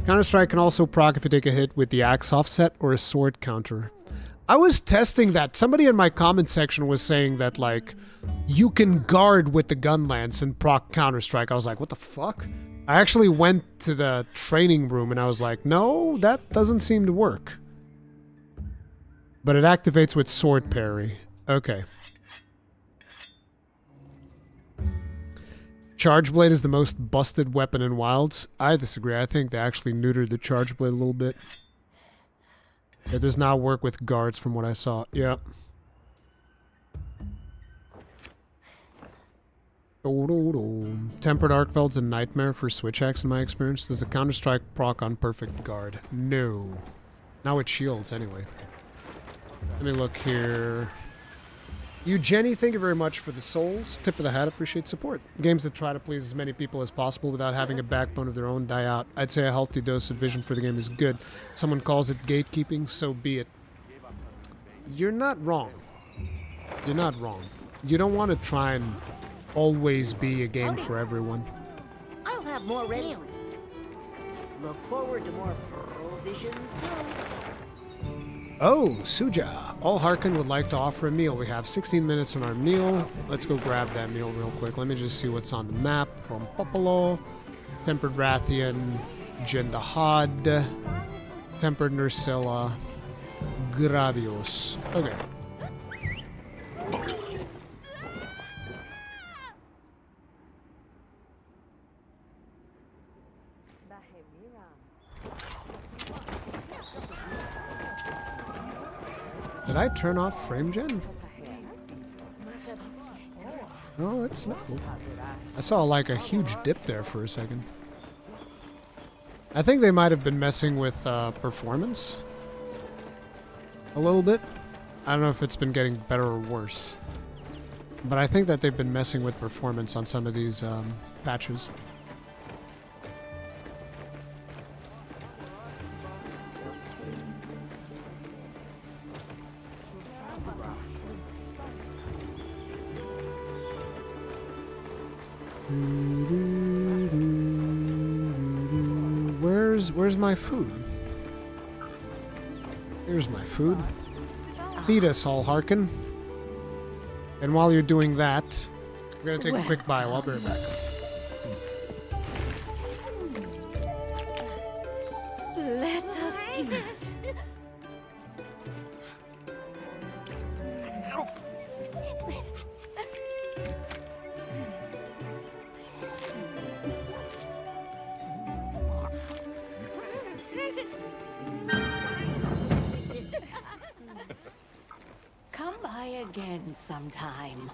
Counter-Strike can also proc if you take a hit with the axe offset or a sword counter. I was testing that. Somebody in my comment section was saying that, like, you can guard with the gun lance and proc Counter-Strike. I was like, what the fuck? I actually went to the training room and I was like, no, that doesn't seem to work. But it activates with sword parry. Okay. Charge Blade is the most busted weapon in Wilds. I disagree. I think they actually neutered the Charge Blade a little bit. It does not work with guards from what I saw. Yeah. Tempered Arcveld's a nightmare for Switch X in my experience. Does the Counter-Strike proc on perfect guard? No. Now it shields anyway. Let me look here. You, Jenny, thank you very much for the souls. Tip of the hat, appreciate support. Games that try to please as many people as possible without having a backbone of their own die out. I'd say a healthy dose of vision for the game is good. Someone calls it gatekeeping, so be it. You're not wrong. You're not wrong. You don't want to try and always be a game for everyone. I'll have more ready. Look forward to more provisions soon. Oh, Suja. All Harkin would like to offer a meal. We have 16 minutes on our meal. Let's go grab that meal real quick. Let me just see what's on the map. From Popolo, Tempered Rathian, Jindahad, Tempered Nursilla, Gravios. Okay. Did I turn off frame gen? No, it's not. I saw like a huge dip there for a second. I think they might have been messing with performance a little bit. I don't know if it's been getting better or worse. But I think that they've been messing with performance on some of these patches. Where's my food? Here's my food. Feed us all, Harkin. And while you're doing that, we're gonna take a quick bio. I'll be right back. Let us eat. Come by again sometime.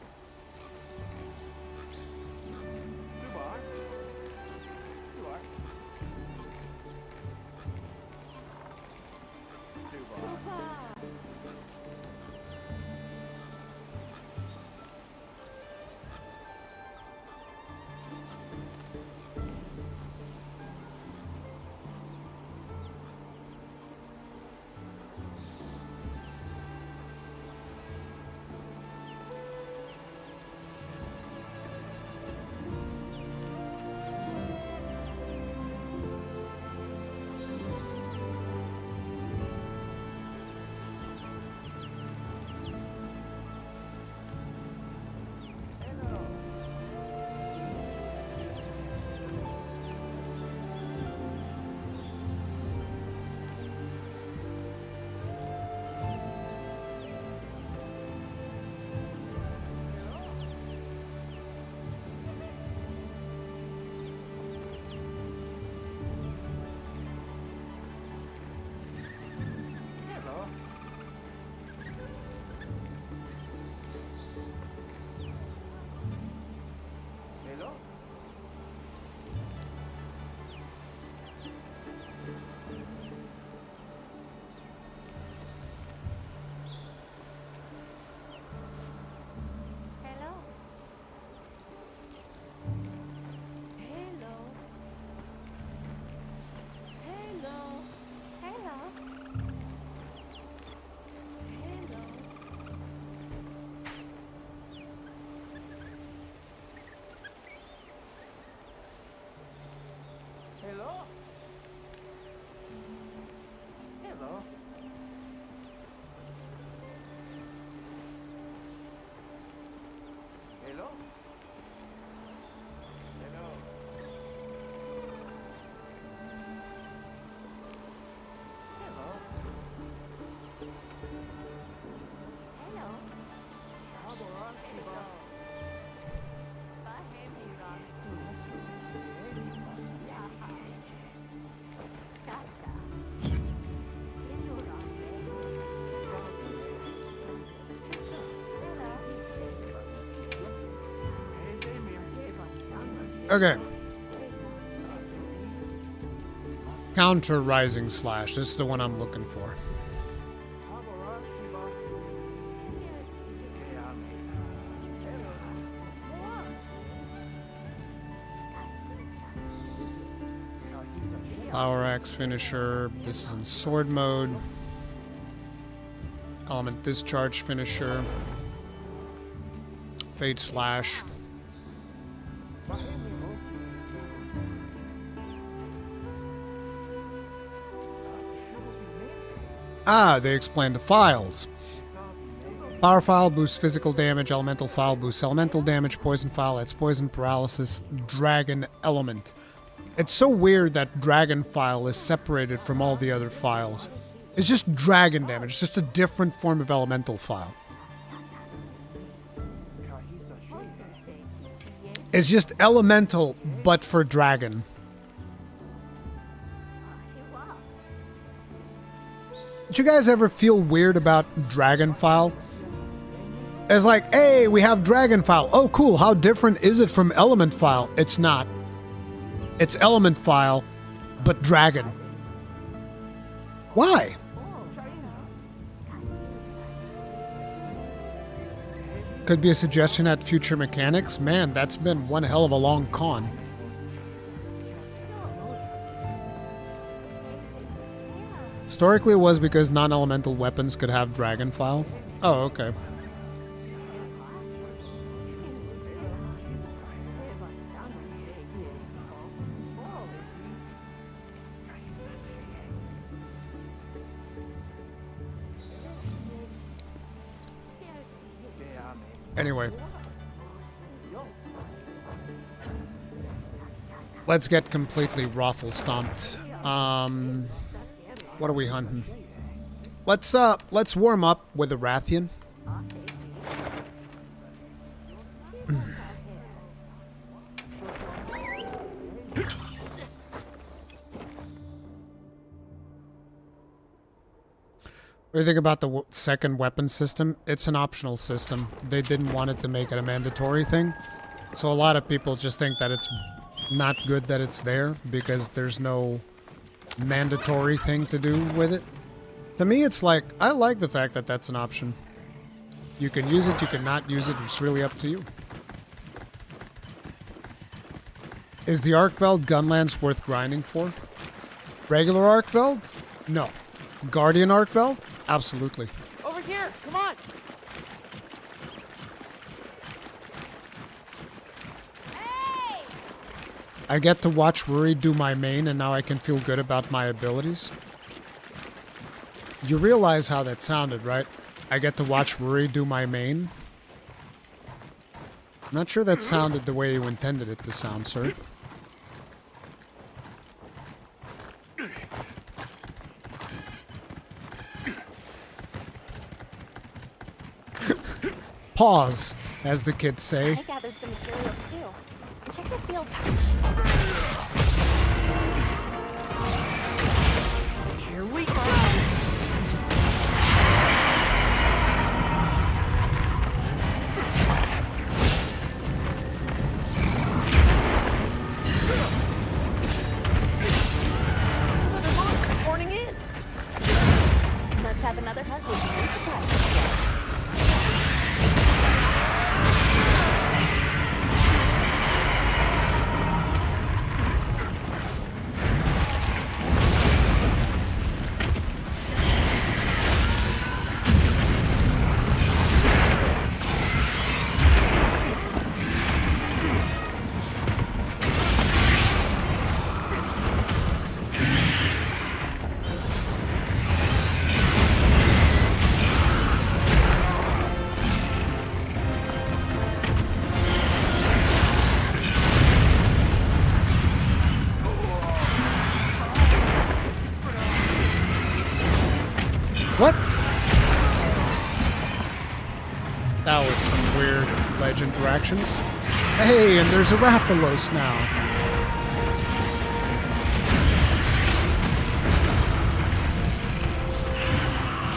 Okay. Counter Rising Slash. This is the one I'm looking for. Power Axe finisher. This is in sword mode. Element discharge finisher. Fate slash. Ah, they explained the files. Power file boosts physical damage. Elemental file boosts elemental damage. Poison file adds poison, paralysis. Dragon element. It's so weird that dragon file is separated from all the other files. It's just dragon damage. It's just a different form of elemental file. It's just elemental, but for dragon. Did you guys ever feel weird about dragon file? It's like, hey, we have dragon file. Oh, cool. How different is it from element file? It's not. It's element file, but dragon. Why? Could be a suggestion at future mechanics. Man, that's been one hell of a long con. Historically, it was because non-elemental weapons could have dragon file. Oh, okay. Anyway. Let's get completely raffle stomped. What are we hunting? Let's warm up with a Rathian. What do you think about the second weapon system? It's an optional system. They didn't want it to make it a mandatory thing. So a lot of people just think that it's not good that it's there because there's no mandatory thing to do with it. To me, it's like, I like the fact that that's an option. You can use it, you can not use it. It's really up to you. Is the Arkveld Gunlance worth grinding for? Regular Arkveld? No. Guardian Arkveld? Absolutely. Over here, come on. I get to watch Rory do my main, and now I can feel good about my abilities. You realize how that sounded, right? I get to watch Rory do my main. Not sure that sounded the way you intended it to sound, sir. Pause, as the kids say. I gathered some materials too. Check the field pouch. Here we go. Another monster's horning in. Let's have another hunt with no surprise. What? That was some weird ledge interactions. Hey, and there's a Rathalos now.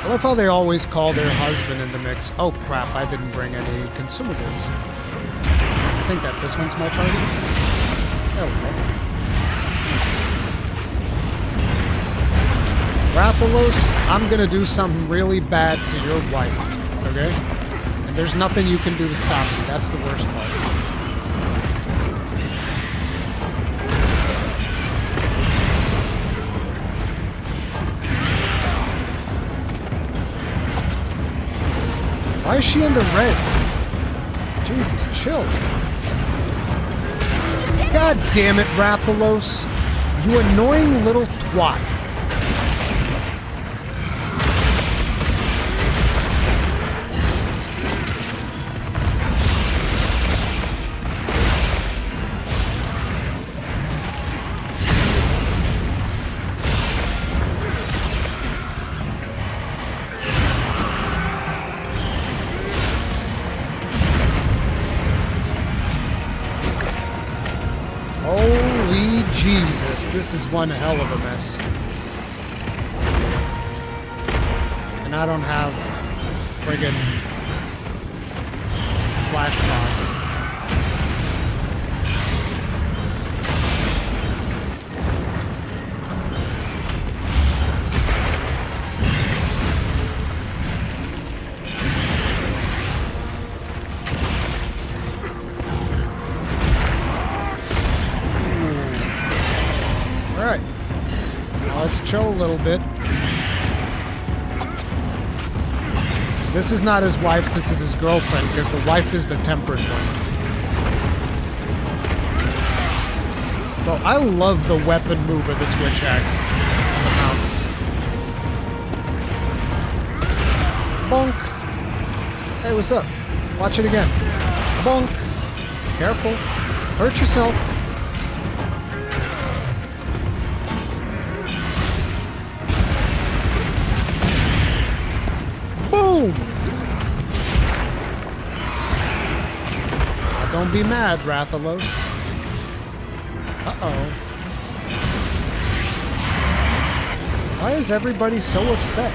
I love how they always call their husband in the mix. Oh crap, I didn't bring any consumables. I think that this one's my target. Hello. Rathalos, I'm gonna do something really bad to your wife, okay? And there's nothing you can do to stop me. That's the worst part. Why is she in the red? Jesus, chill. God damn it, Rathalos. You annoying little twat. Holy Jesus, this is one hell of a mess. And I don't have friggin' flash pods. Alright. Now let's chill a little bit. This is not his wife, this is his girlfriend, because the wife is the tempered one. Well, I love the weapon move of the switch axe. The mounts. Bonk. Hey, what's up? Watch it again. Bonk. Careful. Hurt yourself. Boom! Now don't be mad, Rathalos. Uh-oh. Why is everybody so upset?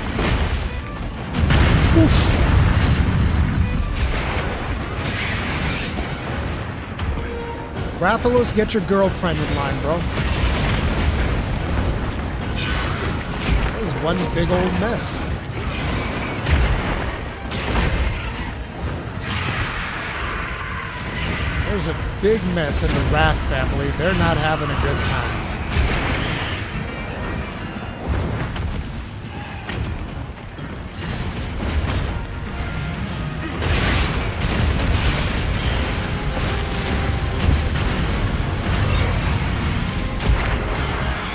Oof! Rathalos, get your girlfriend in line, bro. That is one big old mess. There's a big mess in the Wrath family. They're not having a good time.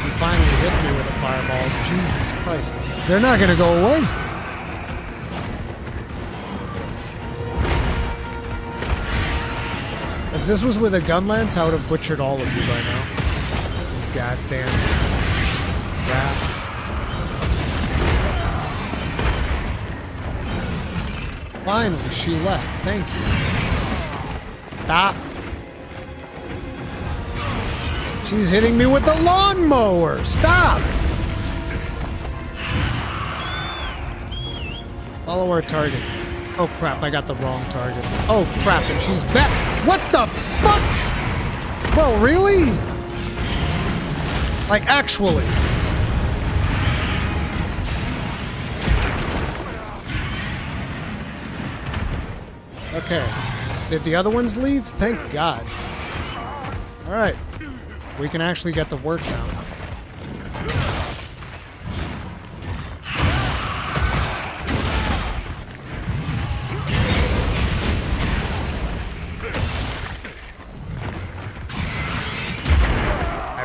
He finally hit me with a fireball. Jesus Christ. They're not going to go away. If this was with a gun lance, I would have butchered all of you by now. These goddamn rats. Finally, she left. Thank you. Stop. She's hitting me with the lawnmower. Stop. Follow our target. Oh crap, I got the wrong target. Oh crap, and she's back. What the fuck? Bro, really? Like, actually. Okay. Did the other ones leave? Thank God. Alright. We can actually get to work now.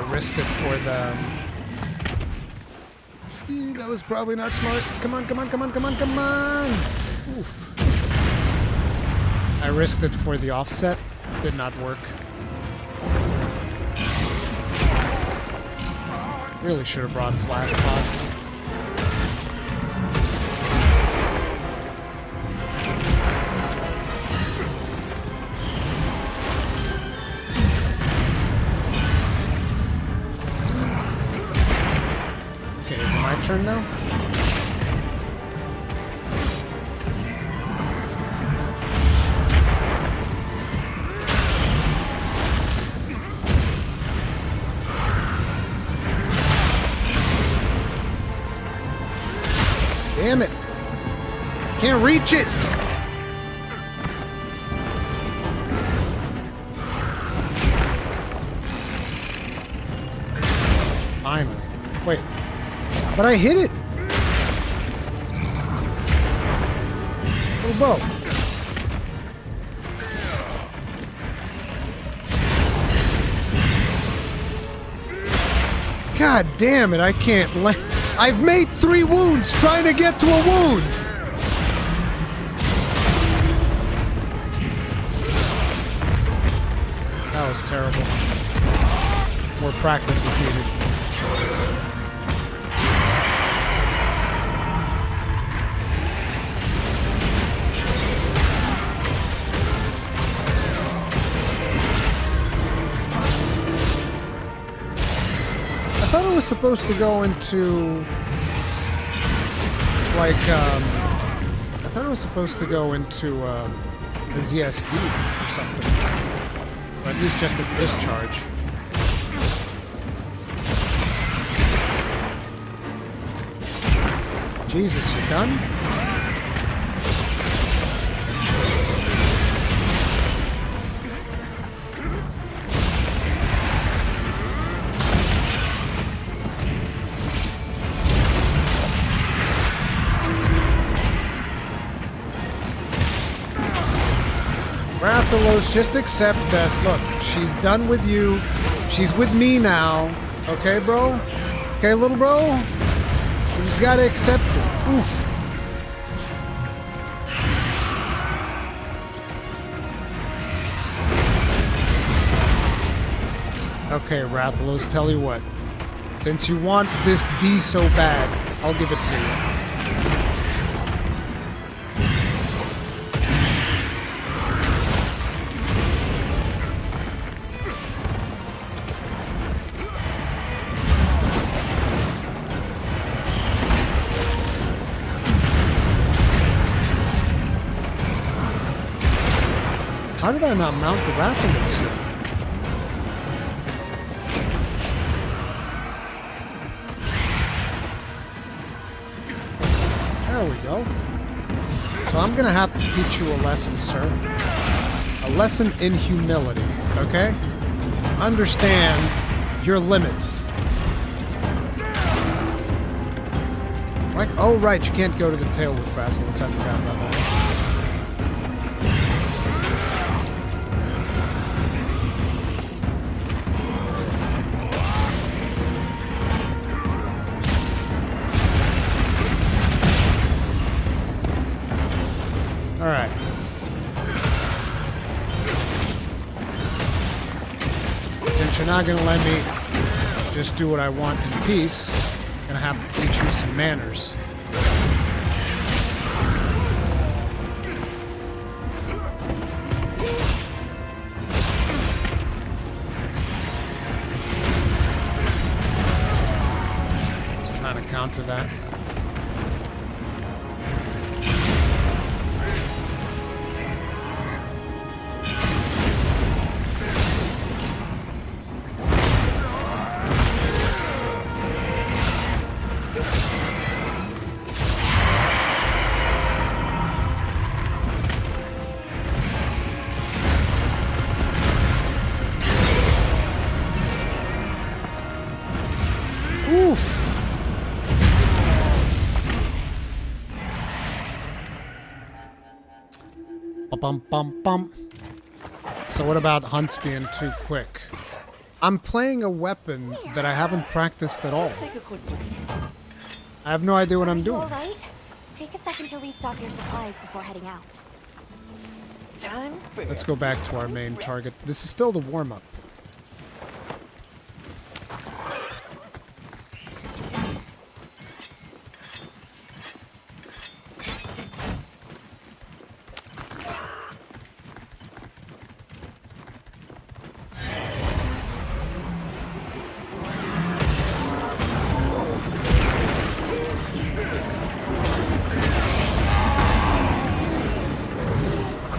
Risked it for the... That was probably not smart. Come on, come on, come on, come on, come on! Oof. I risked it for the offset. Did not work. Really should have brought flash pods. Is it my turn now? Can't reach it! Finally. Wait. But I hit it! Little bow. God damn it, I can't let... I've made 3 wounds trying to get to a wound! That was terrible. More practice is needed. I thought it was supposed to go into... like, I thought it was supposed to go into, a ZSD or something. Or at least just a discharge. Jesus, you done? Rathalos, just accept that, look, she's done with you. She's with me now. Okay, bro? Okay, little bro? You just gotta accept it. Oof. Okay, Rathalos, tell you what. Since you want this D so bad, I'll give it to you. How did I not mount the Rathalos yet? There we go. So I'm gonna have to teach you a lesson, sir. A lesson in humility, okay? Understand your limits. Like, oh right, you can't go to the tail with Rathalos. I forgot about that. Alright. Since you're not gonna let me just do what I want in peace, I'm gonna have to teach you some manners. Just trying to counter that. Oof! Bum bum bum. So what about hunts being too quick? I'm playing a weapon that I haven't practiced at all. Take a quick break. I have no idea what I'm doing. All right. Take a second to restock your supplies before heading out. Time for Let's go back to our main target. This is still the warm-up.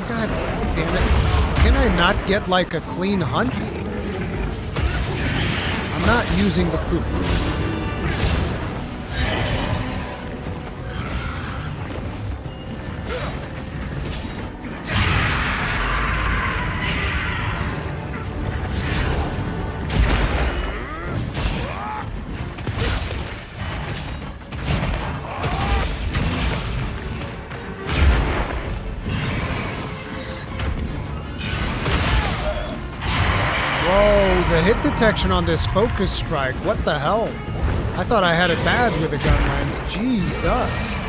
God damn it. Can I not get like a clean hunt? I'm not using the poop. the hit detection on this focus strike. What the hell? I thought I had it bad with the gun lens. Jesus.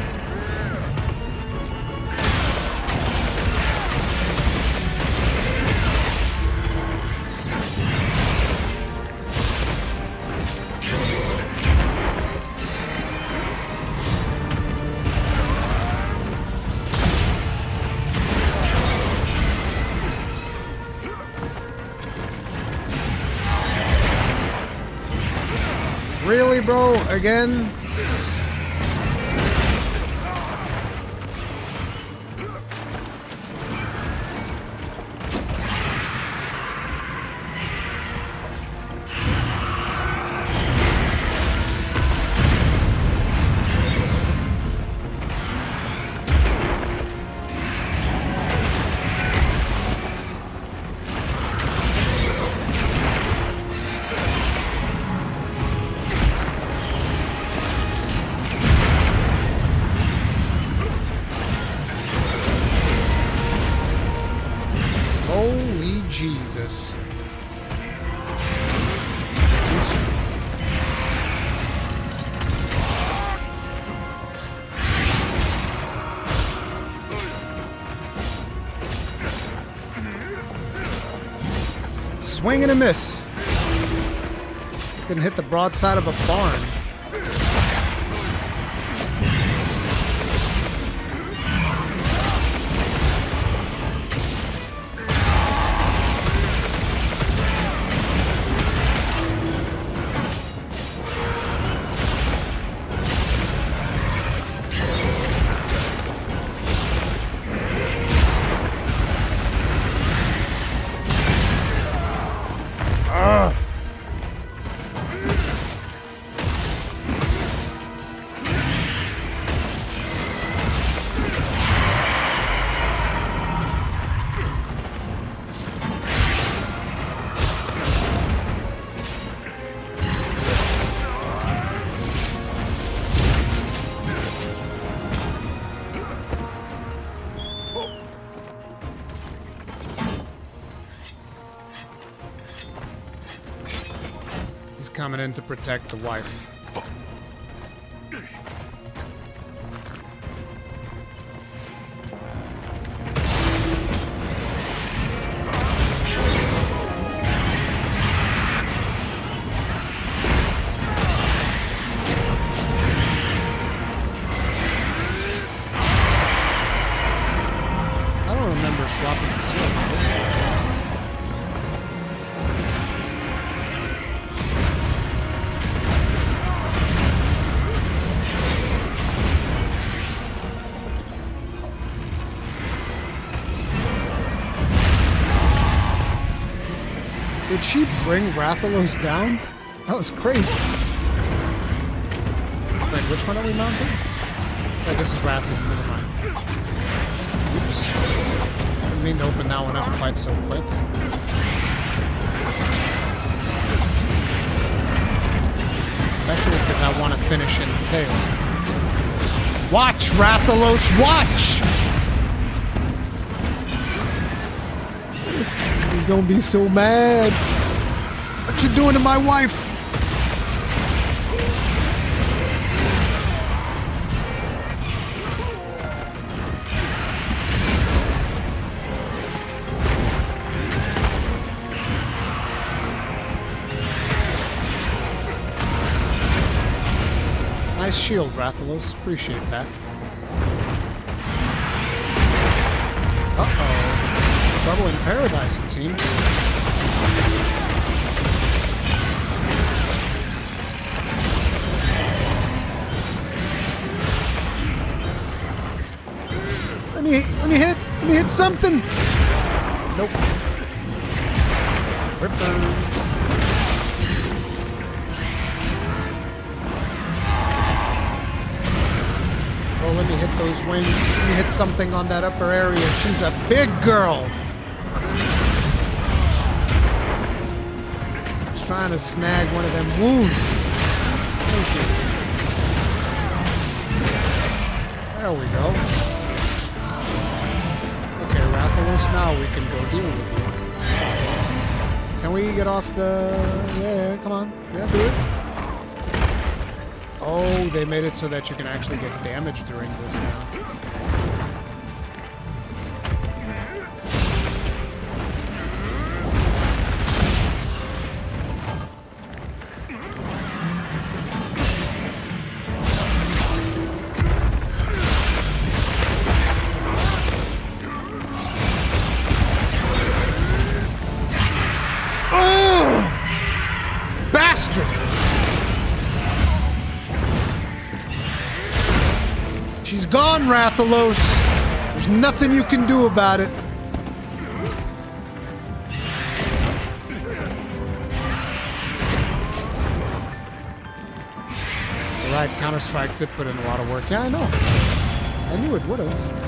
Really, bro? Again? Holy Jesus. Too soon. Swing and a miss. Couldn't hit the broadside of a barn. He's coming in to protect the wife. I don't remember swapping the sword. Did she bring Rathalos down? That was crazy. Wait, which one are we mounting? Oh, this is Rathalos, never mind. Oops. Didn't mean to open that one up quite so quick. Especially because I want to finish in the tail. Watch, Rathalos, watch! He's gonna be so mad. What you doing to my wife? Nice shield, Rathalos. Appreciate that. Uh-oh. Trouble in paradise, it seems. Let me hit something. Nope. Rippers. Oh, let me hit those wings. Let me hit something on that upper area. She's a big girl. Just trying to snag one of them wounds. Thank you. There we go. Okay, Rathalos, now we can go deal with you. Can we get off the... Yeah, come on. Yeah, do it. Oh, they made it so that you can actually get damage during this now. She's gone, Rathalos. There's nothing you can do about it. Right, Counter-Strike did put in a lot of work. Yeah, I know. I knew it would have.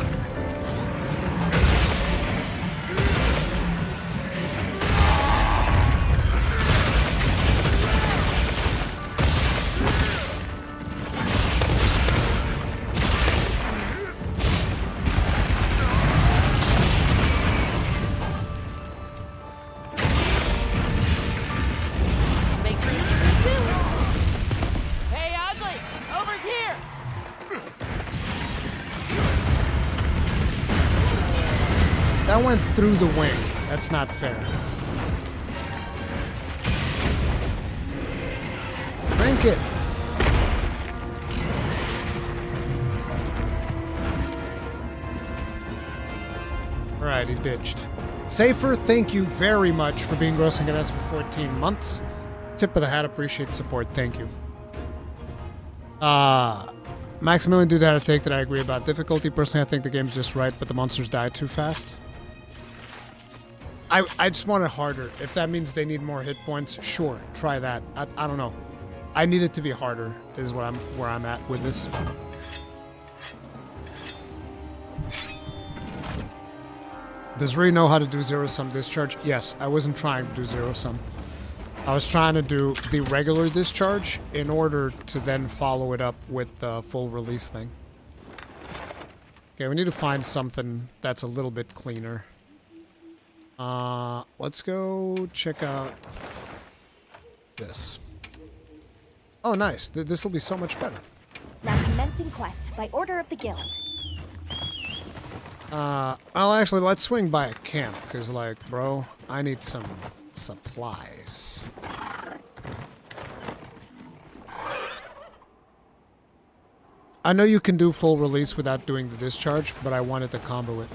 That went through the wing. That's not fair. Drink it. Alright, he ditched. Safer, thank you very much for being grossing at us for 14 months. Tip of the hat, appreciate the support. Thank you. Maximilian Dude had a take that I agree about. Difficulty, personally, I think the game's just right, but the monsters die too fast. I just want it harder. If that means they need more hit points, sure, try that. I don't know. I need it to be harder, is where I'm at with this. Does Rui know how to do zero-sum discharge? Yes, I wasn't trying to do zero-sum. I was trying to do the regular discharge in order to then follow it up with the full release thing. Okay, we need to find something that's a little bit cleaner. Let's go check out this. Oh, nice. This will be so much better. Now commencing quest by order of the guild. Well, actually, let's swing by a camp, because, like, bro, I need some supplies. I know you can do full release without doing the discharge, but I wanted to combo it.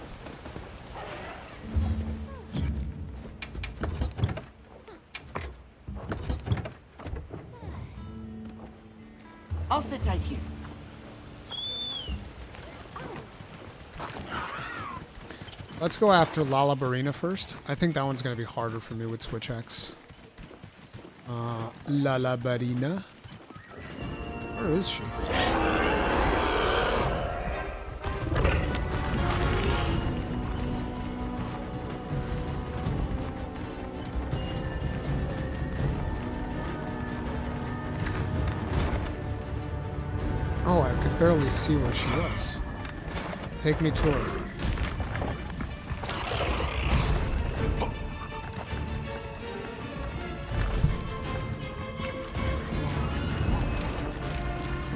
I'll sit tight here. Let's go after Lala Barina first. I think that one's going to be harder for me with Switch X. Lala Barina. Where is she? Oh, I could barely see where she was. Take me to her.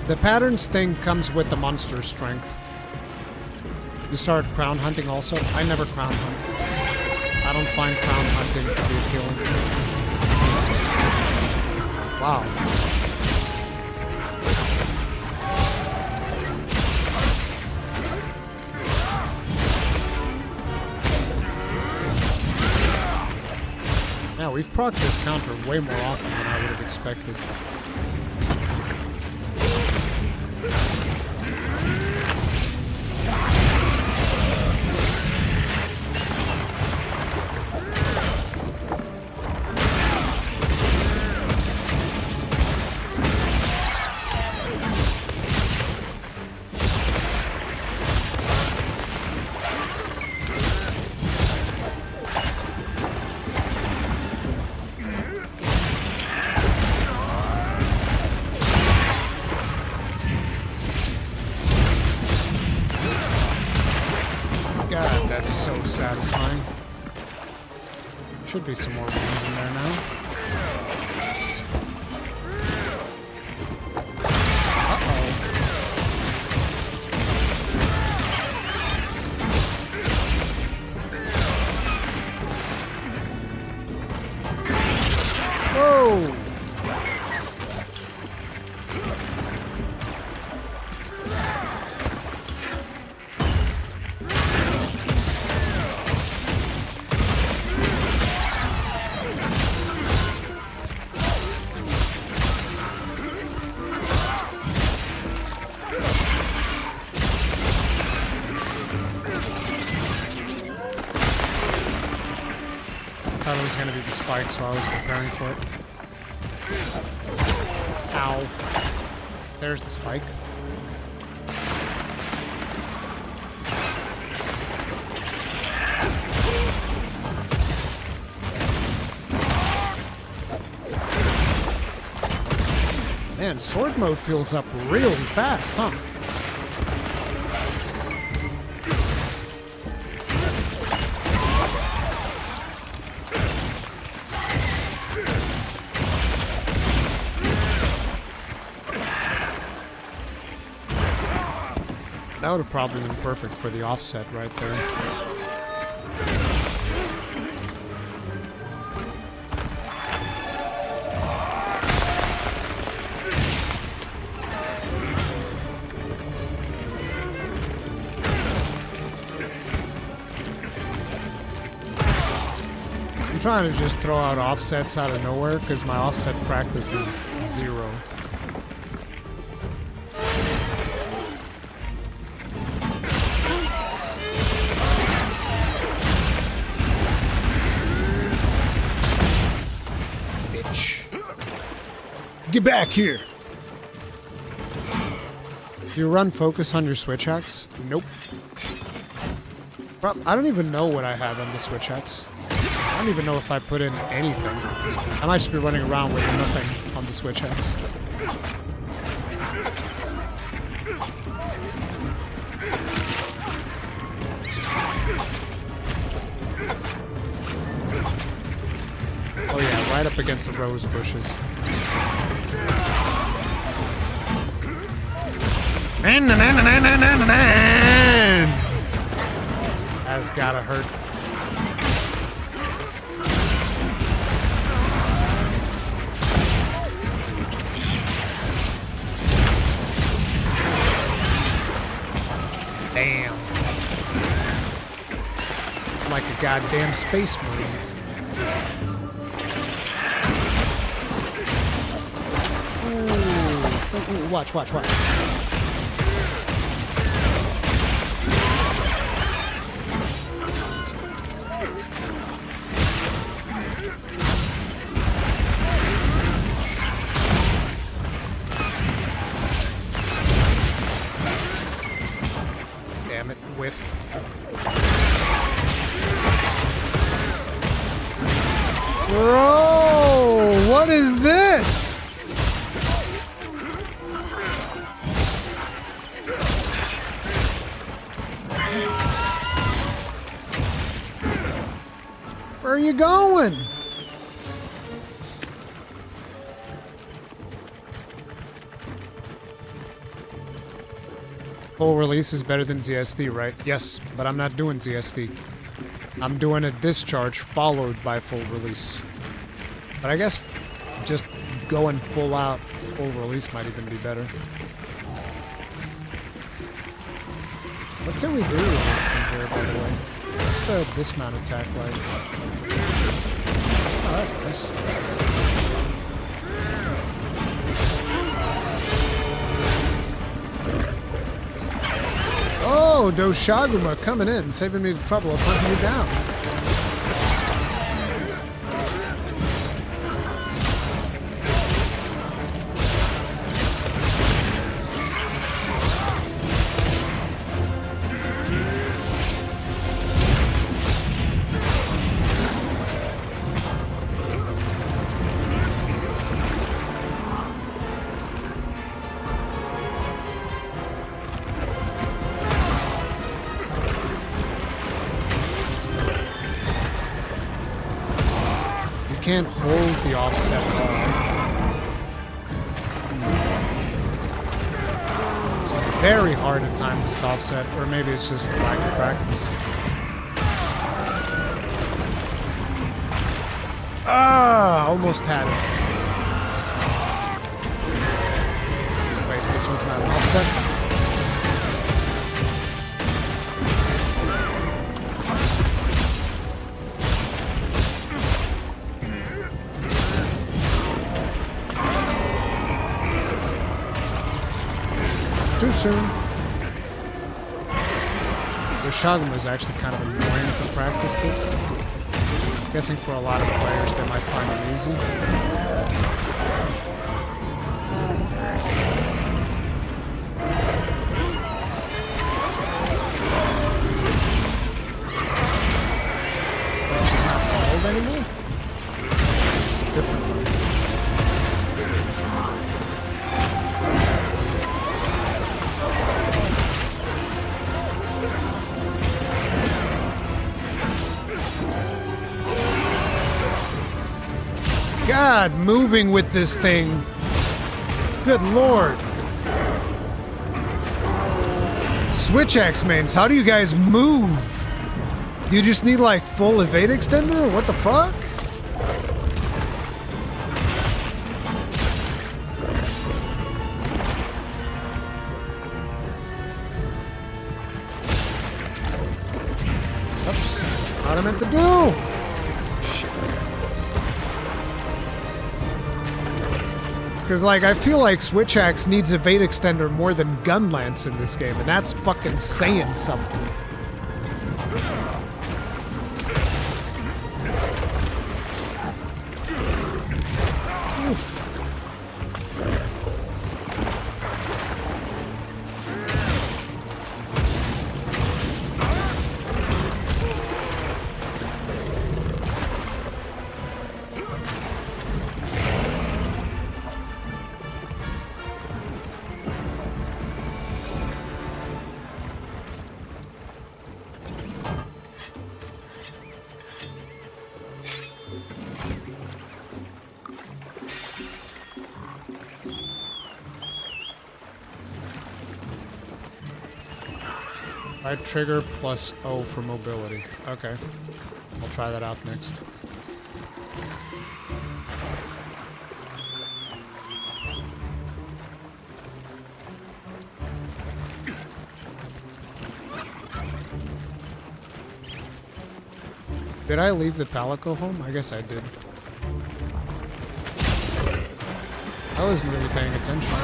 The patterns thing comes with the monster strength. You start crown hunting also? I never crown hunt. I don't find crown hunting to be appealing. Wow. Yeah, we've procced this counter way more often than I would have expected. God, that's so satisfying. Should be some more ones in there now. Whoa! I thought it was going to be the spike, so I was preparing for it. Ow. There's the spike. Man, sword mode fills up really fast, huh? That would have probably been perfect for the offset right there. I'm trying to just throw out offsets out of nowhere because my offset practice is 0. Get back here! Do you run focus on your switch axe? Nope. I don't even know what I have on the switch axe. I don't even know if I put in anything. I might just be running around with nothing on the switch axe. Oh yeah, right up against the rose bushes. That's gotta hurt. Damn. I'm like a goddamn space marine. Ooh, watch, watch, watch. Damn it, whiff. Bro, what is this? Where are you going? Full release is better than ZSD, right? Yes, but I'm not doing ZSD. I'm doing a discharge followed by full release. But I guess just going full out, full release might even be better. What can we do from here, by the way? What's the dismount attack like? Oh, that's nice. Oh, Doshaguma coming in, saving me the trouble of hunting you down. can't hold the offset at all. It's very hard to time this offset, or maybe it's just lack of practice. Ah, almost had it. Wait, this one's not an offset? Too soon. The Shogun was actually kind of annoying to practice this. I'm guessing for a lot of players they might find it easy. But she's not so old anymore. It's just a different one. God, moving with this thing. Good lord. Switch X-Mains, how do you guys move? Do you just need like full evade extender? What the fuck? Oops, what I meant to do. Because, like, I feel like Switch Axe needs evade extender more than Gun Lance in this game, and that's fucking saying something. Oof. Right trigger plus O for mobility. Okay. I'll try that out next. Did I leave the Palico home? I guess I did. I wasn't really paying attention.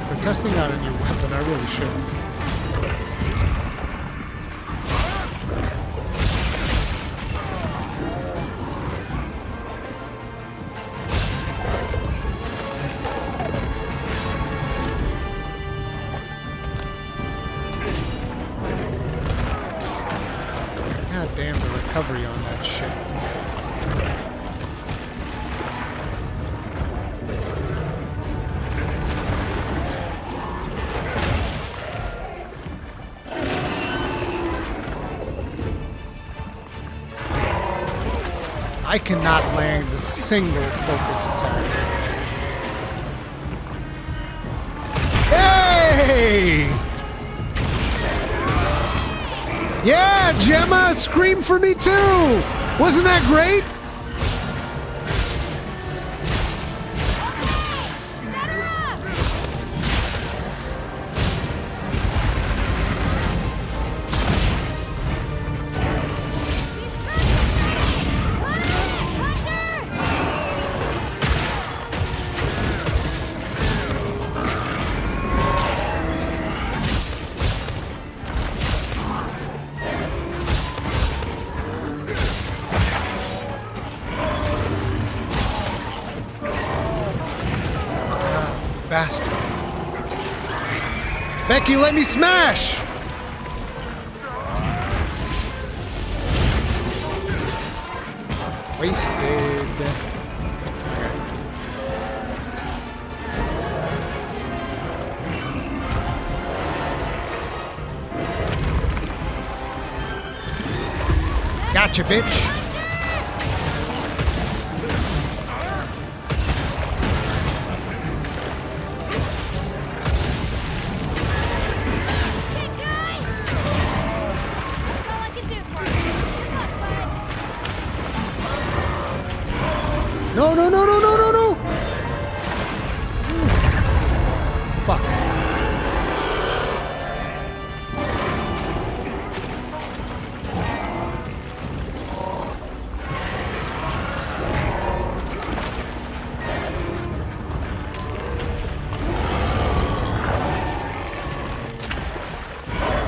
For testing out a new weapon, I really shouldn't. God damn the recovery on that shit. I cannot land a single focus attack. Hey! Yeah, Gemma, scream for me too! Wasn't that great? Bastard. Becky, let me smash! Wasted. Gotcha, bitch. No, no, no, no, no, no, no! Fuck.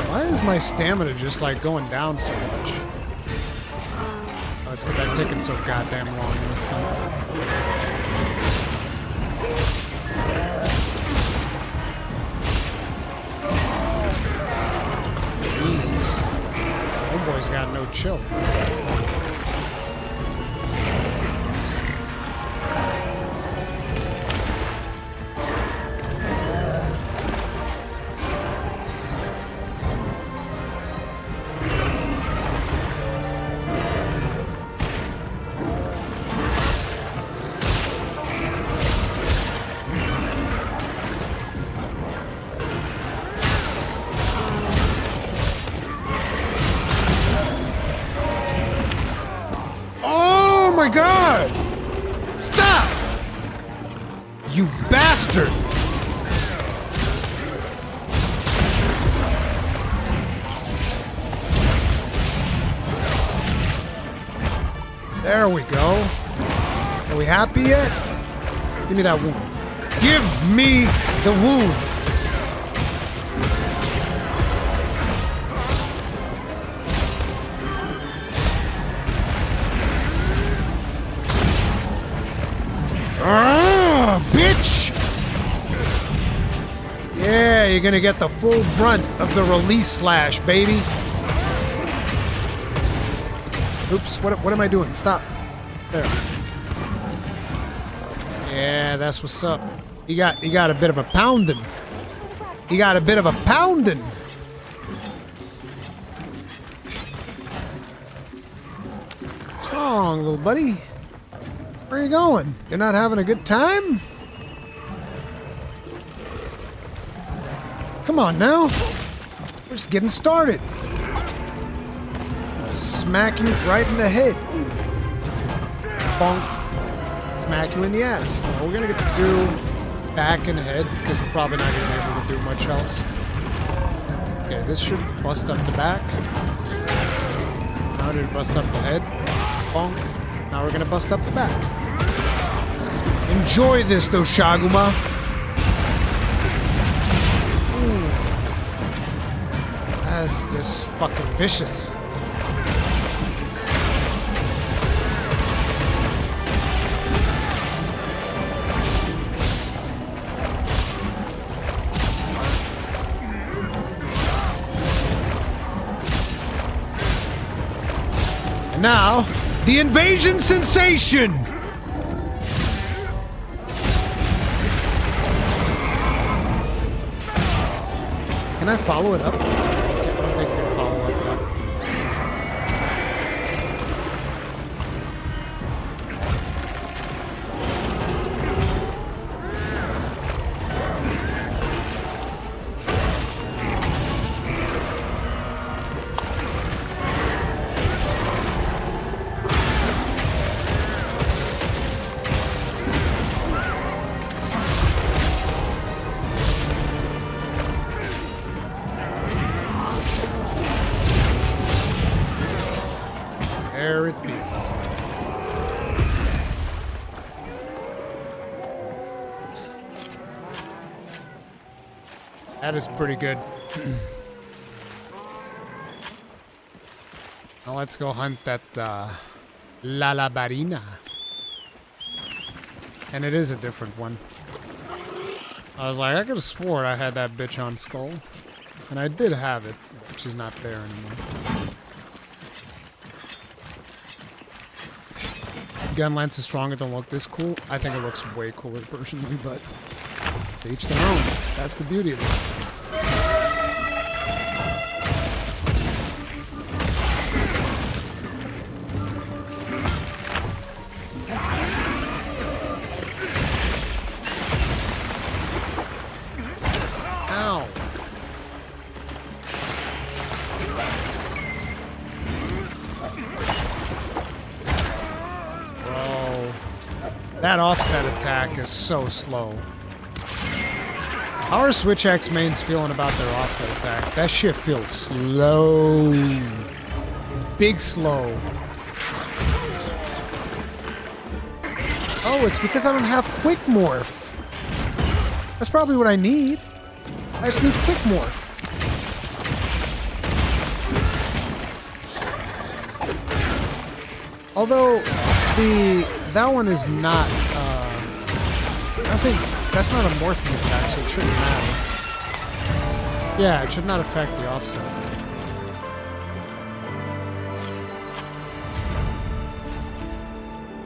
Why is my stamina just like going down so much? Oh, it's because I've taken so goddamn long in this thing. Jesus. Homeboy's got no chill. Oh my god! Stop! You bastard! There we go. Are we happy yet? Give me that wound. Give me the wound! Ah, bitch! Yeah, you're gonna get the full brunt of the release slash, baby. Oops, what am I doing? Stop. There. Yeah, that's what's up. You got a bit of a pounding. You got a bit of a pounding. What's wrong, little buddy? Where are you going? You're not having a good time? Come on now. We're just getting started. I'll smack you right in the head. Bonk. Smack you in the ass. Now we're gonna get to do back and head because we're probably not gonna be able to do much else. Okay, this should bust up the back. Now to bust up the head. Bonk. Now we're gonna bust up the back. Enjoy this, though, Shaguma. Ooh. That's just fucking vicious. And now, the invasion sensation! Can I follow it up? I don't think we can follow up that. There it be. That is pretty good. Now let's go hunt that Lalabarina. And it is a different one. I was like, I could have swore I had that bitch on Skull. And I did have it, but she's not there anymore. Gun lance is stronger, don't look this cool. I think it looks way cooler personally, but to each their own. That's the beauty of it. That offset attack is so slow. How are Switch X mains feeling about their offset attack? That shit feels slow. Big slow. Oh, it's because I don't have Quick Morph. That's probably what I need. I just need Quick Morph. Although, that one is not, I think that's not a morphing attack, so it shouldn't matter. Yeah, it should not affect the offset.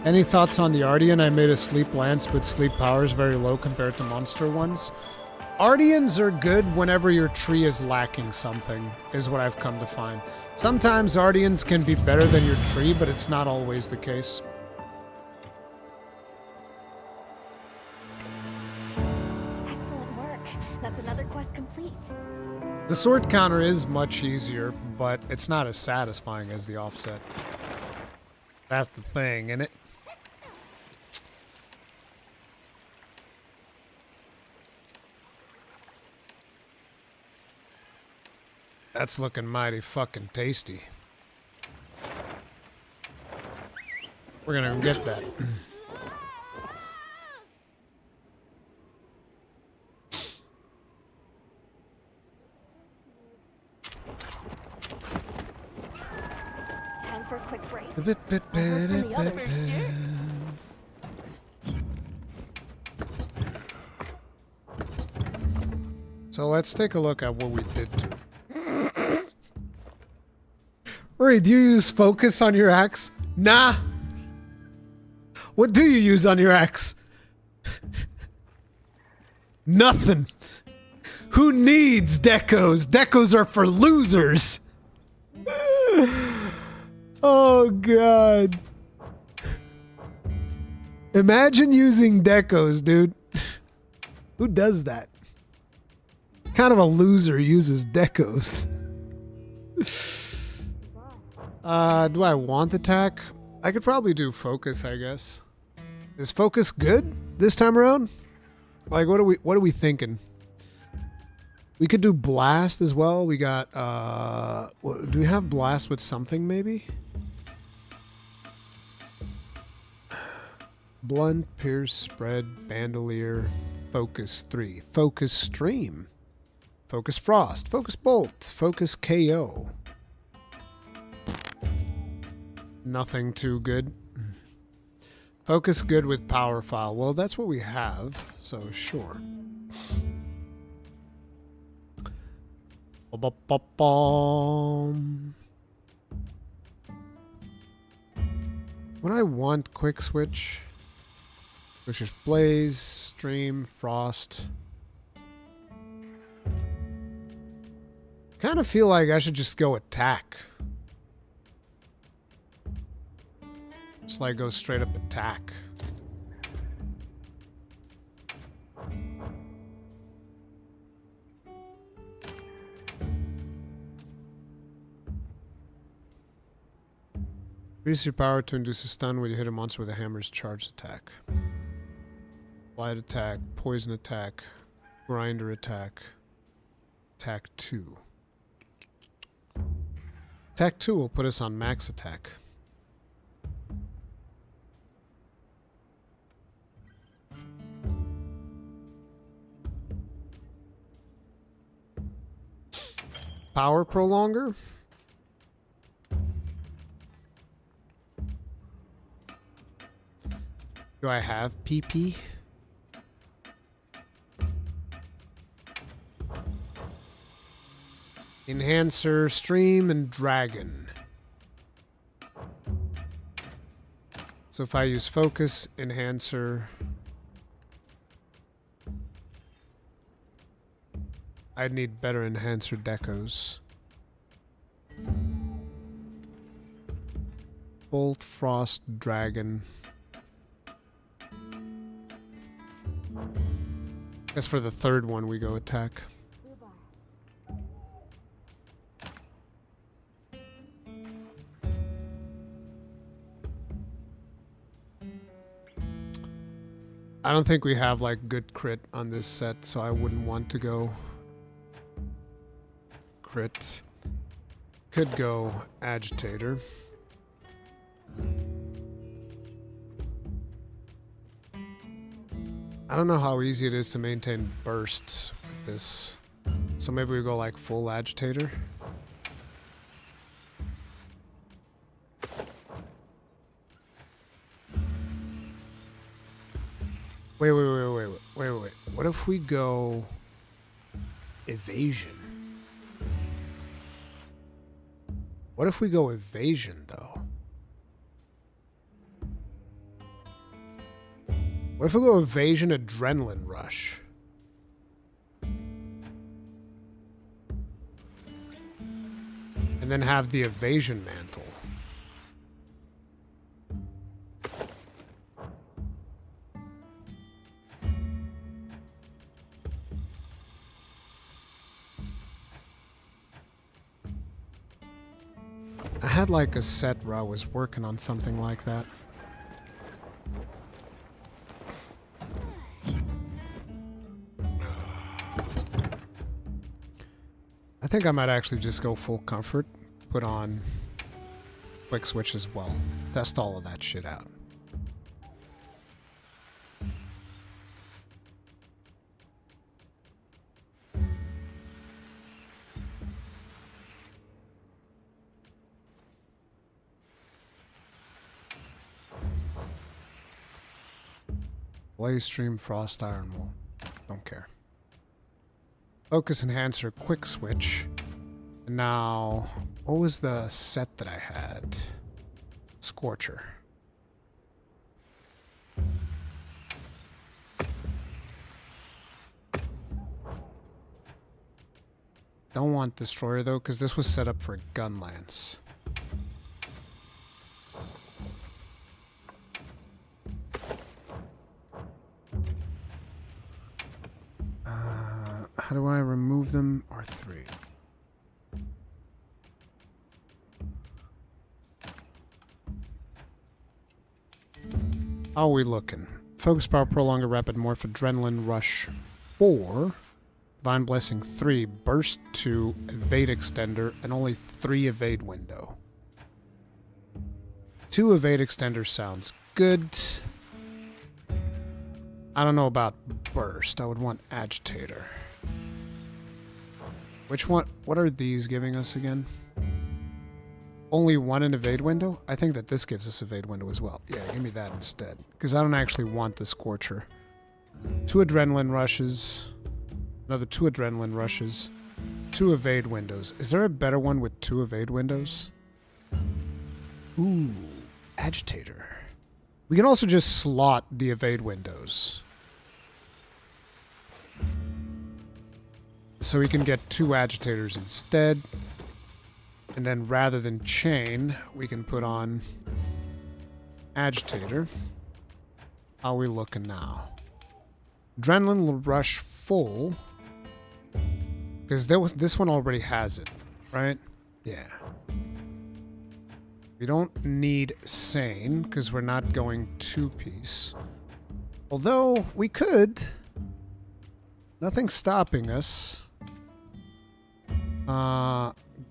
Any thoughts on the Ardian? I made a sleep lance, but sleep power is very low compared to monster ones. Ardians are good whenever your tree is lacking something, is what I've come to find. Sometimes Ardians can be better than your tree, but it's not always the case. Excellent work. That's another quest complete. The sword counter is much easier, but it's not as satisfying as the offset. That's the thing, innit? That's looking mighty fucking tasty. We're gonna get that. Time for a quick break. A bit, bit, I'll hear from the bit, others. bit. So let's take a look at what we did do. Rory, do you use focus on your axe? Nah. What do you use on your axe? Nothing. Who needs decos? Decos are for losers. Oh, God. Imagine using decos, dude. Who does that? What kind of a loser uses decos? Do I want attack? I could probably do focus, I guess. Is focus good this time around? Like, what are we thinking? We could do blast as well. We got do we have blast with something maybe? Blunt, pierce, spread, bandolier, focus 3, focus stream, focus frost, focus bolt, focus KO. Nothing too good. Focus good with power file. Well, that's what we have, so sure. Ba-ba-ba-bum. When I want quick switch, which is blaze, stream, frost. Kind of feel like I should just go attack. Just like go straight up attack. Increase your power to induce a stun when you hit a monster with a hammer's charged attack. Light attack, poison attack, grinder attack, attack 2. Attack 2 will put us on max attack. Power prolonger? Do I have PP? Enhancer, stream, and dragon. So if I use focus, enhancer, I'd need better enhancer decos. Bolt, frost, dragon. Guess for the third one we go attack. I don't think we have like good crit on this set, so I wouldn't want to go crit. Could go agitator. I don't know how easy it is to maintain bursts with this. So maybe we go like full agitator. Wait. What if we go evasion? What if we go evasion, though? What if we go evasion, adrenaline rush? And then have the evasion mantle. I had like a set where I was working on something like that. I think I might actually just go full comfort, put on quick switch as well. Test all of that shit out. Blaze Stream, Frost Iron Wall. Don't care. Focus Enhancer, Quick Switch. And now, what was the set that I had? Scorcher. Don't want Destroyer though, because this was set up for Gun Lance. How do I remove them? R3. How are we looking? Focus Power, Prolonger, Rapid Morph, Adrenaline Rush 4, Divine Blessing 3, Burst 2, Evade Extender, and only 3 Evade Window. 2 Evade Extender sounds good. I don't know about Burst. I would want Agitator. Which one? What are these giving us again? Only 1 in evade window? I think that this gives us evade window as well. Yeah, give me that instead. Because I don't actually want the Scorcher. 2 adrenaline rushes. Another 2 adrenaline rushes. 2 evade windows. Is there a better one with 2 evade windows? Ooh, Agitator. We can also just slot the evade windows. So we can get 2 agitators instead. And then rather than chain, we can put on agitator. How are we looking now? Adrenaline rush full. Because this one already has it, right? Yeah. We don't need sane, because we're not going 2-piece. Although, we could. Nothing's stopping us.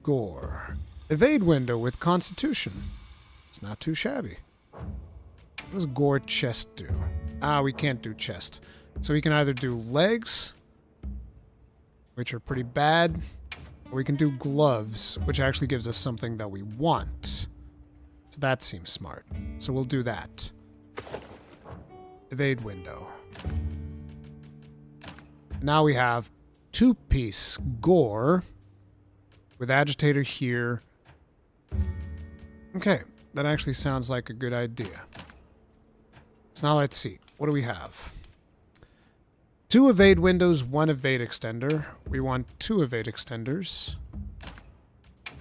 Gore. Evade window with Constitution. It's not too shabby. What does Gore chest do? We can't do chest. So we can either do legs, which are pretty bad, or we can do gloves, which actually gives us something that we want. So that seems smart. So we'll do that. Evade window. Now we have 2-piece Gore with agitator here. Okay, that actually sounds like a good idea. So now let's see. What do we have? 2 evade windows, 1 evade extender. We want 2 evade extenders.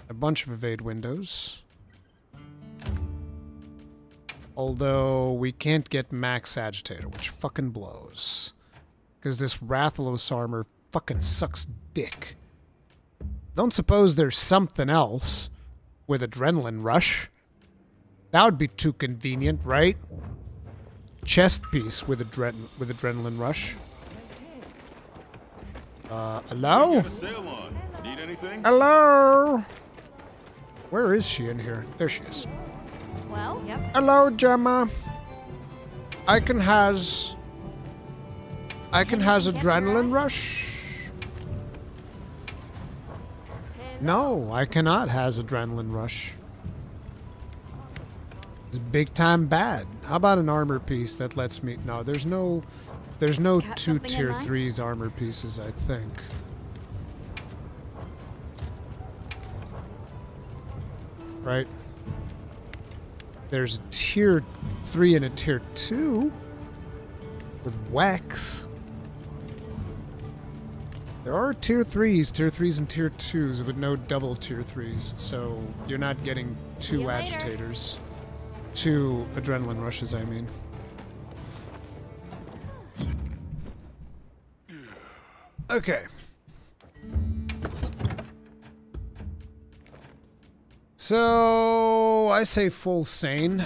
A bunch of evade windows. Although we can't get max agitator, which fucking blows. Because this Rathalos armor fucking sucks dick. Don't suppose there's something else with adrenaline rush. That would be too convenient, right? chest piece with adrenaline rush. Hello? Need anything? Hello? Where is she in here? There she is. Well, yep. Hello, Gemma. I can has adrenaline rush. No, I cannot has adrenaline rush. It's big time bad. How about an armor piece that lets me? No, there's no Got 2 something in tier mind? 3s armor pieces, I think. Right? There's a tier 3 and a tier 2 with Wex. There are tier 3s and tier 2s, but no double tier 3s, so you're not getting See you 2 later. agitators. 2 adrenaline rushes, I mean. Okay. So, I say full sane.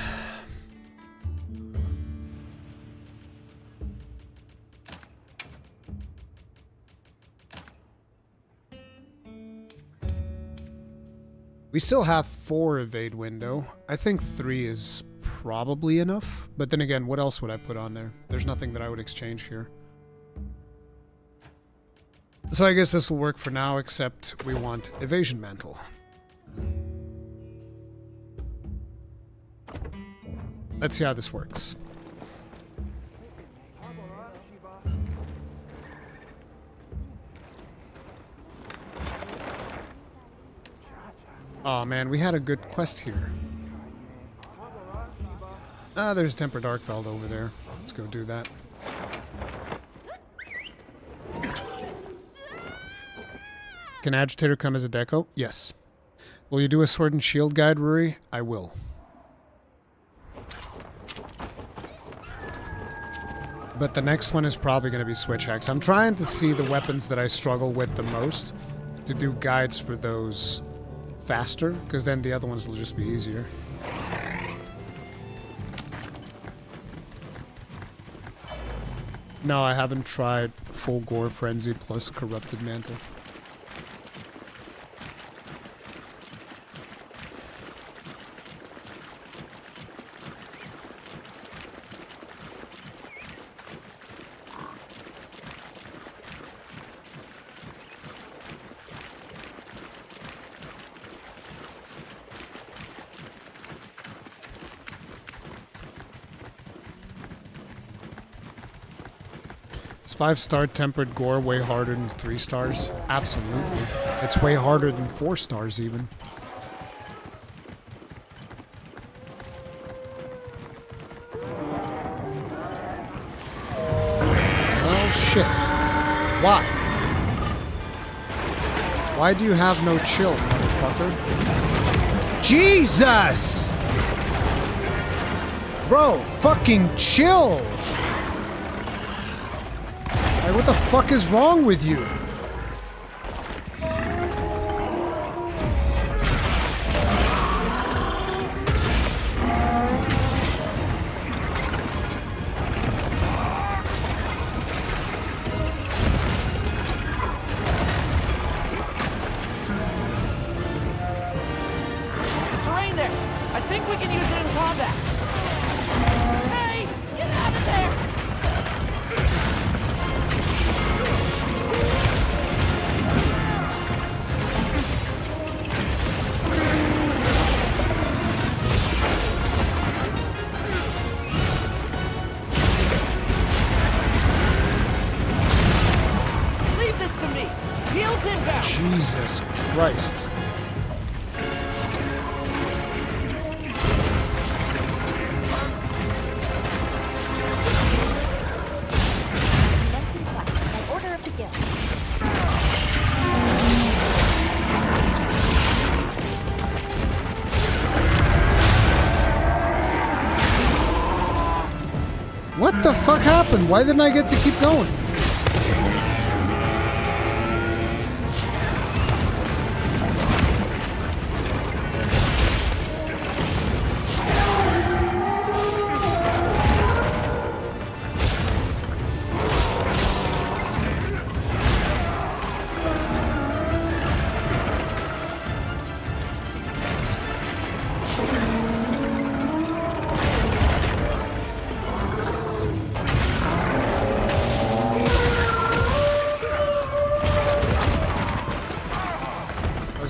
We still have 4 evade window. I think 3 is probably enough. But then again, what else would I put on there? There's nothing that I would exchange here. So I guess this will work for now, except we want evasion mantle. Let's see how this works. Oh man, we had a good quest here. Ah, there's Tempered Darkfeld over there. Let's go do that. Can Agitator come as a deco? Yes. Will you do a Sword and Shield guide, Ruri? I will. But the next one is probably going to be Switch Axe. I'm trying to see the weapons that I struggle with the most to do guides for those faster, because then the other ones will just be easier. No, I haven't tried full Gore Frenzy plus Corrupted Mantle. Is 5-star Tempered Gore way harder than 3 stars? Absolutely. It's way harder than 4 stars even. Oh shit. Why? Why do you have no chill, motherfucker? Jesus! Bro, fucking chill! Like, what the fuck is wrong with you? Terrain there! I think we can use it in combat! Hey! Get out of there! Leave this to me! Heels inbound! Jesus Christ. Commencing quest by order of the guild. What the fuck happened? Why didn't I get to keep going?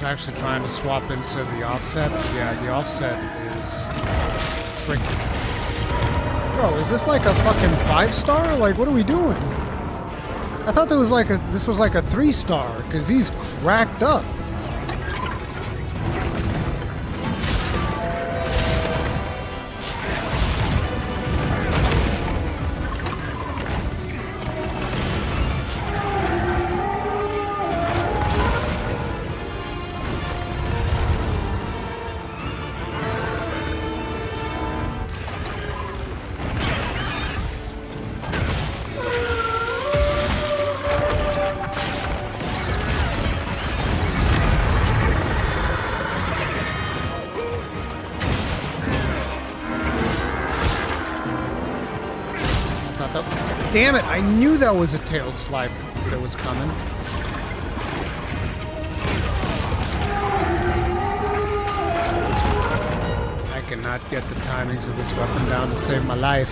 was actually trying to swap into the offset. Yeah, the offset is tricky. Bro, is this like a fucking 5-star? Like, what are we doing? I thought this was like a 3-star, because he's cracked up. Damn it, I knew that was a tail slide that was coming. I cannot get the timings of this weapon down to save my life.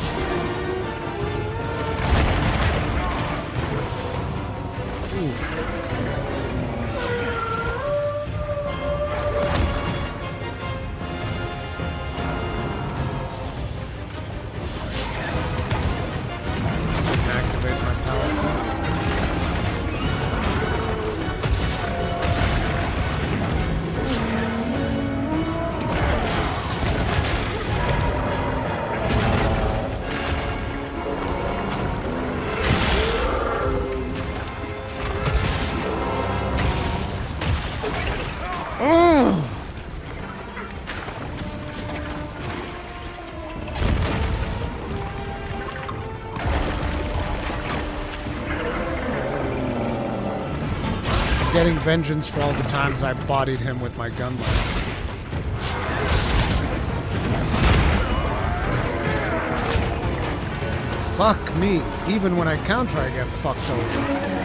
Oof. Getting vengeance for all the times I bodied him with my gun lance. Fuck me. Even when I counter, I get fucked over.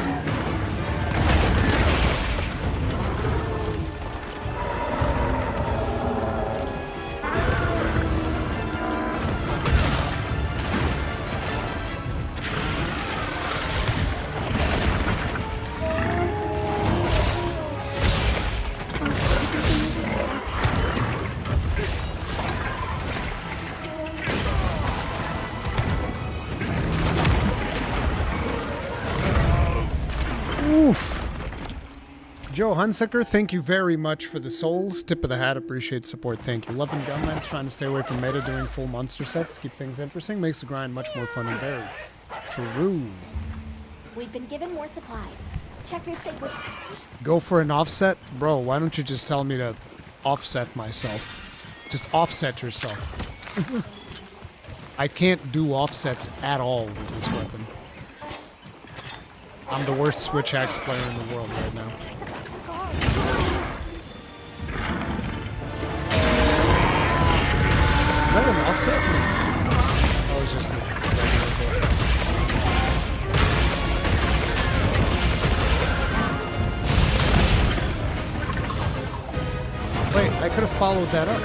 Joe Hunsaker, thank you very much for the souls. Tip of the hat, appreciate support, thank you. Loving Gunlands, trying to stay away from meta during full monster sets. Keep things interesting, makes the grind much more fun and varied. True. We've been given more supplies. Check your sacred pouch. Go for an offset? Bro, why don't you just tell me to offset myself? Just offset yourself. I can't do offsets at all with this weapon. I'm the worst Switch axe player in the world right now. Is that an offset? That was just a regular hit. Wait, I could have followed that up.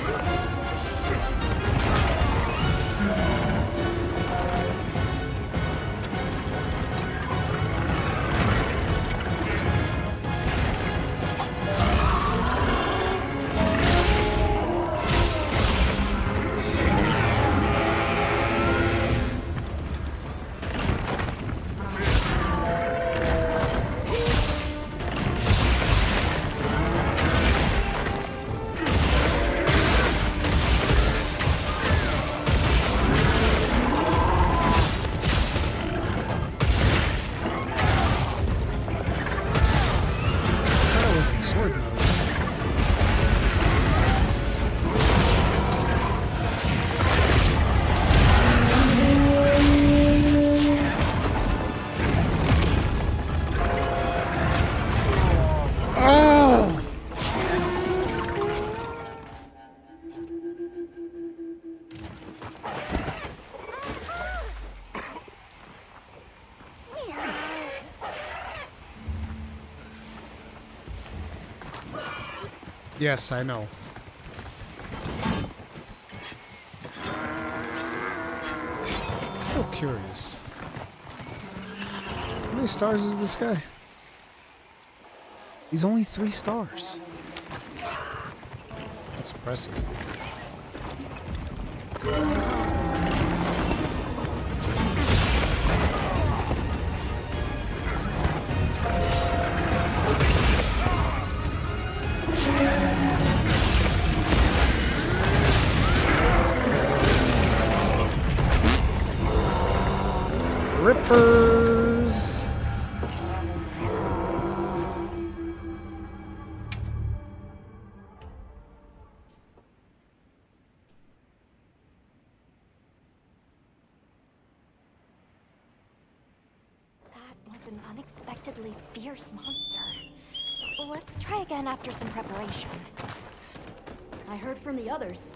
Yes, I know. Still curious. How many stars is this guy? He's only 3 stars. That's impressive. Rippers. That was an unexpectedly fierce monster. Let's try again after some preparation. I heard from the others.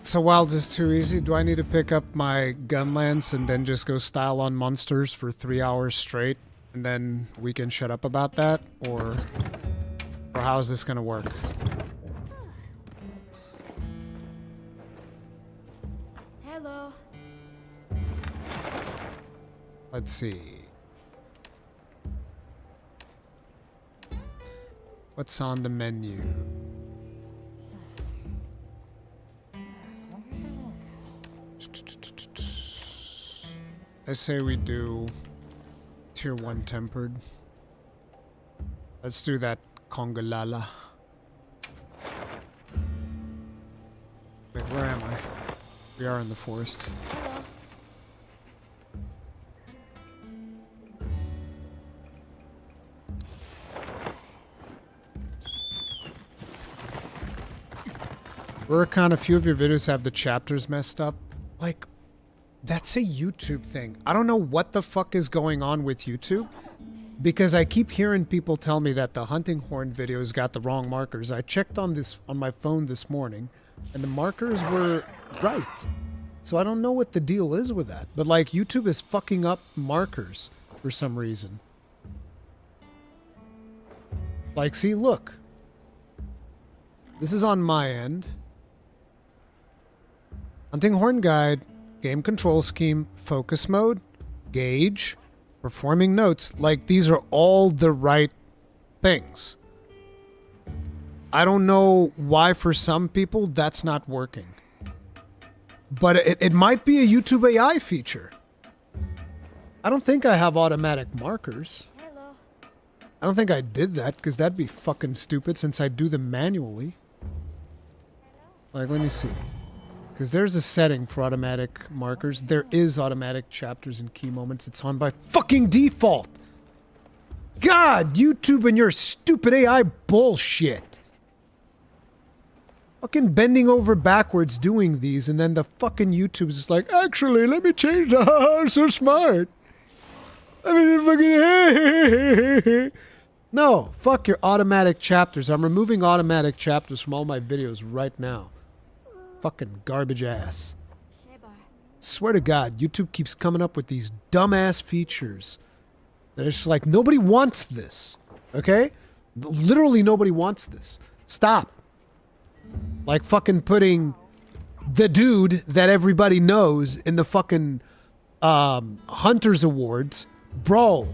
So Wilds is too easy. Do I need to pick up my gun lance and then just go style on monsters for 3 hours straight, and then we can shut up about that, or how is this gonna work? Hello. Let's see. What's on the menu? I say we do tier 1 tempered. Let's do that Kongolala. Wait, where am I? We are in the forest. Rurikon, a few of your videos have the chapters messed up. Like, that's a YouTube thing. I don't know what the fuck is going on with YouTube, because I keep hearing people tell me that the hunting horn videos got the wrong markers. I checked on my phone this morning, and the markers were right. So I don't know what the deal is with that. But like, YouTube is fucking up markers for some reason. Like, see, look. This is on my end. Hunting horn guide, game control scheme, focus mode, gauge, performing notes. Like, these are all the right things. I don't know why for some people that's not working. But it might be a YouTube AI feature. I don't think I have automatic markers. Hello. I don't think I did that, because that'd be fucking stupid since I do them manually. Like, let me see. Because there's a setting for automatic markers. There is automatic chapters and key moments. It's on by fucking default. God, YouTube and your stupid AI bullshit. Fucking bending over backwards doing these, and then the fucking YouTube's just like, actually, let me change that. I'm so smart. I mean, fucking... No, fuck your automatic chapters. I'm removing automatic chapters from all my videos right now. Fucking garbage ass. Swear to God, YouTube keeps coming up with these dumbass features. That it's just like, nobody wants this. Okay? Literally nobody wants this. Stop. Like fucking putting the dude that everybody knows in the fucking Hunters Awards. Bro.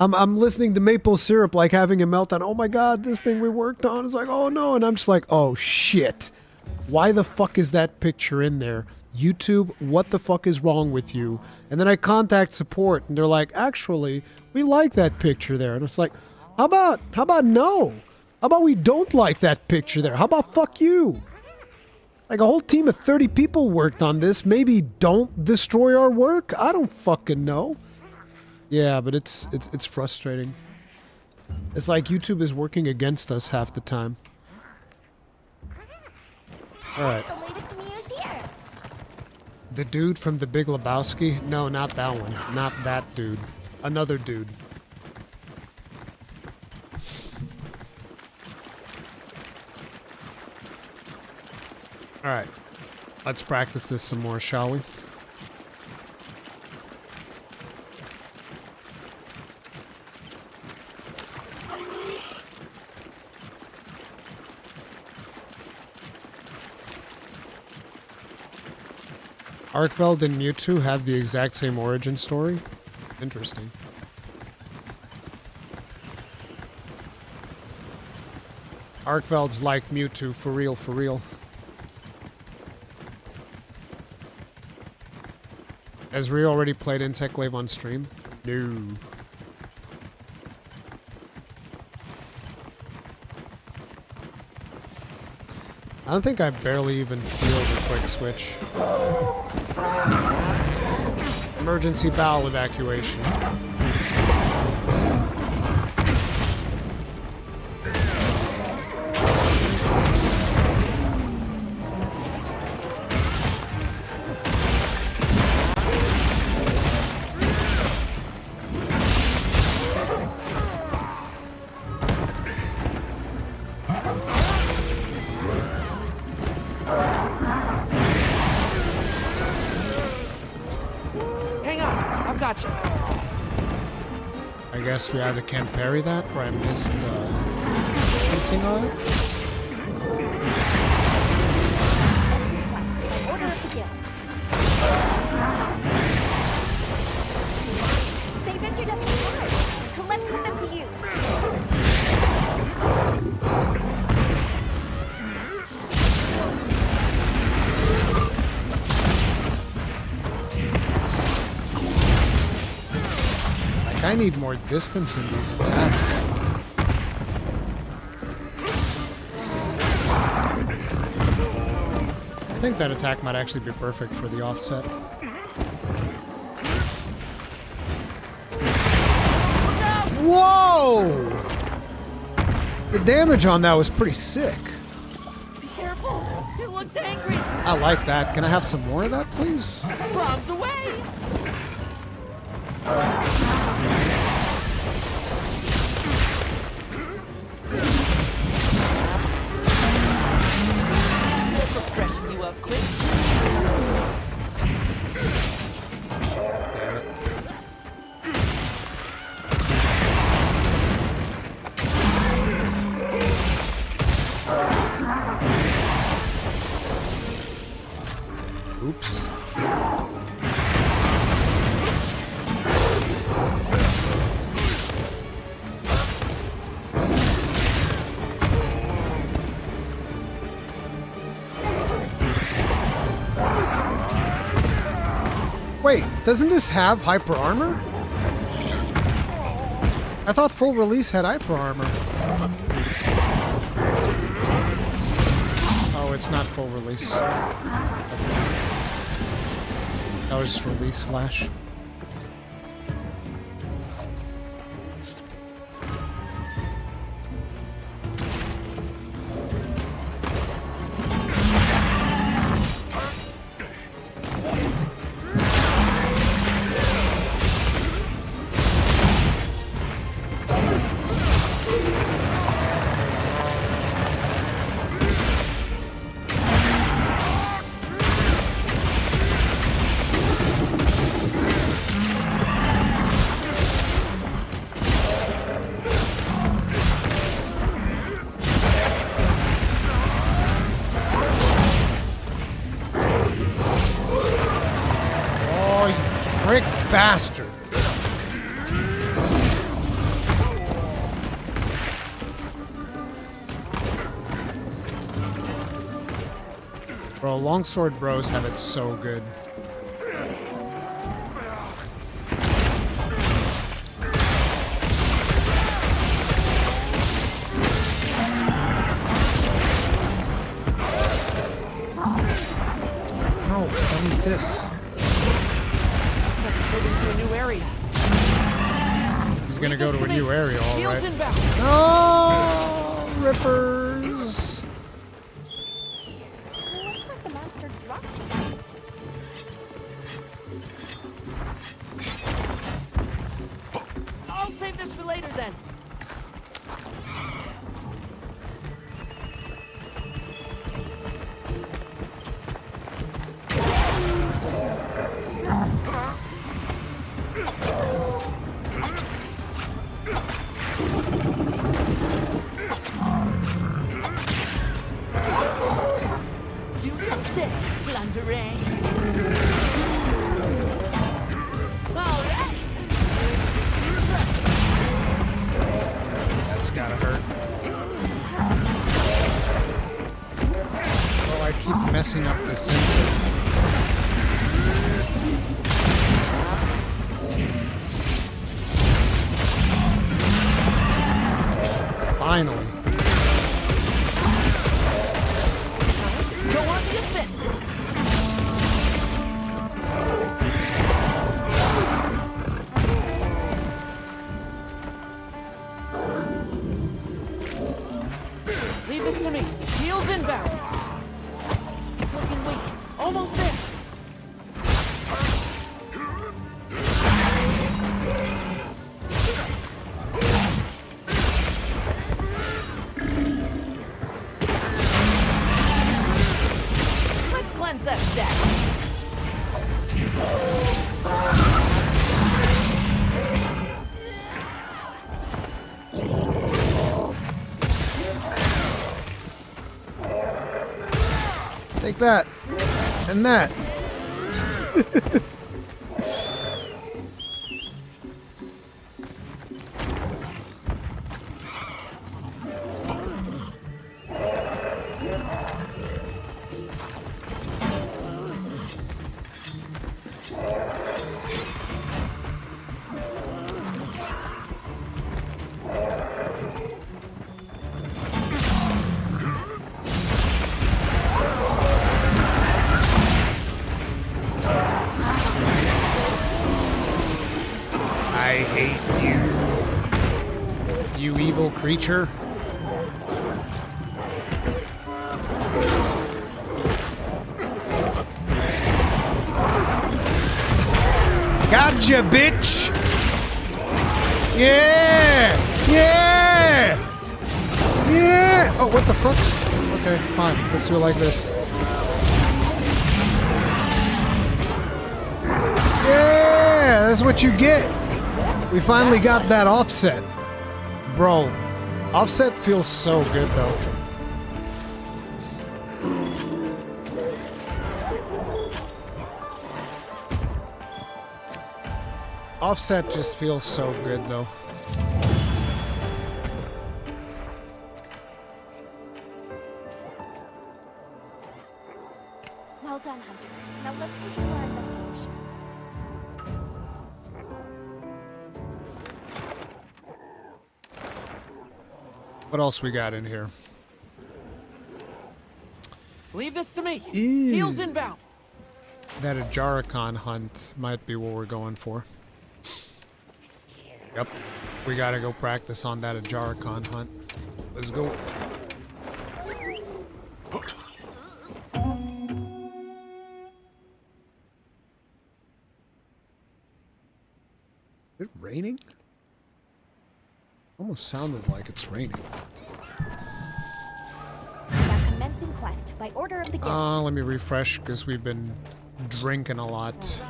I'm listening to Maple Syrup like having a meltdown. Oh my God, this thing we worked on is like, oh no. And I'm just like, oh shit. Why the fuck is that picture in there? YouTube, what the fuck is wrong with you? And then I contact support and they're like, actually, we like that picture there. And it's like, how about no? How about we don't like that picture there? How about fuck you? Like a whole team of 30 people worked on this. Maybe don't destroy our work? I don't fucking know. Yeah, but it's frustrating. It's like YouTube is working against us half the time. Alright. The latest news here. The dude from The Big Lebowski? No, not that one. Not that dude. Another dude. Alright. Let's practice this some more, shall we? Arkveld and Mewtwo have the exact same origin story. Interesting. Arkveld's like Mewtwo, for real, for real. Has Ryu already played Insect Glaive on stream? No. I don't think I barely even feel the quick switch. Emergency bowel evacuation. Hang on, I've got you. I guess we either can't parry that or I missed distancing on it. Order of the guild. They've issued us supplies. Let's put them to use. Like, I need more distance in these attacks. I think that attack might actually be perfect for the offset. Whoa! The damage on that was pretty sick. Be careful. It looks angry. I like that. Can I have some more of that, please? Bombs away. Just freshen you up quick. Damn it. Oops. Wait, doesn't this have hyper armor? I thought full release had hyper armor. Oh, it's not full release. That was just release slash. Oh, you prick bastard. Bro, longsword bros have it so good. No, I need this. Let's move into a new area. He's gonna go to a new area, all Shields right. inbound. Oh, rippers. Looks like the monster dropped something. I'll save this for later then. I keep messing up this input. Finally. Go on to your fence. Leave this to me. Heels inbound. It's looking weak. Almost there. Let's cleanse that stack. Take that. And that. I hate you. You evil creature. Gotcha, bitch! Yeah! Yeah! Yeah! Oh, what the fuck? Okay, fine. Let's do it like this. Yeah! That's what you get. We finally got that offset. Bro, offset feels so good, though. Offset just feels so good, though. Well done, Hunter. Now let's continue our investigation. What else we got in here? Leave this to me. Ew. Heels inbound. That Ajaricon hunt might be what we're going for. Yep. We gotta go practice on that Ajaricon hunt. Let's go. Is it raining? Almost sounded like it's raining. Now commencing quest by order of the guild. Let me refresh because we've been drinking a lot.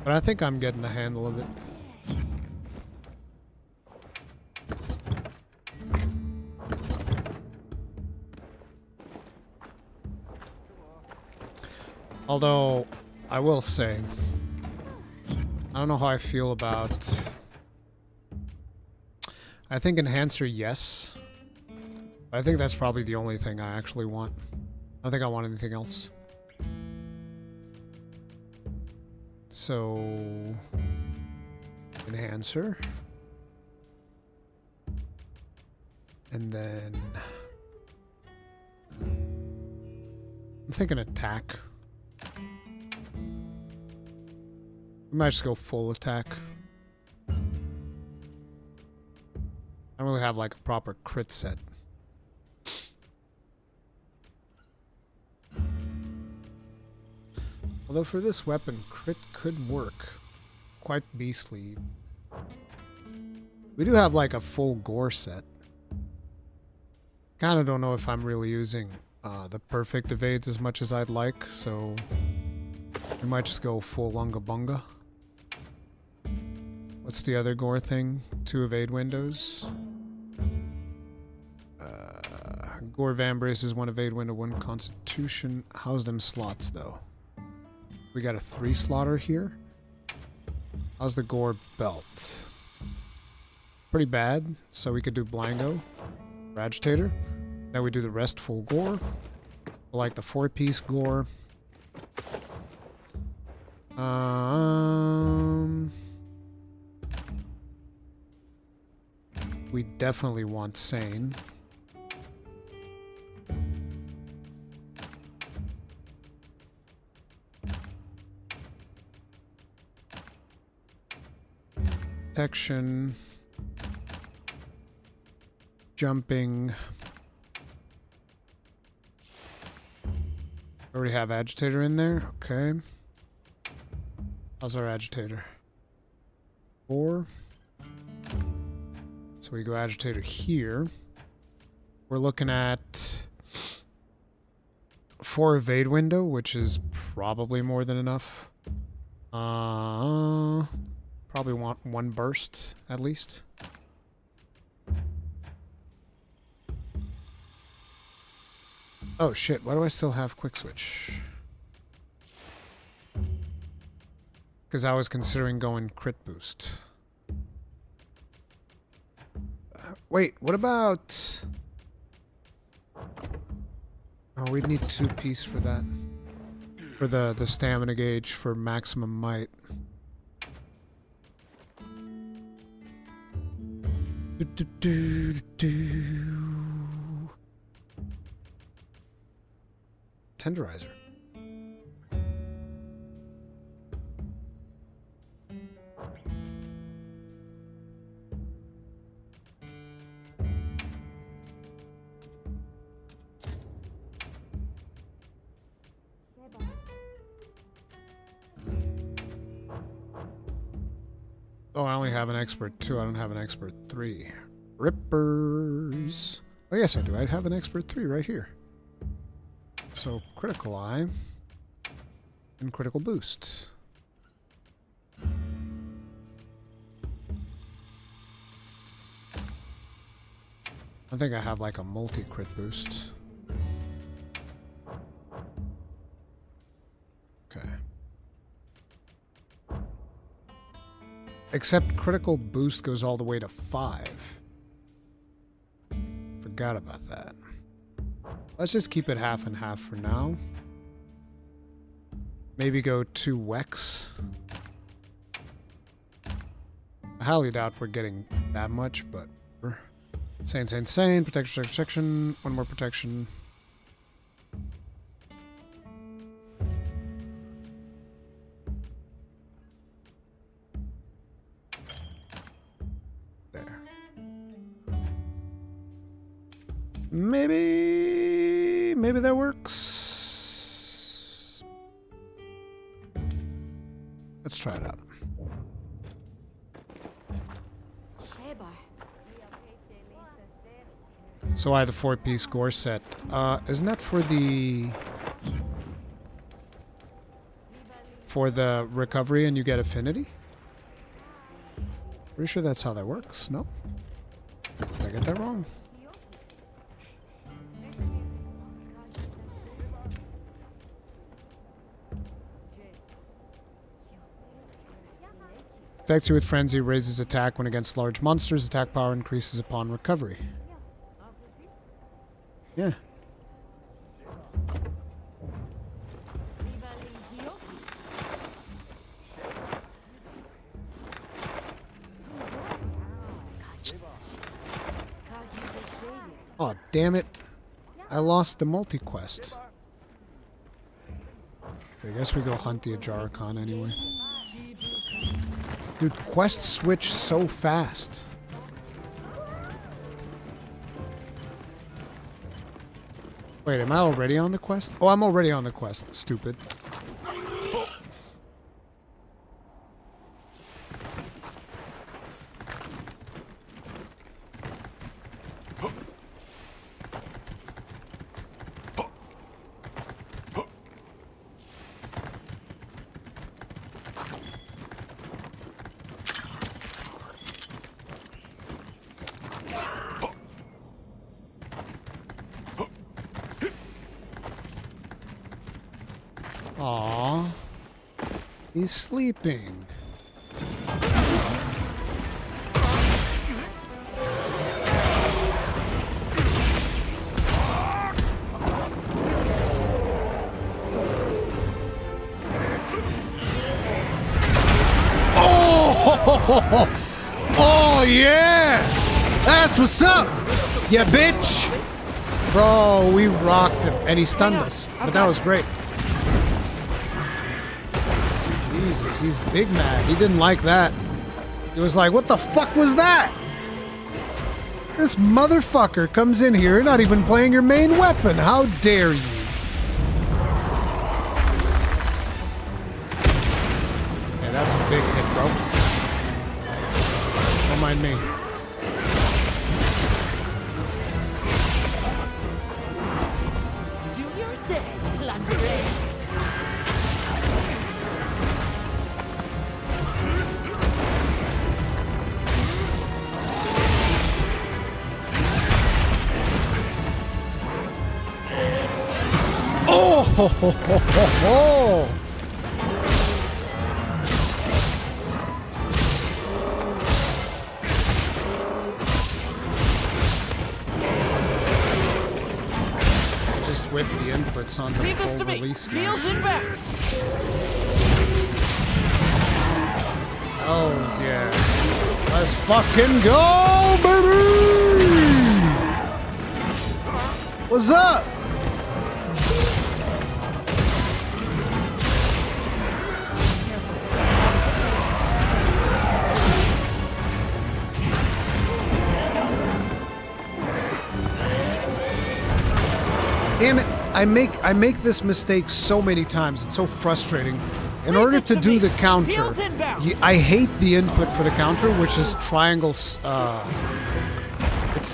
But I think I'm getting the handle of it. Although, I will say, I don't know how I feel about... I think Enhancer, yes. But I think that's probably the only thing I actually want. I don't think I want anything else. So... Enhancer. And then... I'm thinking attack. We might just go full attack. I don't really have like a proper crit set. Although for this weapon, crit could work. Quite beastly. We do have like a full gore set. Kinda don't know if I'm really using the perfect evades as much as I'd like, so we might just go full Unga Bunga. What's the other gore thing? 2 evade windows. Gore Vambrace is 1 evade window, 1 constitution. How's them slots though? We got a 3 slaughter here. How's the gore belt? Pretty bad, so we could do Blango. Agitator. Then we do the rest full gore. I like the 4-piece gore. We definitely want sane. Protection. Jumping. Already have agitator in there. Okay. How's our agitator? 4. So we go agitator here. We're looking at 4 evade window, which is probably more than enough. Probably want 1 burst at least. Oh shit, why do I still have quick switch? Because I was considering going crit boost. Wait, what about... Oh, we'd need 2-piece for that. For the stamina gauge for maximum might. Tenderizer. Oh, I only have an expert 2. I don't have an expert 3. Rippers. Oh, yes, I do. I have an expert 3 right here. So, critical eye. And critical boost. I think I have like a multi-crit boost. Okay. Except critical boost goes all the way to 5. Forgot about that. Let's just keep it half and half for now. Maybe go 2 Wex. I highly doubt we're getting that much, but... Sane, protection, 1 more protection. There. Maybe that works. Let's try it out. So I have the 4-piece gore set. Isn't that for the recovery and you get affinity? Pretty sure that's how that works, no? Did I get that wrong? Affects you with Frenzy, raises attack when against large monsters. Attack power increases upon recovery. Yeah. Oh, damn it. I lost the multi-quest. Okay, I guess we go hunt the Ajaricon anyway. Dude, quests switch so fast. Wait, am I already on the quest? Oh, I'm already on the quest. Stupid. Aww. He's sleeping. Oh, yeah! That's what's up! Yeah, bitch! Bro, we rocked him. And he stunned us. But that was great. Jesus, he's big mad. He didn't like that. He was like, what the fuck was that? This motherfucker comes in here not even playing your main weapon. How dare you? Yeah, that's a big hit, bro. Don't mind me. Junior's there, Landry. Oh! Ho, ho, ho, ho, ho. Just whip the inputs on the Leave this full to me. release now. Heels inbound. Oh, yeah. Let's fucking go, baby! What's up? Damn it. I make this mistake so many times. It's so frustrating. In order to do the counter, I hate the input for the counter, which is triangle. It's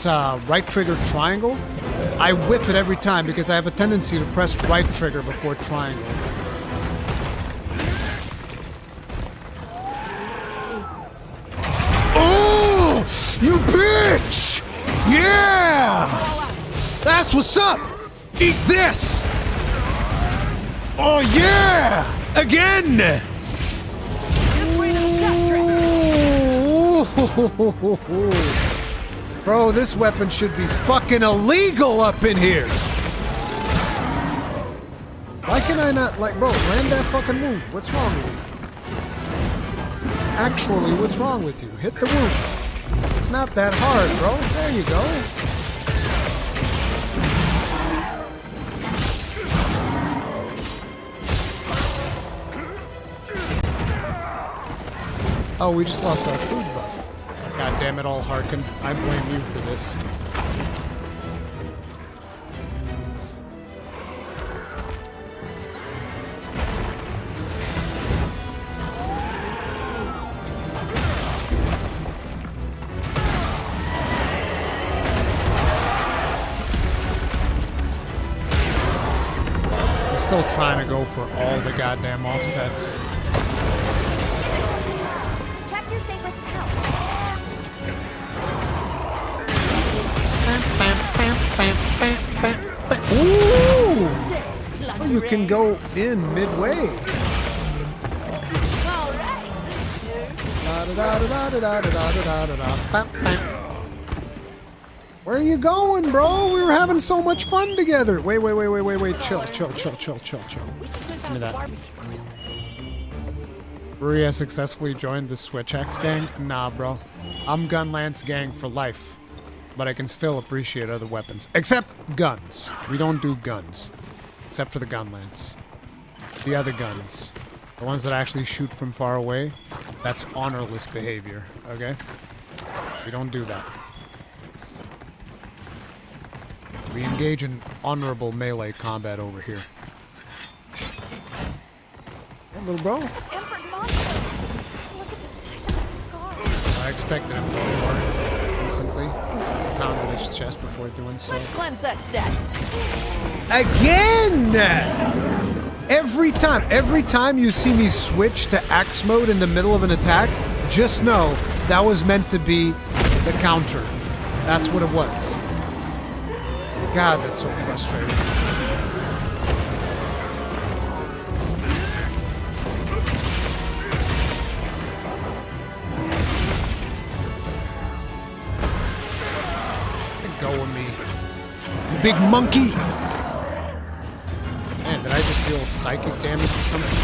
right trigger triangle. I whiff it every time because I have a tendency to press right trigger before triangle. Oh, you bitch! Yeah! That's what's up! Eat this! Oh yeah! Again! Ooh. Bro, this weapon should be fucking illegal up in here! Why can I not, like, bro, land that fucking move? What's wrong with you? Actually, what's wrong with you? Hit the move. It's not that hard, bro. There you go. Oh, we just lost our food buff. God damn it all, Harkin. I blame you for this. I'm still trying to go for all the goddamn offsets. Ooh! Oh, you can go in midway. Where are you going, bro? We were having so much fun together. Wait. Chill. Give me that. Maria successfully joined the Switch X gang? Nah, bro. I'm Gunlance gang for life. But I can still appreciate other weapons. Except guns. We don't do guns. Except for the Gunlance. The other guns. The ones that actually shoot from far away. That's honorless behavior. Okay? We don't do that. We engage in honorable melee combat over here. Hey, little bro. Tempered monster. Look at the size of that scar. I expected him to ignore it instantly. Pounded his chest before doing so. Let's cleanse that status. Again! Every time you see me switch to axe mode in the middle of an attack, just know that was meant to be the counter. That's what it was. God, that's so frustrating. Go with me. You big monkey! Man, did I just deal psychic damage or something?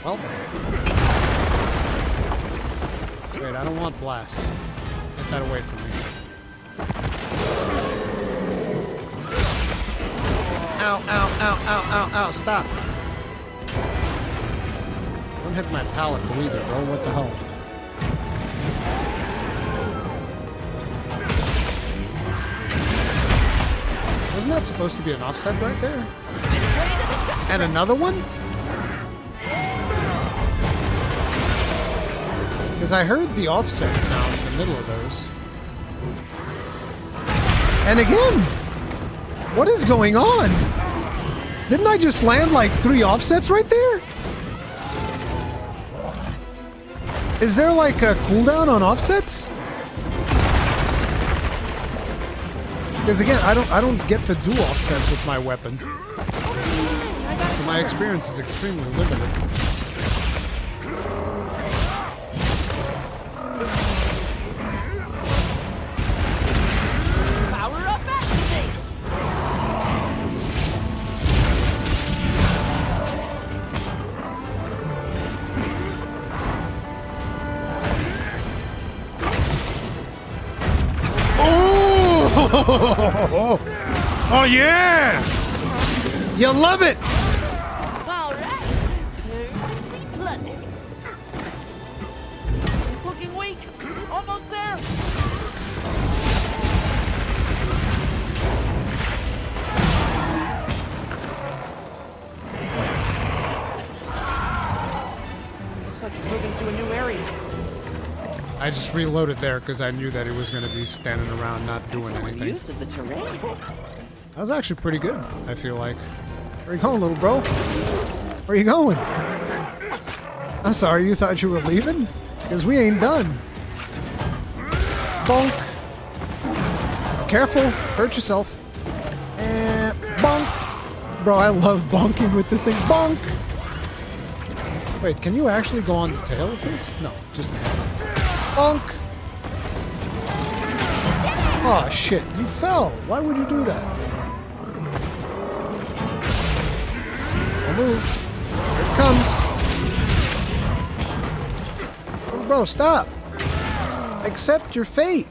Well. Wait, I don't want blast. Get that away from me. Ow, ow, ow, ow, ow, ow, stop. Don't hit my pallet either, bro. What the hell? Wasn't that supposed to be an offset right there? And another one? Because I heard the offset sound in the middle of those. And again! What is going on? Didn't I just land like 3 offsets right there? Is there like a cooldown on offsets? Because again, I don't get to do offsets with my weapon. So my experience is extremely limited. Power up activate! Oh yeah! You love it! All right. Perfectly plundered. It's looking weak. Almost there. Looks like it's moving to a new area. I just reloaded there because I knew that he was going to be standing around not doing Excellent anything. use of the terrain. That was actually pretty good, I feel like. Where you going, little bro? Where you going? I'm sorry, you thought you were leaving? Because we ain't done. Bonk. Careful, hurt yourself. And bonk. Bro, I love bonking with this thing. Bonk! Wait, can you actually go on the tail of this? No, just the head. Bonk! Oh shit, you fell. Why would you do that? Don't move. Here it comes. Oh, bro, stop. Accept your fate.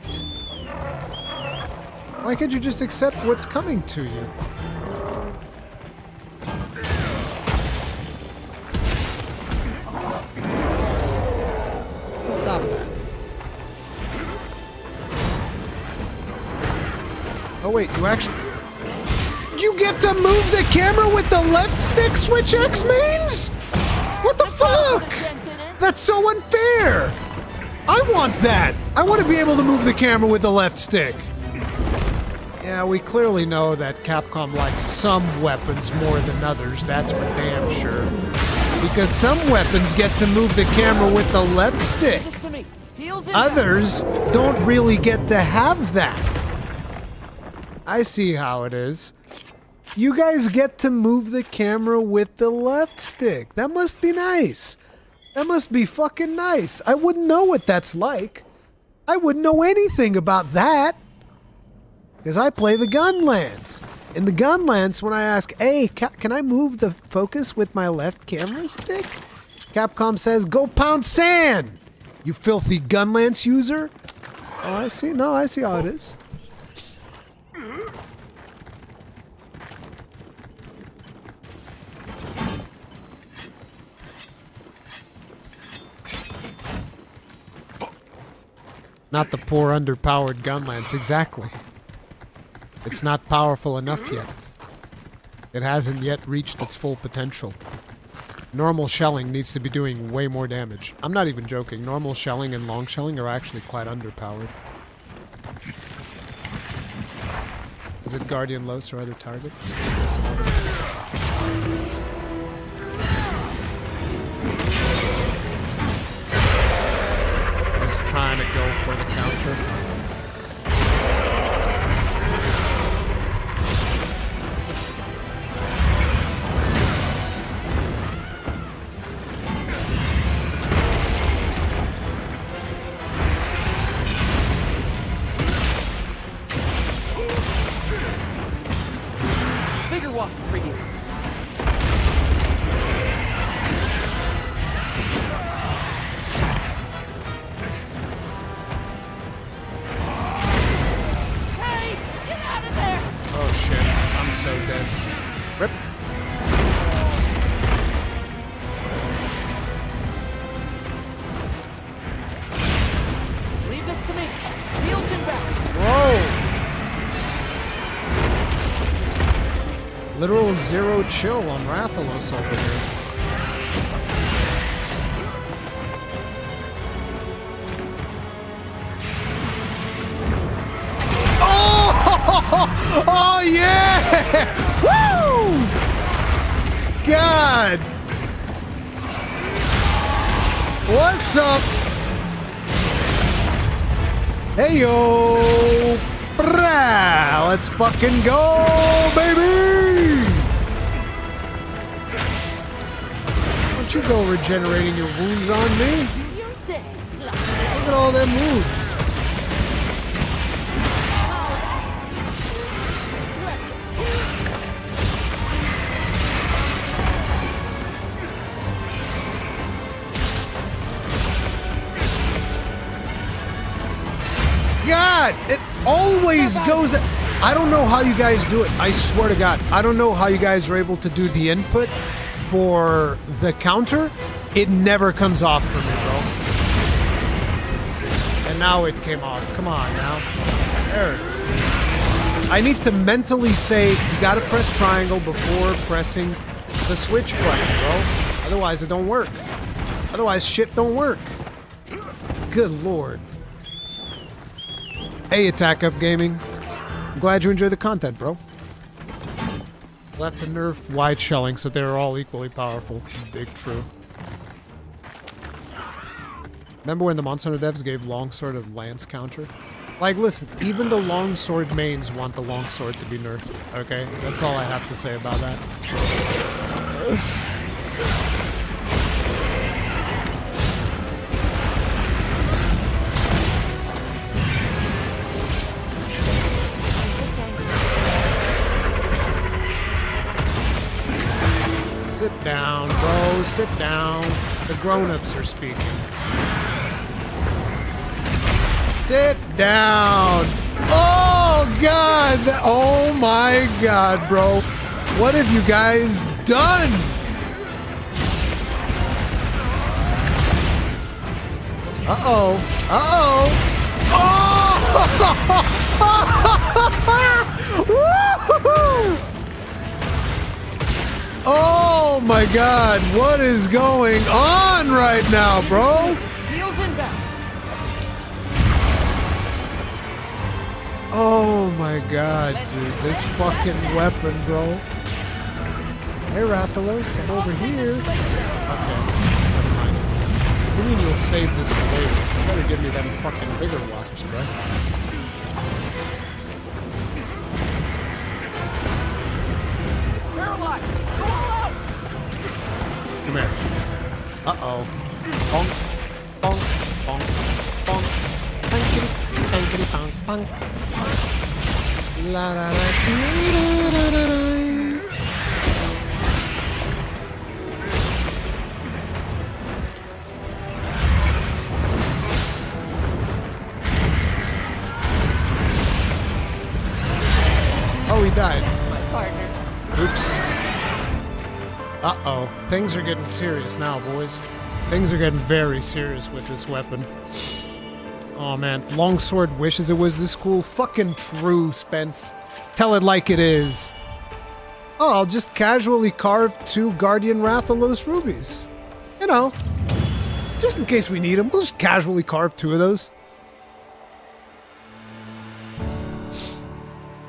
Why can't you just accept what's coming to you? Stop that. Oh wait, you actually... You get to move the camera with the left stick, Switch X means? What the fuck? That's so unfair! I want that! I want to be able to move the camera with the left stick. Yeah, we clearly know that Capcom likes some weapons more than others, that's for damn sure. Because some weapons get to move the camera with the left stick. This to me. Heels in Others don't really get to have that. I see how it is. You guys get to move the camera with the left stick. That must be nice. That must be fucking nice. I wouldn't know what that's like. I wouldn't know anything about that. Because I play the Gunlance. In the Gunlance, when I ask, hey, can I move the focus with my left camera stick? Capcom says, go pound sand, you filthy Gunlance user. Oh, I see. No, I see how it is. Not the poor underpowered Gunlance, exactly. It's not powerful enough yet. It hasn't yet reached its full potential. Normal shelling needs to be doing way more damage. I'm not even joking. Normal shelling and long shelling are actually quite underpowered. Is it Guardian Los or other target? Yes, it is. I was trying to go for the counter. bigger wasp for you. dead. Rip. Leave this to me. Heels inbound. Whoa! Literal zero chill on Rathalos over here. Oh! Oh yeah! Woo! God! What's up? Hey yo! Brah! Let's fucking go, baby! Why don't you go regenerating your wounds on me? Look at all them moves. God, it always goes. I don't know how you guys do it. I swear to God, I don't know how you guys are able to do the input for the counter. It never comes off for me, bro. And now it came off. Come on now. There it is. I need to mentally say, you gotta press triangle before pressing the switch button, bro. Otherwise, it don't work. Otherwise, shit don't work. Good lord. Hey, Attack Up Gaming. I'm glad you enjoy the content, bro. Left to nerf wide shelling so they're all equally powerful. Big true. Remember when the Monster Hunter devs gave Longsword a lance counter? Like, listen, even the Longsword mains want the Longsword to be nerfed, okay? That's all I have to say about that. Sit down, bro. Sit down. The grown-ups are speaking. Sit down. Oh, God. Oh, my God, bro. What have you guys done? Uh-oh. Uh-oh. Oh! Woo-hoo-hoo! Oh my God, what is going on right now, bro? Heels inbound. Oh my God, dude, this fucking weapon, bro. Hey, Rathalos, I'm over here. Okay, never mind. What do you mean you'll save this for later? You better give me them fucking bigger wasps, bro. Paralyzed. Come here. Uh-oh. Bonk. Bonk. Bonk. Bonk. Pankity. Pankity. Bonk. Bonk. La da da da da da da. Oh, he died. My partner. Oops. Uh-oh. Things are getting serious now, boys. Things are getting very serious with this weapon. Oh, man. Longsword wishes it was this cool. Fucking true, Spence. Tell it like it is. Oh, I'll just casually carve 2 Guardian Rathalos rubies. You know, just in case we need them, we'll just casually carve 2 of those.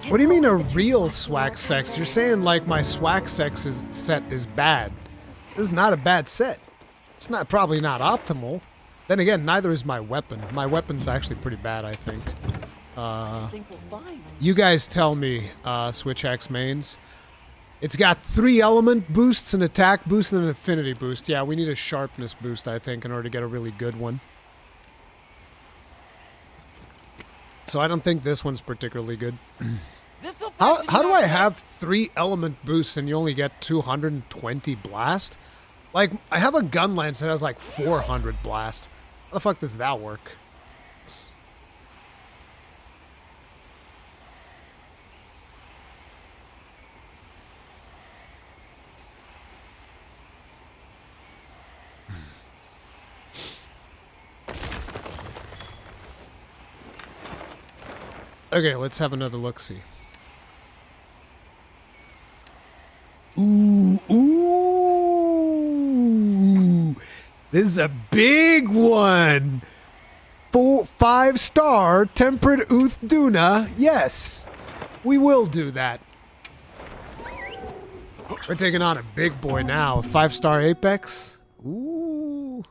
What do you mean a real swag sex? You're saying like my swag sex set is bad. This is not a bad set. It's not probably not optimal. Then again, neither is my weapon. My weapon's actually pretty bad, I think. You guys tell me, Switch X mains. It's got 3 element boosts, an attack boost, and an affinity boost. Yeah, we need a sharpness boost, I think, in order to get a really good one. So I don't think this one's particularly good. How do I have 3 element boosts and you only get 220 blast? Like, I have a gun lance that has like 400 blast. How the fuck does that work? Okay, let's have another look-see. Ooh, ooh. This is a big one. 5-star Tempered Uth Duna. Yes, we will do that. We're taking on a big boy now. A 5-star Apex. Ooh.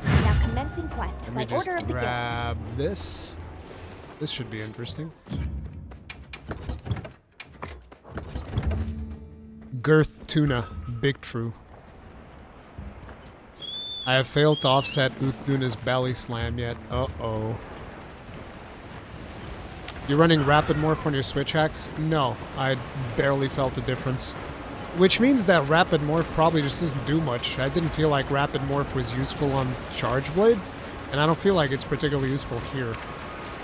Now commencing quest Let by me just order of the guild. grab this. This should be interesting. Girth Tuna. Big True. I have failed to offset Uthduna's belly slam yet. Uh-oh. You running Rapid Morph on your Switch hacks? No, I barely felt the difference. Which means that Rapid Morph probably just doesn't do much. I didn't feel like Rapid Morph was useful on Charge Blade, and I don't feel like it's particularly useful here.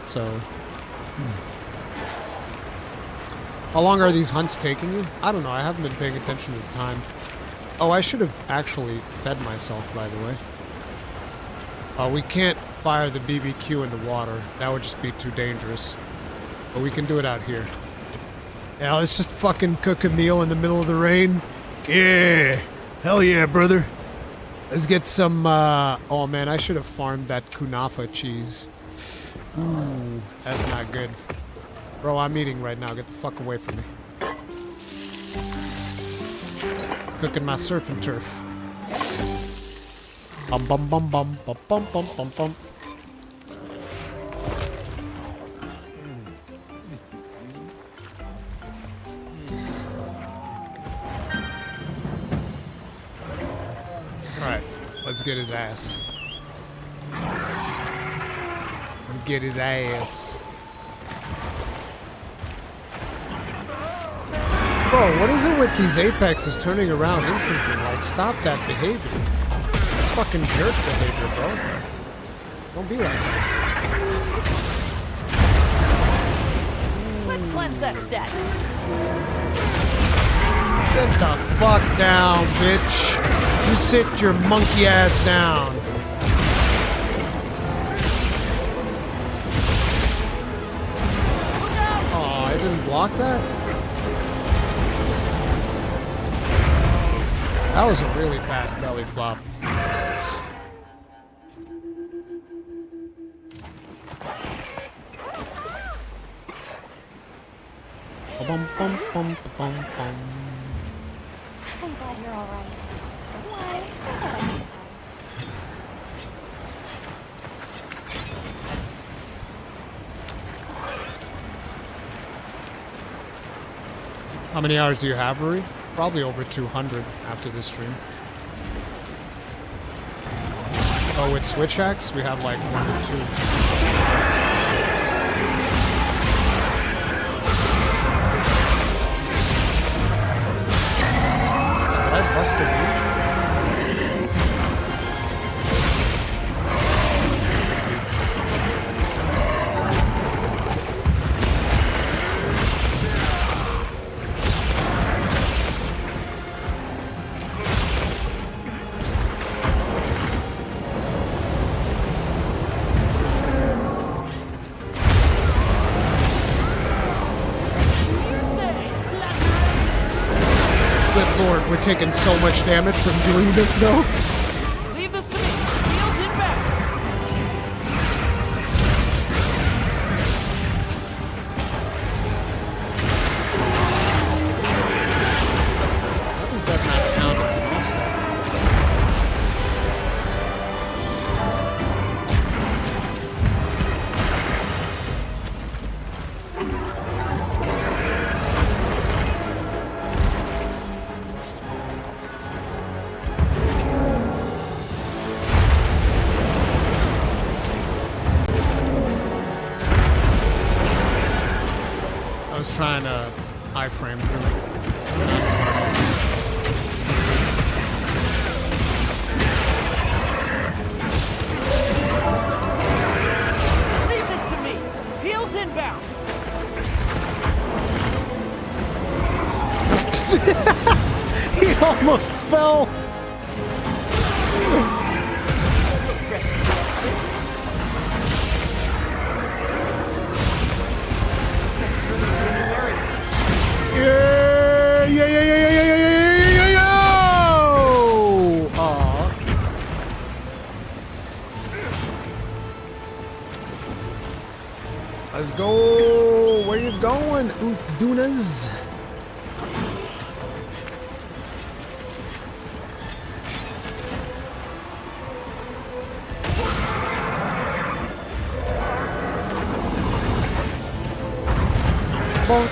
So... How long are these hunts taking you? I don't know, I haven't been paying attention to the time. Oh, I should have actually fed myself, by the way. We can't fire the BBQ into water. That would just be too dangerous. But we can do it out here. Yeah, let's just fucking cook a meal in the middle of the rain. Yeah! Hell yeah, brother! Let's get some, Oh man, I should have farmed that kunafa cheese. Ooh, that's not good. Bro, I'm eating right now. Get the fuck away from me. Cooking my surf and turf. Bum bum bum bum bum bum bum bum bum. Alright, let's get his ass. Let's get his ass. Bro, what is it with these Apexes turning around instantly? Like, stop that behavior. That's fucking jerk behavior, bro. Don't be like that. Let's cleanse that status. Sit the fuck down, bitch. You sit your monkey ass down. Oh, I didn't block that? That was a really fast belly flop. Bum bum bum bum bum. I'm glad you're alright. Why? I know this time. How many hours do you have, Ruri? Probably over 200 after this stream. Oh, with Switch hacks, we have like 1 or 2. Yes. Did I bust a boot? Lord, we're taking so much damage from doing this though. Leave this to me. Heels inbound. How does that not count as an offset? I was trying to iframe through it. Not a smart idea. Leave this to me. Heels inbound. Almost fell. Yeah, yeah, yeah, yeah, yeah, yeah, yeah, yeah, yeah, yeah. Aw. Let's go. Where you going, Dunas? Bonk.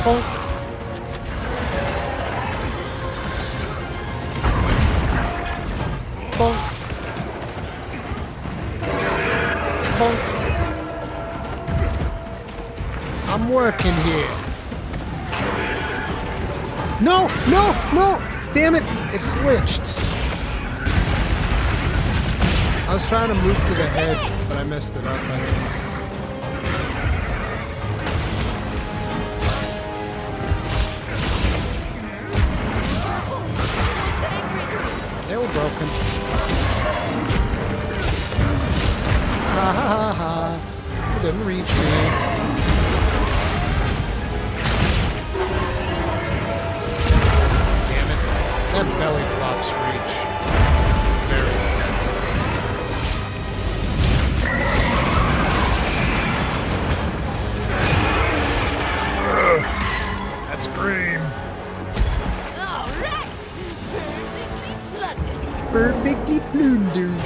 Bonk. Bonk. Bonk. I'm working here. No, no, no! Damn it! It glitched. I was trying to move to the head, but I messed it up. I think. They were broken. Ha ha ha ha. It didn't reach me. Damn it. That belly flop's reach is very deceptive. That's cream. All right. Perfectly plundered.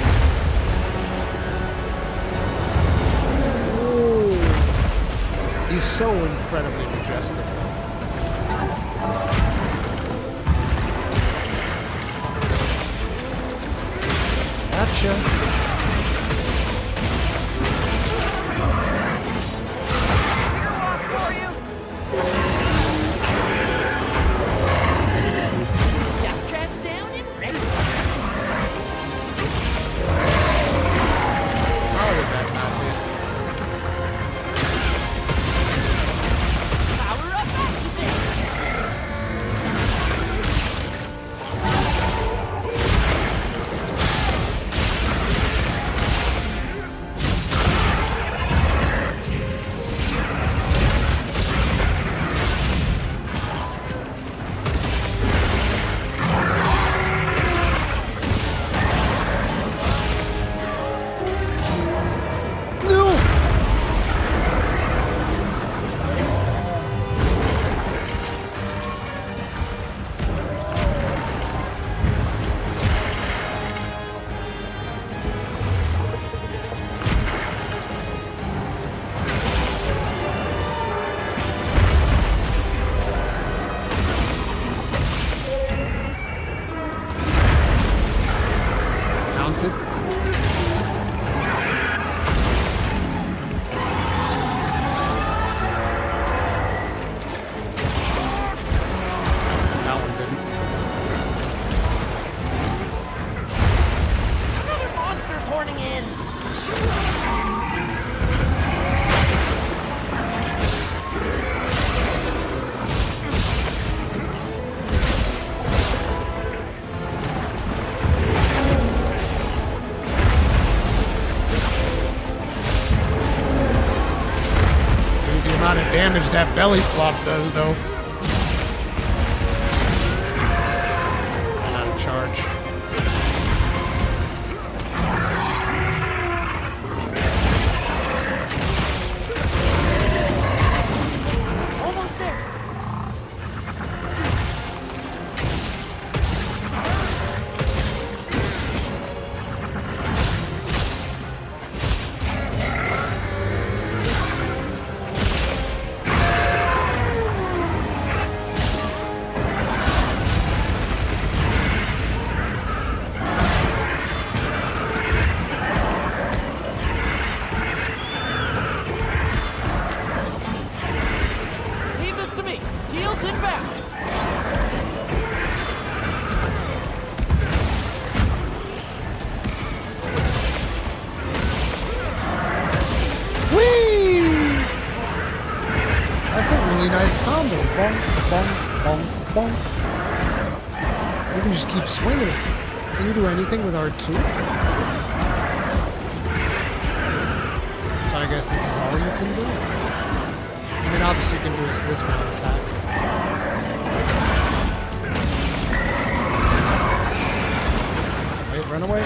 Oh, he's so incredibly majestic. Gotcha. Damage that belly flop does, though. Out of charge. Almost there. That's a really nice combo. Bonk, bonk, bonk, bonk. You can just keep swinging it. Can you do anything with R2? So I guess this is all you can do? I mean, obviously you can do this mount attack. Wait, run away.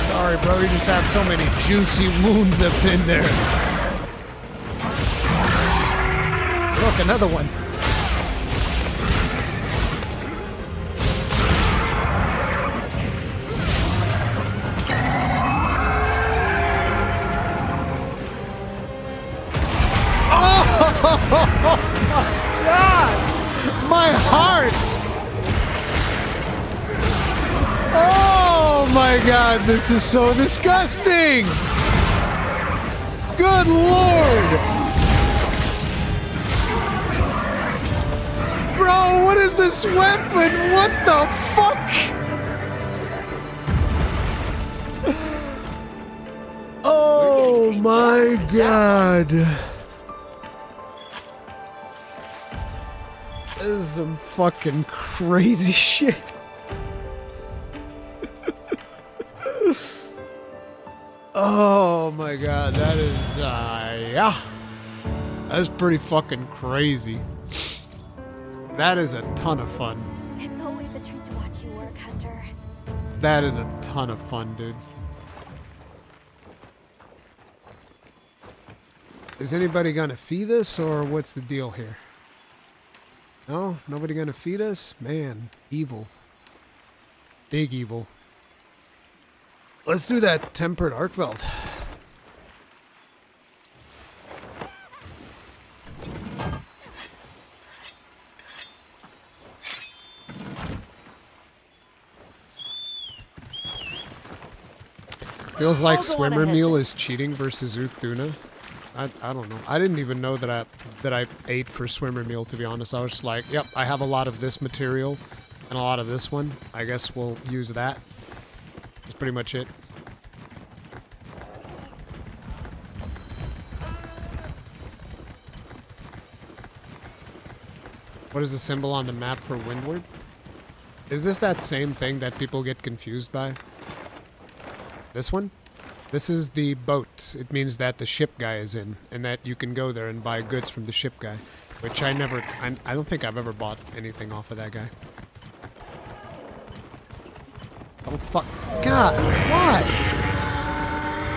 Sorry, bro, you just have so many juicy wounds up in there. Look, another one. Oh my God! My heart! Oh my God, this is so disgusting! Good Lord! Bro, what is this weapon? What the fuck? Oh my God. This is some fucking crazy shit. Oh my God, that is, yeah. That's pretty fucking crazy. That is a ton of fun. It's always a treat to watch you work, Hunter. That is a ton of fun, dude. Is anybody gonna feed us, or what's the deal here? No? Nobody gonna feed us? Man, evil. Big evil. Let's do that tempered Arkveld. Feels like swimmer meal is cheating versus Uthuna. I don't know. I didn't even know that I ate for swimmer meal, to be honest. I was just like, yep, I have a lot of this material and a lot of this one. I guess we'll use that. That's pretty much it. What is the symbol on the map for Windward? Is this that same thing that people get confused by? This one? This is the boat. It means that the ship guy is in, and that you can go there and buy goods from the ship guy. Which I don't think I've ever bought anything off of that guy. Oh fuck. God, why?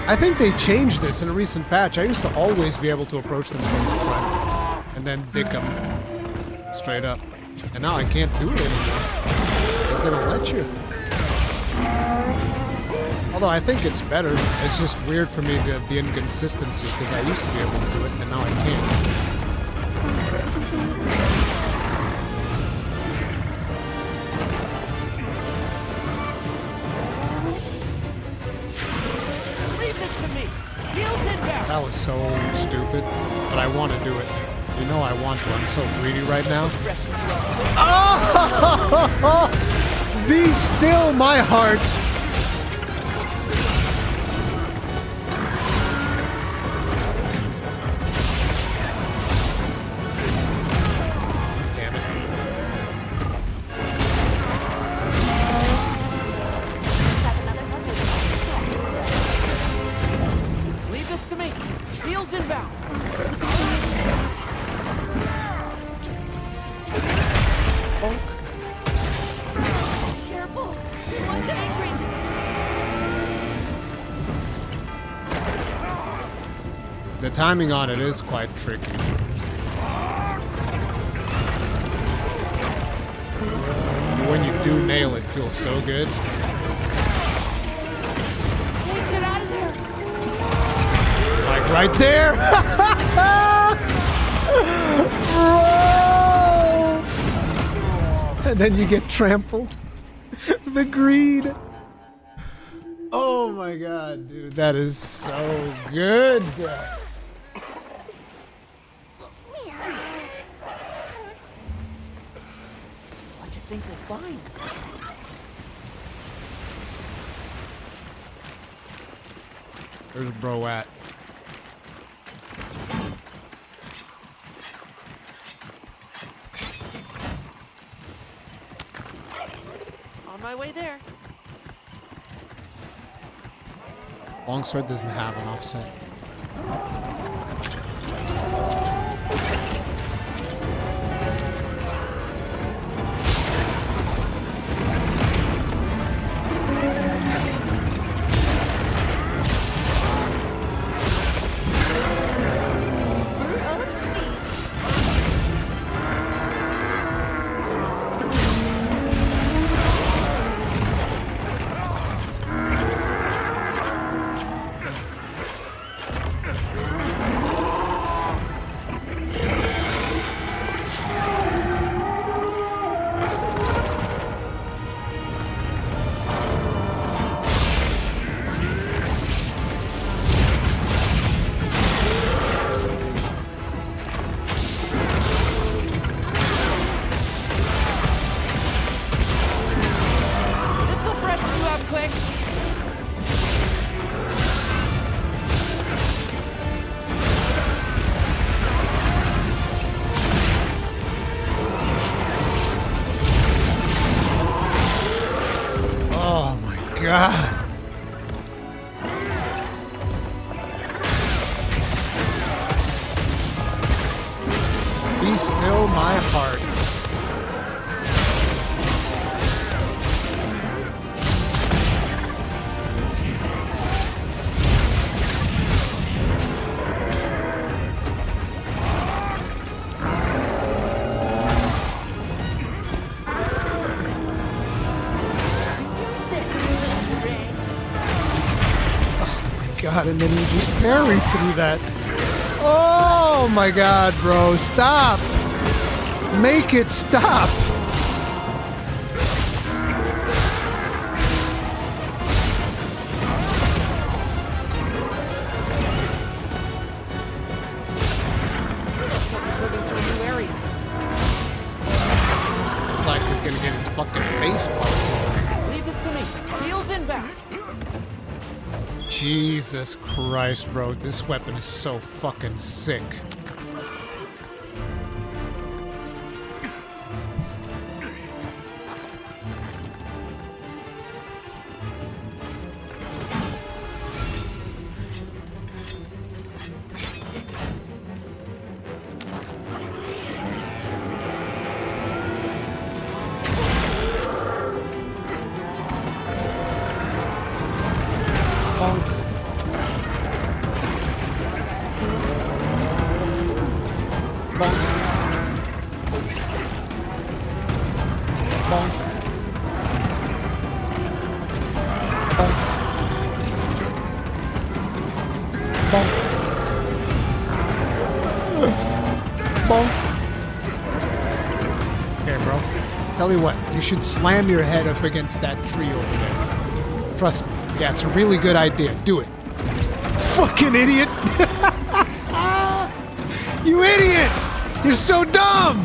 I think they changed this in a recent patch. I used to always be able to approach them from the front and then dick them straight up. And now I can't do it anymore. Because they don't let you. Although I think it's better. It's just weird for me to have the inconsistency because I used to be able to do it and now I can't. That was so stupid, but I want to do it. You know I want to. I'm so greedy right now. Oh! Be still, my heart. Damn it. Leave this to me. Heels inbound. Careful! He looks angry! The timing on it is quite tricky. When you do nail it, feels so good. Hey, get out of there! Like Right there. Bro! And then you get trampled. The greed. Oh my god, dude. That is so good. What you think we'll find? Where's bro at? On my way there. Longsword doesn't have an offset. This'll freshen you up quick. Oh my god. Be still my heart. God, and then you just parry through that. Oh my god, bro. Stop. Make it stop. Moving to a new area. Looks like he's gonna get his fucking face busted. Leave this to me. Heels inbound. Jesus Christ, bro. This weapon is so fucking sick. Bonk. Bonk. Bonk. Bonk. Bonk. Bonk. Okay, bro. Tell you what, you should slam your head up against that tree over there. Trust me. Yeah, it's a really good idea. Do it. Fucking idiot! You idiot! You're so dumb!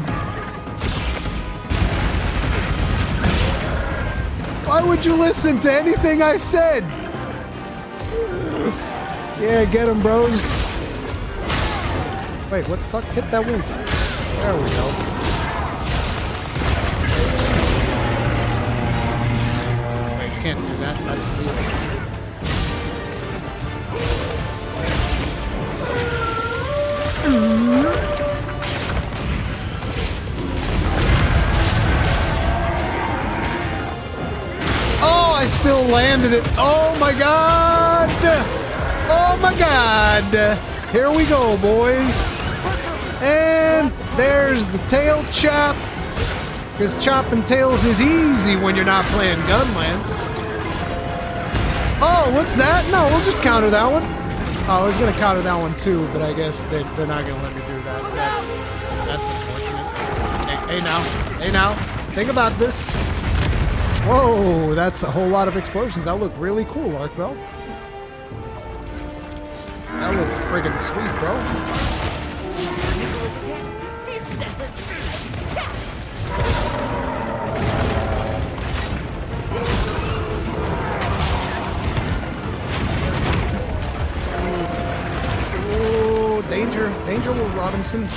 Why would you listen to anything I said? Yeah, get him, bros. Wait, what the fuck? Hit that one. There we go. Wait, can't do that. That's illegal. Oh, I still landed it. Oh my god! Oh my god! Here we go, boys. And there's the tail chop. Because chopping tails is easy when you're not playing Gunlance. Oh, what's that? No, we'll just counter that one. Oh, I was gonna counter that one too, but I guess they're not gonna let me do that. That's unfortunate. Hey now. Think about this. Whoa, that's a whole lot of explosions. That looked really cool, Arkbell. That looked friggin' sweet, bro. Danger, Will Robinson.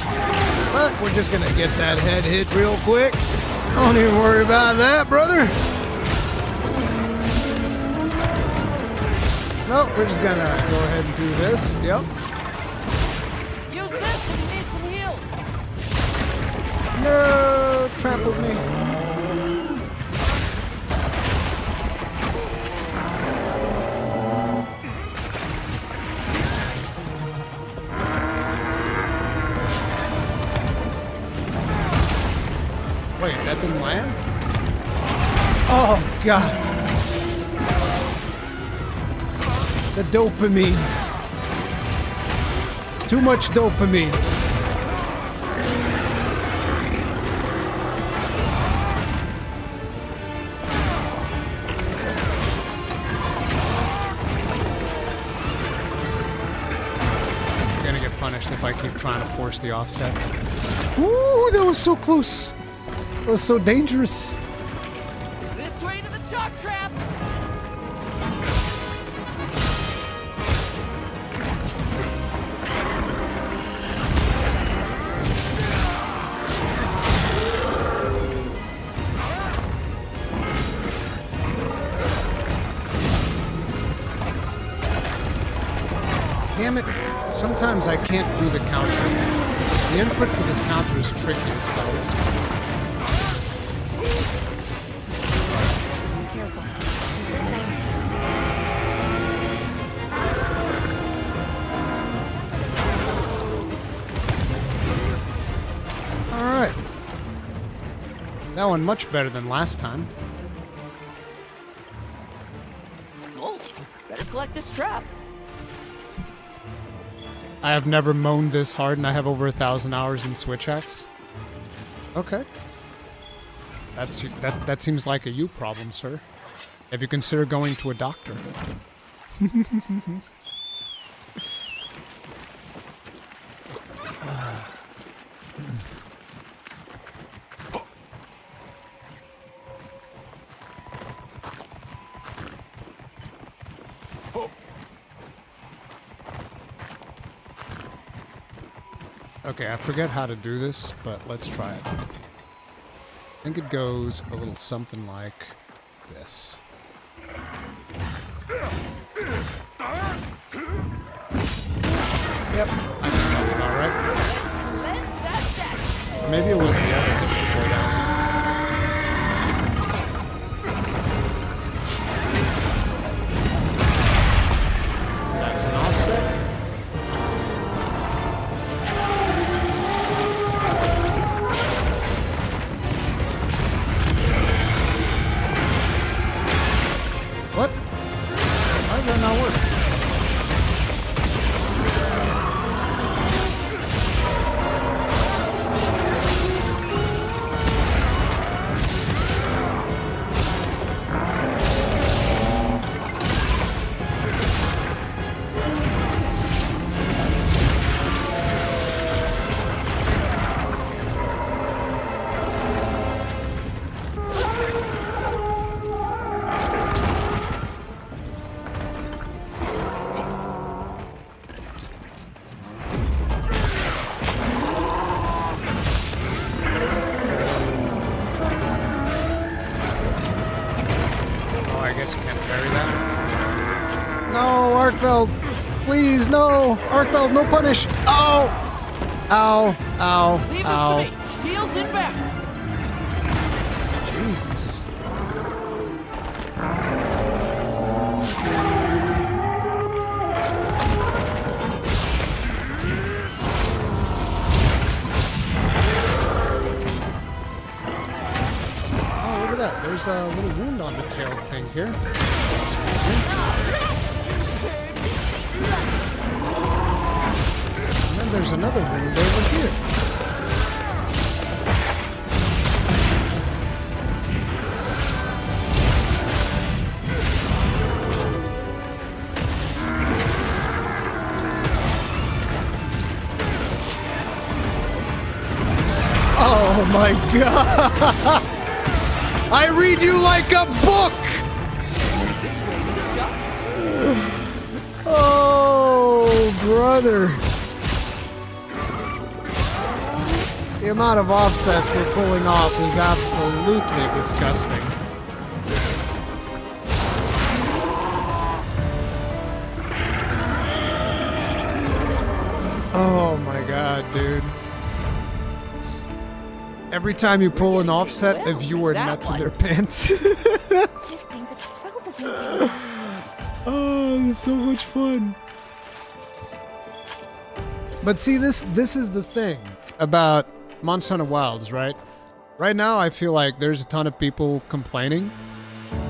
But we're just gonna get that head hit real quick. Don't even worry about that, brother. Nope, we're just gonna go ahead and do this. Yep. Use this if you need some heals. No, trampled me. Wait, that didn't land? Oh, God. The dopamine. Too much dopamine. I'm gonna get punished if I keep trying to force the offset. Ooh, that was so close. That was so dangerous. This way to the chalk trap. Damn it. Sometimes I can't do the counter. The input for this counter is tricky as hell. Alright. That one much better than last time. Oh, better collect this trap. I have never moaned this hard, and I have over 1,000 hours in Switch X. Okay. That seems like a you problem, sir. Have you considered going to a doctor? Okay, I forget how to do this, but let's try it. I think it goes a little something like this. Yep, I think that's about right. Maybe it was the other hit before that. That's an offset. What? Why did that not work? Arkfeld, please, no! Arkfeld, no punish! Ow! Ow, ow, Leave ow. this to me. Heels inbound. Jesus. Oh, look at that. There's a little wound on the tail thing here. Excuse me. And there's another wound over here. Oh my god! I read you like a book! Oh, brother. The amount of offsets we're pulling off is absolutely disgusting. Oh my god, dude. Every time you pull an offset, a viewer nuts in their pants. This thing's a trove of me, dude. Oh, it's so much fun. But see, this is the thing about Monster Hunter Wilds, right? Right now, I feel like there's a ton of people complaining.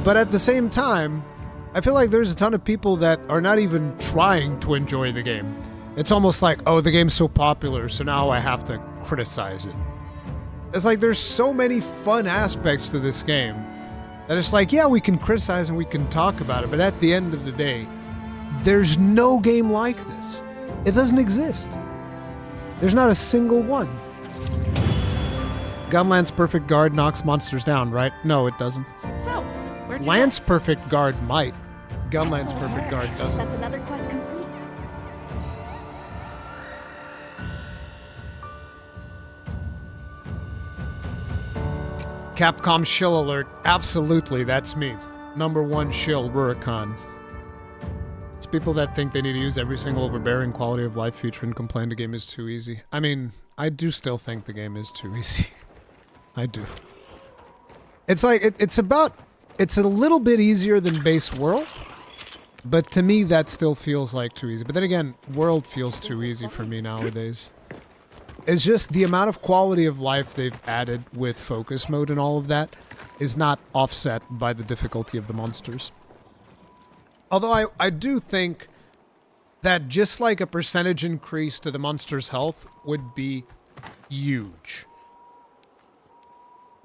But at the same time, I feel like there's a ton of people that are not even trying to enjoy the game. It's almost like, oh, the game's so popular, so now I have to criticize it. It's like there's so many fun aspects to this game that it's like, yeah, we can criticize and we can talk about it, but at the end of the day, there's no game like this. It doesn't exist. There's not a single one. Gunland's Perfect Guard knocks monsters down, right? No, it doesn't. So, where'd you Lance get? Perfect Guard might. Gunland's Perfect Guard doesn't. That's another quest complete. Capcom shill alert. Absolutely, that's me. Number one shill, Rurikon. It's people that think they need to use every single overbearing quality of life feature and complain the game is too easy. I mean, I do still think the game is too easy. I do. It's like, it's a little bit easier than base World, but to me that still feels like too easy. But then again, World feels too easy for me nowadays. It's just the amount of quality of life they've added with focus mode and all of that is not offset by the difficulty of the monsters. Although I do think that just like a percentage increase to the monster's health would be huge.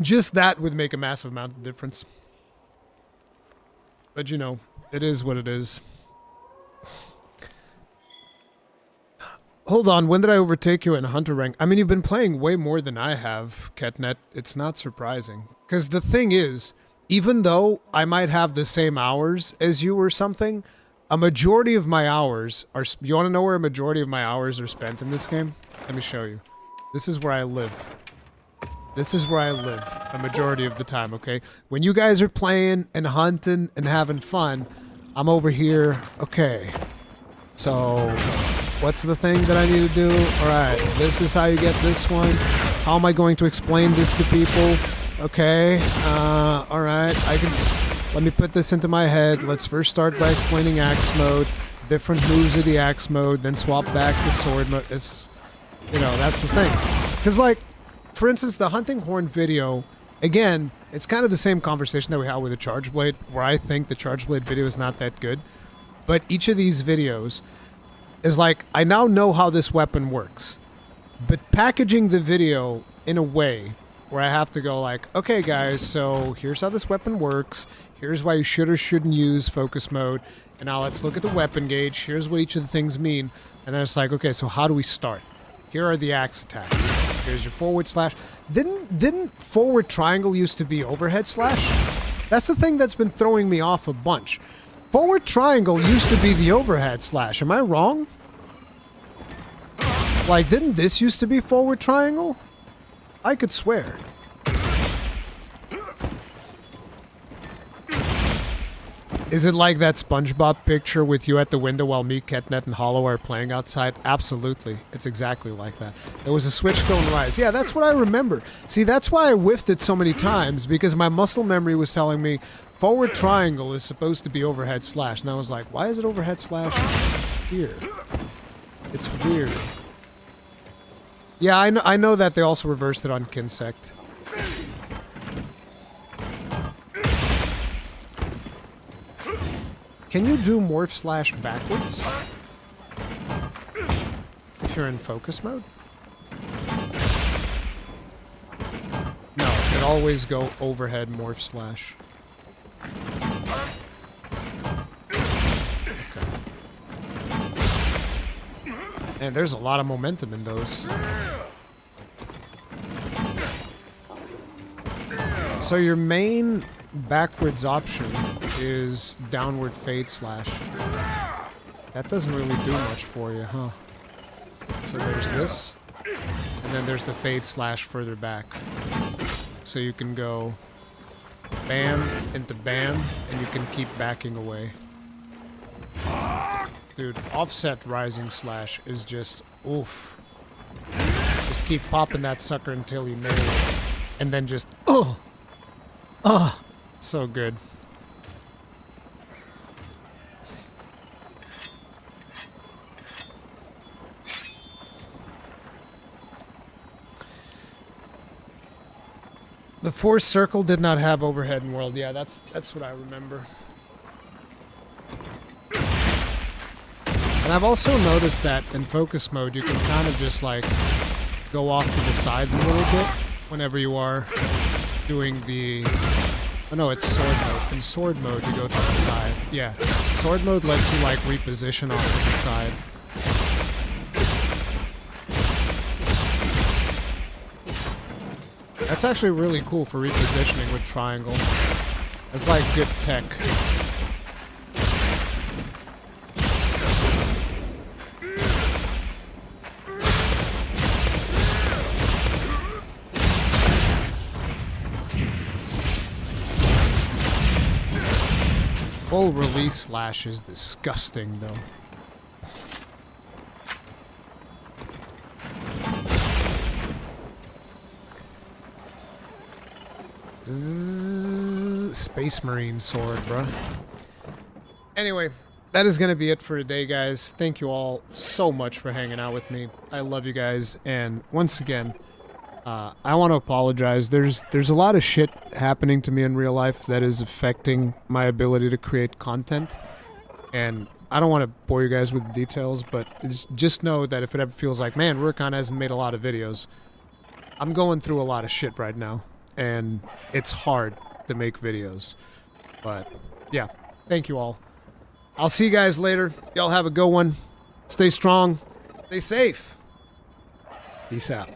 Just that would make a massive amount of difference. But you know, it is what it is. Hold on, when did I overtake you in Hunter rank? I mean, you've been playing way more than I have, Ketnet. It's not surprising. Because the thing is, even though I might have the same hours as you or something, a majority of my hours are... You want to know where a majority of my hours are spent in this game? Let me show you. This is where I live. This is where I live a majority of the time, okay? When you guys are playing and hunting and having fun, I'm over here. Okay. So... what's the thing that I need to do? Alright, this is how you get this one. How am I going to explain this to people? Okay, alright, let me put this into my head. Let's first start by explaining axe mode, different moves of the axe mode, then swap back to sword mode. It's, you know, that's the thing. Because, like, for instance, the hunting horn video, again, it's kind of the same conversation that we had with the charge blade, where I think the charge blade video is not that good. But each of these videos is like, I now know how this weapon works. But packaging the video in a way where I have to go like, okay guys, so here's how this weapon works, here's why you should or shouldn't use focus mode, and now let's look at the weapon gauge, here's what each of the things mean, and then it's like, okay, so how do we start? Here are the axe attacks. Here's your forward slash. Didn't forward triangle used to be overhead slash? That's the thing that's been throwing me off a bunch. Forward triangle used to be the overhead slash. Am I wrong? Like, didn't this used to be forward triangle? I could swear. Is it like that SpongeBob picture with you at the window while me, Ketnet, and Hollow are playing outside? Absolutely. It's exactly like that. There was a switch going rise. Yeah, that's what I remember. See, that's why I whiffed it so many times, because my muscle memory was telling me forward triangle is supposed to be overhead slash. And I was like, why is it overhead slash here? It's weird. Yeah, I know that they also reversed it on Kinsect. Can you do morph slash backwards? If if you're in focus mode? No, it always go overhead morph slash. Okay. And there's a lot of momentum in those. So your main backwards option is downward fade slash. That doesn't really do much for you, huh? So there's this, and then there's the fade slash further back. So you can go bam into bam, and you can keep backing away. Dude, offset rising slash is just oof. Just keep popping that sucker until you nail it, and then just so good. The force circle did not have overhead in world. Yeah, that's what I remember. And I've also noticed that in focus mode you can kind of just like go off to the sides a little bit whenever you are doing the... Oh no, it's sword mode. In sword mode you go to the side. Yeah, sword mode lets you like reposition off to the side. That's actually really cool for repositioning with triangle. It's like good tech. Full release slash is disgusting though. Space Marine sword, bruh. Anyway, that is going to be it for today, guys. Thank you all so much for hanging out with me. I love you guys. And once again, I want to apologize. There's a lot of shit happening to me in real life that is affecting my ability to create content. And I don't want to bore you guys with the details, but just know that if it ever feels like, man, Rurikhan hasn't made a lot of videos, I'm going through a lot of shit right now. And it's hard to make videos. But yeah, thank you all. I'll see you guys later. Y'all have a good one. Stay strong. Stay safe. Peace out.